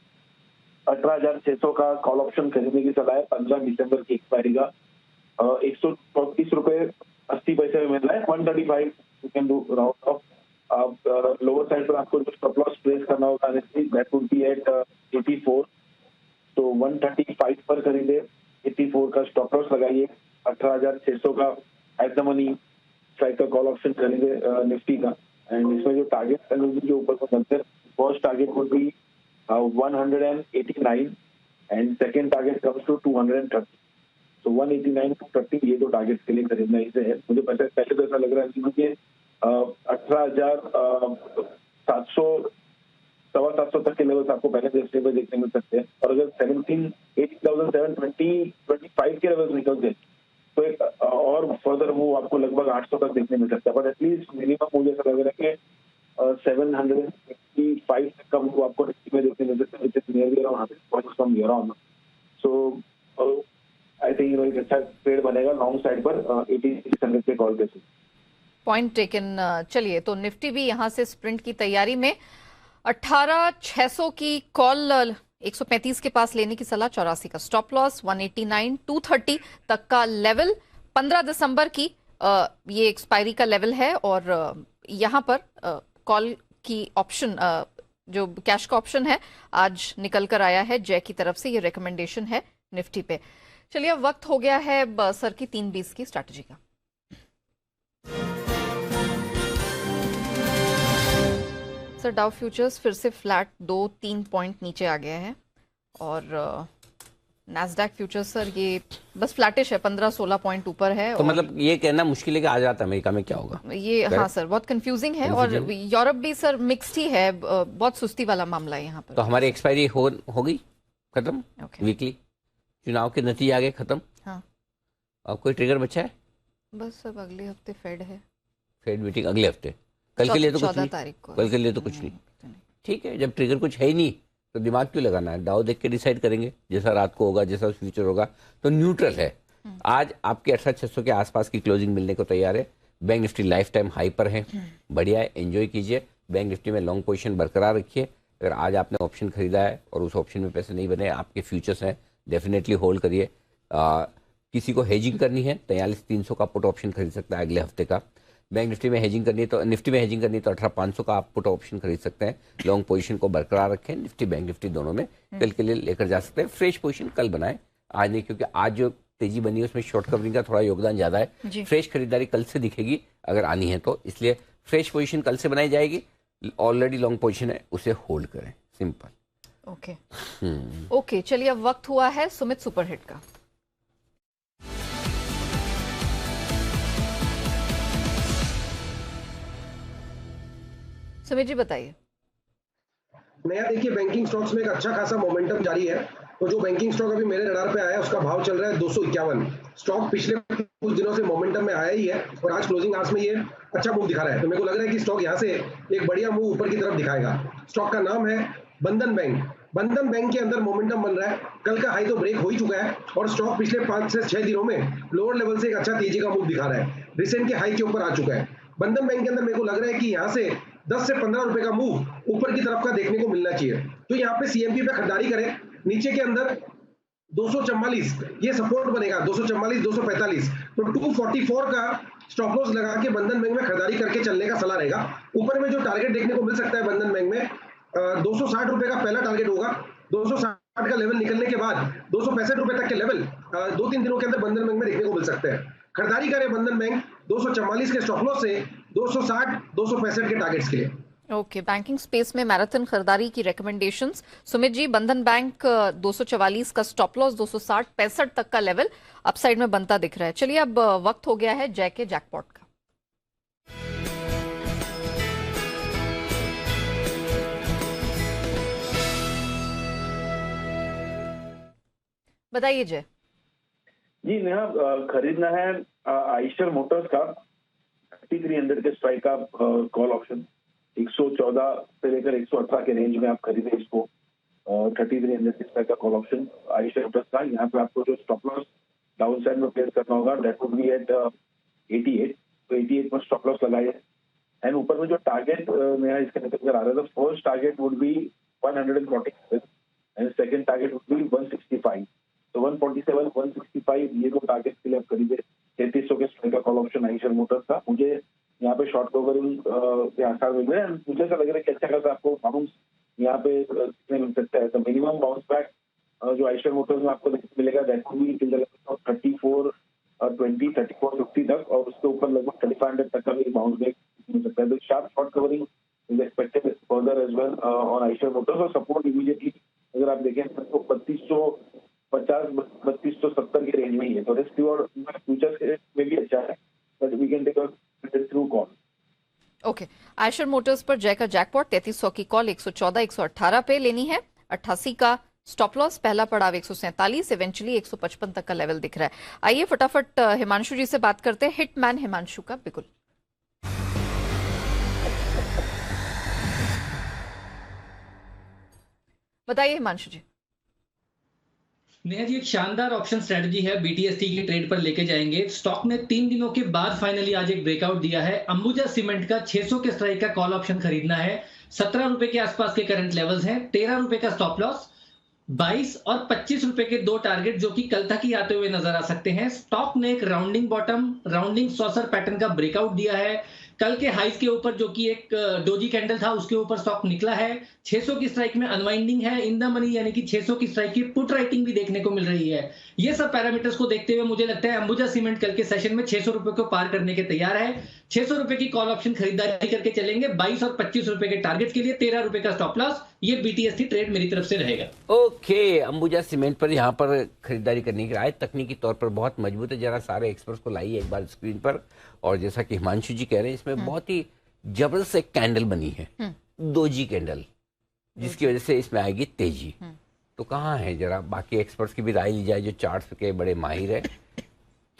18,600 का कॉल ऑप्शन खरीदने की सलाह है 15 दिसंबर की एक्सपायरी का। 134 रुपए 80 पैसे में मिल रहा है। 135 you can do round of. आप लोअर साइड पर आपको जो स्टॉप लॉस प्लेस करना होगा दैट वुड बी एट 84, तो 135 पर खरीदे, 84 का स्टॉप लॉस लगाइए। 18,600 का एट द मनी स्ट्राइक का कॉल ऑप्शन खरीदे निफ्टी का। एंड इसमें जो टारगेट जो ऊपर को बनते हैं, first target would be 189 and second target comes to 230। तो 189 to 230 ये दो टारगेट के लिए खरीदना इसे है। मुझे पहले तो ऐसा लग रहा है कि 18,700 700 तक के लेवल्स आपको पहले देखने मिल सकते हैं। और अगर 18,725 के लेवल्स निकल गए तो एक और फर्दर मूव आपको लगभग 800 तक देखने मिल सकता है। बट एटलीस्ट मिनिमम मुझे ऐसा लग रहा है कि 755 तक का मूव आपको निफ्टी में देखने मिल सकता है, which is nearly around 100 from here on. So I think एक अच्छा ट्रेड बनेगा लॉन्ग साइड पर 8600 के कॉल बेसिस। Point taken. चलिए, तो निफ्टी भी यहां से स्प्रिंट की तैयारी में 18,600 की कॉल 135 के पास लेने की सलाह, 84 का स्टॉप लॉस, 189 230 तक का लेवल 15 दिसंबर की ये एक्सपायरी का लेवल है। और यहां पर कॉल की ऑप्शन जो कैश का ऑप्शन है आज निकल कर आया है जय की तरफ से, ये रिकमेंडेशन है निफ्टी पे। चलिए, अब वक्त हो गया है सर की 3-20 की स्ट्रैटेजी का। सर, डाउ फ्यूचर्स फिर से फ्लैट 2-3 पॉइंट नीचे आ गया है और नैस्डैक फ्यूचर्स सर ये बस फ्लैटिश है, 15-16 पॉइंट ऊपर है। तो मतलब ये कहना मुश्किल है कि आज रात अमेरिका में क्या होगा ये हाँ सर बहुत कंफ्यूजिंग है। और यूरोप भी सर मिक्स्ड ही है, बहुत सुस्ती वाला मामला है यहाँ पर। तो हमारी एक्सपायरी हो गई खत्म, वीकली चुनाव के नतीजे आ गए खत्म। हाँ। अब कोई ट्रिगर बचा है? बस अब अगले हफ्ते फेड है, फेड मीटिंग अगले हफ्ते, कल के लिए तो कुछ 14 नहीं, तारीख को। कल के लिए तो कुछ नहीं। ठीक है, जब ट्रिगर कुछ है ही नहीं तो दिमाग क्यों लगाना है? दाव देख के डिसाइड करेंगे, जैसा रात को होगा, जैसा फ्यूचर होगा। तो न्यूट्रल है। आज आपके 68,600 के आसपास की क्लोजिंग मिलने को तैयार है। Bank Nifty life time high पर है, बढ़िया है, एंजॉय कीजिए। बैंक निफ्टी में लॉन्ग पोजीशन बरकरार रखिए। अगर आज आपने ऑप्शन खरीदा है और उस ऑप्शन में पैसे नहीं बने, आपके फ्यूचर्स हैं, डेफिनेटली होल्ड करिए। किसी को हेजिंग करनी है 43,300 का पुट ऑप्शन खरीद सकता है अगले हफ्ते का। बैंक निफ्टी में हेजिंग करनी है तो निफ्टी में हेजिंग करनी है तो 18,500 का आप पुट ऑप्शन खरीद सकते हैं। लॉन्ग पोजीशन को बरकरार रखें, निफ्टी बैंक निफ्टी दोनों में कल के लिए लेकर जा सकते हैं। फ्रेश पोजीशन कल बनाएं, आज नहीं, क्योंकि आज जो तेजी बनी है उसमें शॉर्ट कवरिंग का थोड़ा योगदान ज्यादा है। फ्रेश खरीदारी कल से दिखेगी अगर आनी है तो, इसलिए फ्रेश पोजीशन कल से बनाई जाएगी। ऑलरेडी लॉन्ग पोजीशन है उसे होल्ड करें, सिंपल। ओके चलिए अब वक्त हुआ है सुमित सुपरहिट का। सुमित जी बताइए। नया देखिए, बैंकिंग स्टॉक्स में एक अच्छा खासा मोमेंटम जारी है। तो जो बैंकिंग स्टॉक अभी मेरे रडार पे आया है उसका भाव चल रहा है 251। स्टॉक पिछले कुछ दिनों से मोमेंटम में आया ही है और आज क्लोजिंग आवर्स में ये अच्छा मूव दिखा रहा है। तो मेरे को लग रहा है कि स्टॉक यहाँ से एक बढ़िया मूव ऊपर की तरफ दिखाएगा। स्टॉक का नाम है बंधन बैंक। बंधन बैंक के अंदर मोमेंटम बन रहा है, कल का हाई तो ब्रेक हो ही चुका है और स्टॉक पिछले 5 से 6 दिनों में लोअर लेवल से एक अच्छा तेजी का मूव दिखा रहा है, रिसेंट के हाई के ऊपर आ चुका है। बंधन बैंक के अंदर मेरे को लग रहा है कि यहाँ से 10 से 15 रुपए का मूव ऊपर की तरफ का देखने को मिलना चाहिए। तो यहाँ पे सीएमपी पे खरीदारी करें। नीचे के अंदर 244 ये सपोर्ट बनेगा, 244 245, तो 244 का स्टॉप लॉस लगा के बंधन बैंक में खरीदारी करके चलने का सलाह रहेगा। ऊपर में जो टारगेट देखने को मिल सकता है बंधन बैंक में 260 रुपए का पहला टारगेट होगा। 260 का लेवल निकलने के बाद 265 रुपए तक के लेवल 2-3 दिनों के अंदर बंधन बैंक में देखने को मिल सकते हैं। खरीदारी करें बंधन बैंक 244 के स्टॉप लॉस से 260 265 के टारगेट्स के लिए। ओके बैंकिंग स्पेस में मैराथन खरीदारी की रिकमेंडेशंस। सुमित जी बंधन बैंक 244 का स्टॉप लॉस 260 65 तक का लेवल अपसाइड में बनता दिख रहा है। चलिए अब वक्त हो गया है जय के जैकपॉट का। बताइए जय। जी नेहा, खरीदना है आइशर मोटर्स का 3300 के स्ट्राइक का कॉल ऑप्शन। 114 से लेकर 118 के रेंज में आप खरीदें इसको। 3300 के स्ट्राइक का कॉल ऑप्शन आइशर मोटर्स का। यहाँ पे आपको जो स्टॉप लॉस डाउन साइड में प्लेस करना होगा दैट वुड बी एट 88। तो 88 में स्टॉप लॉस लगाइए। एंड ऊपर में जो टारगेट नेहा इसके निकल कर आ रहा है, first target would B 147 and second target would B 165। तो 147 165 ये दो टारगेट के लिए आप खरीदे। 3300 के स्ट्राइक का कॉल ऑप्शन आइशर मोटर्स का। मुझे यहाँ पे शॉर्ट कवरिंग के आसार मिल रहे हैं। मुझे ऐसा लग रहा है कि अच्छा खासा आपको बाउंस यहाँ पे मिल सकता है। तो मिनिमम बाउंस बैक जो आइशर मोटर्स में आपको देखने मिलेगा that will be till the level of 3420 3450 तक, और उसके ऊपर लगभग 3500 तक का भी बाउंस बैक मिल सकता है। तो sharp short covering is expected further as well on Eicher Motors. और सपोर्ट इमीडिएटली अगर आप देखें तो 3250 3270 के रेंज में ही है। तो रिस्क रिवॉर्ड फ्यूचर्स में भी अच्छा है, but we can take a through call. Okay Eicher Motors पर जय का जैकपॉट 3300 की कॉल 114 118 पे लेनी है। 88 का स्टॉप लॉस, पहला पड़ाव 147, इवेंचुअली 155 तक का लेवल दिख रहा है। आइए फटाफट हिमांशु जी से बात करते हैं। हिटमैन हिमांशु का बिल्कुल। बताइए हिमांशु जी। नेहा जी एक शानदार ऑप्शन स्ट्रेटजी है, बीटीएसटी की ट्रेड पर लेके जाएंगे। स्टॉक ने 3 दिनों के बाद फाइनली आज एक ब्रेकआउट दिया है। अंबुजा सीमेंट का 600 के स्ट्राइक का कॉल ऑप्शन खरीदना है। 17 रुपए के आसपास के करंट लेवल्स हैं। 13 रुपए का स्टॉप लॉस, 22 और 25 रुपए के 2 टारगेट जो कि कल तक ही आते हुए नजर आ सकते हैं। स्टॉक ने एक rounding bottom rounding saucer pattern का ब्रेकआउट दिया है। कल के हाइस के ऊपर जो कि एक डोजी कैंडल था उसके ऊपर स्टॉक निकला है। 600 की स्ट्राइक में अनवाइंडिंग है इन द मनी, यानी कि 600 की स्ट्राइक की पुट राइटिंग भी देखने को मिल रही है। ये सब पैरामीटर्स को देखते हुए मुझे लगता है अंबुजा सीमेंट कल के सेशन में 600 रुपए को पार करने के तैयार है। ₹600 की कॉल ऑप्शन खरीदारी करके चलेंगे 22 और 25 रुपए के टारगेट के लिए, ₹13 का स्टॉप लॉस। ये BTST ट्रेड मेरी तरफ से रहेगा। ओके, अंबुजा सीमेंट पर यहाँ पर खरीदारी करने की राय तकनीकी तौर पर बहुत मजबूत है। जरा सारे एक्सपर्ट्स को लाइए एक बार स्क्रीन पर। और जैसा कि हिमांशु जी कह रहे हैं, इसमें बहुत ही जबरदस्त एक कैंडल बनी है, डोजी कैंडल, जिसकी वजह से इसमें आएगी तेजी। तो कहाँ है, जरा बाकी एक्सपर्ट्स की भी राय ली जाए जो चार्ट्स के बड़े माहिर है।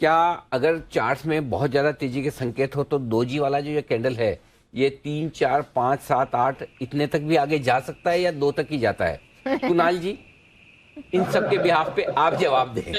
क्या अगर चार्ट्स में बहुत ज्यादा तेजी के संकेत हो तो डोजी वाला जो ये कैंडल है, ये 3, 4, 5, 7, 8 इतने तक भी आगे जा सकता है या 2 तक ही जाता है? कुणाल जी, इन सब के बिहाफ पे आप जवाब दें।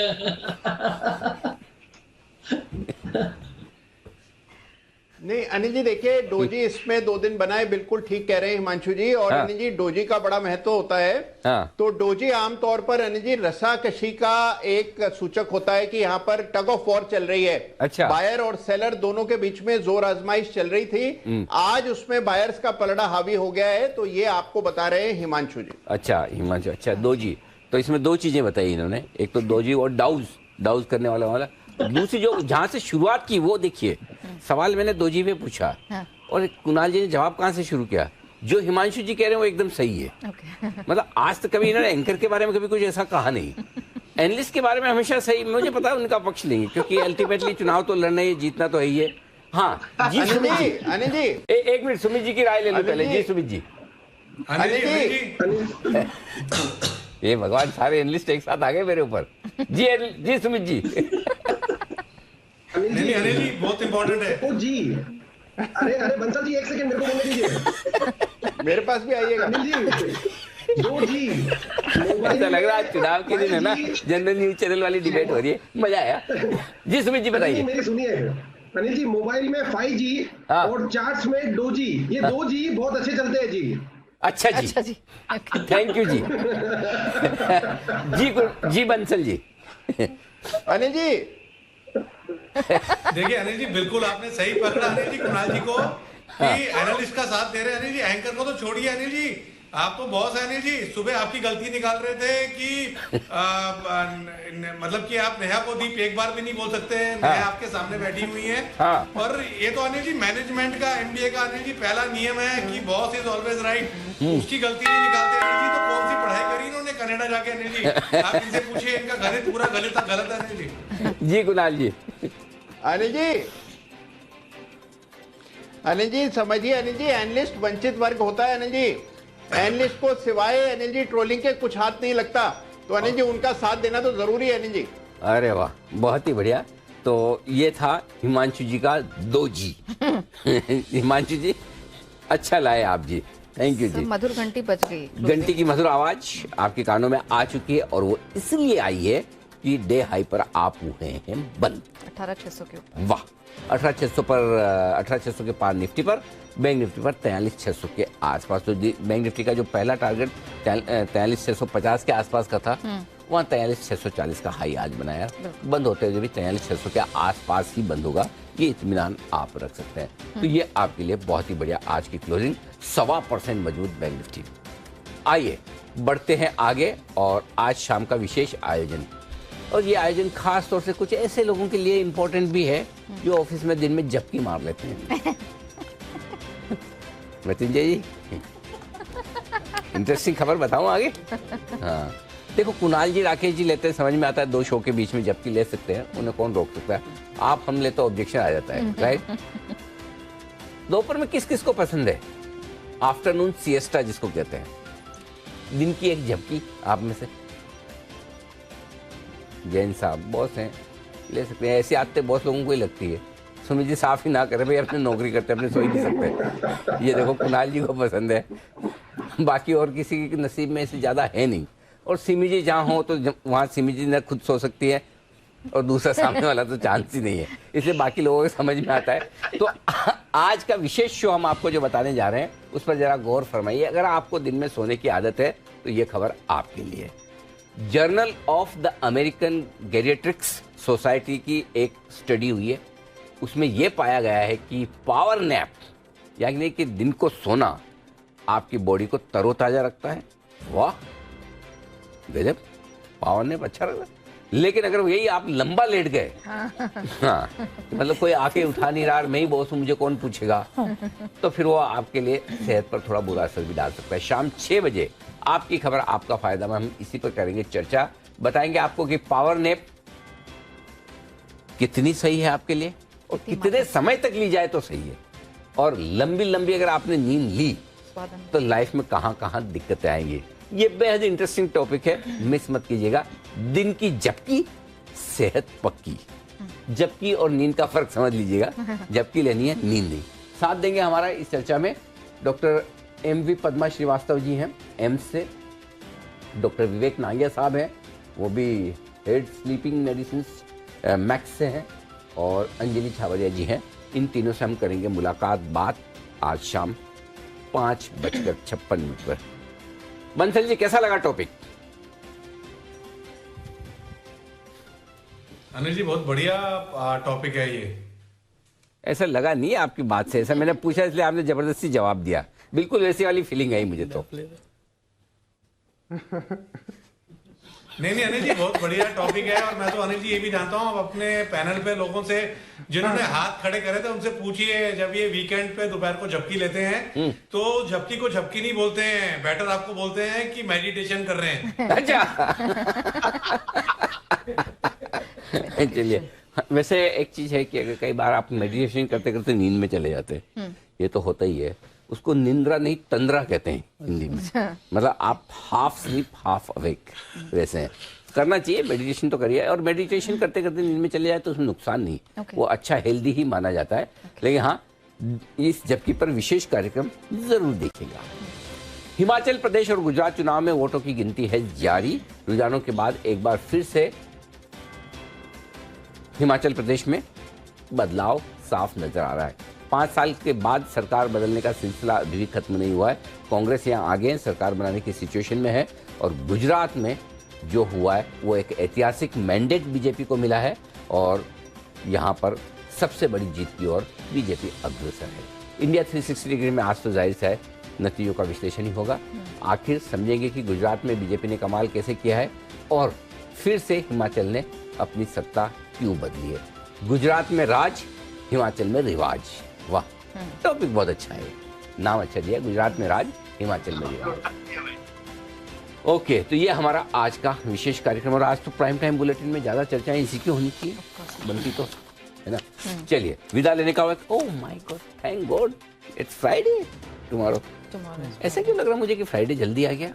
नहीं अनिल जी, देखिए डोजी इसमें 2 दिन बनाए, बिल्कुल ठीक कह रहे हैं हिमांशु जी। और हाँ। अनिल जी, डोजी का बड़ा महत्व होता है। हाँ। तो डोजी आमतौर पर अनिल जी रसाकशी का एक सूचक होता है कि यहाँ पर टग ऑफ वॉर चल रही है। अच्छा। बायर और सेलर दोनों के बीच में जोर आजमाइश चल रही थी। आज उसमें बायर्स का पलड़ा हावी हो गया है, तो ये आपको बता रहे हैं हिमांशु जी। अच्छा हिमांशु, अच्छा डोजी। तो इसमें 2 चीजें बताई इन्होंने, एक तो डोजी और डाउज करने वाला। दूसरी जो जहां से शुरुआत की वो देखिए, सवाल मैंने डोजी पे पूछा और कुणाल जी ने जवाब कहां से शुरू किया। जो हिमांशु जी कह रहे हैं वो एकदम सही है। मतलब आज तक कभी इन्होंने एंकर के बारे में कभी कुछ ऐसा कहा नहीं, एनालिस्ट के बारे में हमेशा सही। मुझे पता है उनका पक्ष नहीं, क्योंकि अल्टीमेटली चुनाव तो लड़ना ही, जीतना तो है ही है। हाँ जी सुमित जी, अनिल जी एक मिनट, सुमित जी की राय ले लो पहले। जी सुमित जी। ये भगवान, सारे एनालिस्ट एक साथ आ गए मेरे ऊपर। जी सुमित जी। नहीं अनिल जी, बहुत इंपॉर्टेंट है। ओ जी, अरे बंसल जी, 1 सेकंड मेरे को बोलने दीजिए। मेरे पास भी आइएगा। अनिल जी, दो जी, ऐसा लग रहा है चुनाव के दिन है ना, जनरल न्यूज चैनल वाली डिबेट हो रही है, मजा आया। जी सुमित जी बताइए। मेरी सुनिए अनिल जी, मोबाइल में 5G और चार्ट्स में डोजी, ये 2G बहुत अच्छे चलते हैं जी। अच्छा जी, थैंक यू जी। जी बंसल जी। अनिल जी देखिए अनिल जी, बिल्कुल आपने सही पकड़ा अनिल जी कुणाल जी को कि एनालिस्ट का साथ दे रहे हैं। अनिल जी एंकर को तो छोड़िए, अनिल जी आप तो बॉस है। अनिल जी सुबह आपकी गलती निकाल रहे थे कि मतलब कि आप नेहा को दीप एक बार भी नहीं बोल सकते। नेहा आपके सामने बैठी हुई है। और ये तो अनिल जी मैनेजमेंट का, MBA का अनिल जी पहला नियम है कि बॉस इज ऑलवेज राइट। उसकी गलती नहीं निकालते अनिल जी। तो कौन सी पढ़ाई करी इन्होंने कनाडा जाके अनिल जी? आप इनसे पूछिए, इनका गणित पूरा गलत है अनिल जी। जी कुणाल जी। अनिल जी समझिए अनिल जी, एनालिस्ट वंचित वर्ग होता है अनिल जी। एनालिस्ट को सिवाय अनिल जी ट्रोलिंग के कुछ हाथ नहीं लगता, तो अनिल जी उनका साथ देना तो जरूरी है अनिल जी। अरे वाह, बहुत ही बढ़िया। तो ये था हिमांशु जी का 2G। हिमांशु जी अच्छा लाए आप जी, थैंक यू जी। मधुर घंटी बज गई, घंटी की मधुर आवाज आपके कानों में आ चुकी है, और वो इसलिए आई है कि डे हाई पर आप हुए हैं बंद 18,600 के ऊपर। वाह, 18,600 पर, 18,600 के पार निफ्टी पर, बैंक निफ्टी पर 43,600 के आसपास। तो बैंक निफ्टी का जो पहला टारगेट 43,650 के आसपास का था, वहाँ 43,640 का हाई आज बनाया। बंद होते हुए भी 43,600 के आसपास ही बंद होगा, ये इत्मीनान आप रख सकते हैं। तो ये आपके लिए बहुत ही बढ़िया आज की क्लोजिंग, 1.25% मजबूत बैंक निफ्टी। आइए बढ़ते हैं आगे, और आज शाम का विशेष आयोजन, और ये आयोजन खास तौर से कुछ ऐसे लोगों के लिए इम्पोर्टेंट भी है जो ऑफिस में दिन में झपकी मार लेते हैं। मृत्युंजय जी, इंटरेस्टिंग खबर बताऊं आगे? हाँ देखो, कुणाल जी राकेश जी लेते हैं, समझ में आता है 2 शो के बीच में झपकी ले सकते हैं, उन्हें कौन रोक सकता है। आप हम ले तो ऑब्जेक्शन आ जाता है, राइट? दोपहर में किस किस को पसंद है आफ्टरनून सिएस्टा जिसको कहते हैं, दिन की एक झपकी? आप में से जैन साहब बॉस हैं, ले सकते हैं। ऐसी आदतें बॉस लोगों को ही लगती है। सुमित जी साफ ही ना करें भाई, अपनी नौकरी करते अपने सो ही नहीं सकते। ये देखो कुणाल जी को पसंद है, बाकी और किसी के नसीब में इससे ज्यादा है नहीं। और सिमी जी जहाँ हो तो वहाँ सिमी जी न खुद सो सकती है, और दूसरा सामने वाला तो चांस ही नहीं है, इसलिए बाकी लोगों को समझ में आता है। तो आज का विशेष शो हम आपको जो बताने जा रहे हैं उस पर जरा गौर फरमाइए। अगर आपको दिन में सोने की आदत है तो ये खबर आपके लिए। Journal of the American geriatrics society की एक स्टडी हुई है, उसमें यह पाया गया है कि पावर नैप, यानी कि दिन को सोना, आपकी बॉडी को तरोताजा रखता है। वाह गजब, पावर नैप अच्छा लग रहा है। लेकिन अगर यही आप लंबा लेट गए, हाँ, मतलब कोई आके उठा नहीं रहा, मैं ही बॉस हूं, मुझे कौन पूछेगा, तो फिर वो आपके लिए सेहत पर थोड़ा बुरा असर भी डाल सकता है। शाम 6 बजे आपकी खबर, आपका फायदा में हम इसी पर करेंगे चर्चा। बताएंगे आपको कि पावर नैप कितनी सही है आपके लिए और कितने समय तक ली जाए तो सही है, और लंबी लंबी अगर आपने नींद ली तो लाइफ में कहां कहां दिक्कतें आएंगी। ये बेहद इंटरेस्टिंग टॉपिक है, मिस मत कीजिएगा। दिन की झपकी, सेहत पक्की। झपकी और नींद का फर्क समझ लीजिएगा, झपकी लेनी है, नींद नहीं। साथ देंगे हमारा इस चर्चा में डॉक्टर MV पद्मा श्रीवास्तव जी हैं एम्स से, डॉक्टर विवेक नांगिया साहब हैं, वो भी हेड स्लीपिंग मेडिसिन मैक्स से हैं, और अंजलि छावरिया जी हैं। इन तीनों से हम करेंगे मुलाकात, बात आज शाम 5:56 पर। बंसल जी, कैसा लगा टॉपिक? अनिल जी, बहुत बढ़िया टॉपिक है ये। ऐसा लगा नहीं आपकी बात से, ऐसा मैंने पूछा इसलिए आपने जबरदस्ती जवाब दिया, बिल्कुल वैसी वाली फीलिंग आई मुझे तो। नहीं अनिल जी, बहुत बढ़िया टॉपिक है। और मैं तो अनिल जी ये भी जानता हूँ, आप अपने पैनल पे लोगों से जिन्होंने हाथ खड़े करे थे उनसे पूछिए, जब ये वीकेंड पे दोपहर को झपकी लेते हैं तो झपकी को झपकी नहीं बोलते हैं, बेटर आपको बोलते हैं कि मेडिटेशन कर रहे हैं। अच्छा चलिए, वैसे एक चीज है कि अगर कई बार आप मेडिटेशन करते करते नींद में चले जाते हैं, ये तो होता ही है, उसको निंद्रा नहीं तंद्रा कहते हैं हिंदी में। मतलब आप हाफ स्लीप हाफ अवेक वैसे हैं। करना चाहिए, मेडिटेशन तो करिए, और मेडिटेशन करते करते नींद में चले जाए तो उसमें नुकसान नहीं, वो अच्छा हेल्दी ही माना जाता है। लेकिन हाँ, इस झपकी पर विशेष कार्यक्रम जरूर देखेगा। हिमाचल प्रदेश और गुजरात चुनाव में वोटों की गिनती है जारी। रुझानों के बाद एक बार फिर से हिमाचल प्रदेश में बदलाव साफ नजर आ रहा है। 5 साल के बाद सरकार बदलने का सिलसिला अभी भी खत्म नहीं हुआ है। कांग्रेस यहाँ आगे सरकार बनाने की सिचुएशन में है, और गुजरात में जो हुआ है वो एक ऐतिहासिक मैंडेट बीजेपी को मिला है, और यहाँ पर सबसे बड़ी जीत की ओर बीजेपी अग्रसर है। इंडिया 360 डिग्री में आज तो जाहिर है नतीजों का विश्लेषण ही होगा। आखिर समझेंगे कि गुजरात में बीजेपी ने कमाल कैसे किया है, और फिर से हिमाचल ने अपनी सत्ता क्यों बदली है। गुजरात में राज, हिमाचल में रिवाज। वाह, टॉपिक बहुत अच्छा है, नाम अच्छा दिया, गुजरात में राज, हिमाचल में रिवाज। ओके, तो ये हमारा आज का विशेष कार्यक्रम, और आज तो प्राइम टाइम बुलेटिन में ज्यादा चर्चाएं इसी की होनी चाहिए, बनती तो है ना। चलिए, विदा लेने का वक्त। Oh my God, thank God it's Friday, tomorrow. ऐसा क्यों लग रहा मुझे कि फ्राइडे जल्दी आ गया?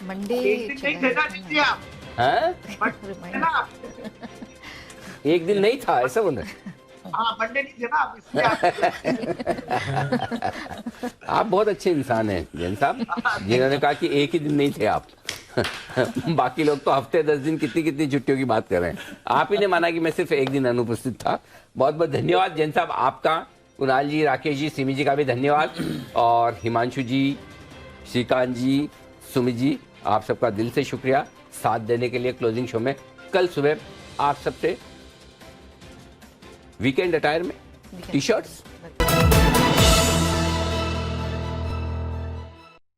मंडे एक दिन नहीं था, ऐसा बोल रहे? हाँ, मंडे नहीं थे ना आप बहुत अच्छे इंसान हैं जैन साहब, जिन्होंने कहा कि एक ही दिन नहीं थे आप। बाकी लोग तो हफ्ते 10 दिन कितनी छुट्टियों की बात कर रहे हैं, आप ही ने माना कि मैं सिर्फ एक दिन अनुपस्थित था। बहुत बहुत धन्यवाद जैन साहब आपका, कुणाल जी, राकेश जी, सिमी जी का भी धन्यवाद, और हिमांशु जी, श्रीकांत जी, सुमित जी, आप सबका दिल से शुक्रिया साथ देने के लिए क्लोजिंग शो में। कल सुबह आप सबसे वीकेंड अटायर में टी-शर्ट्स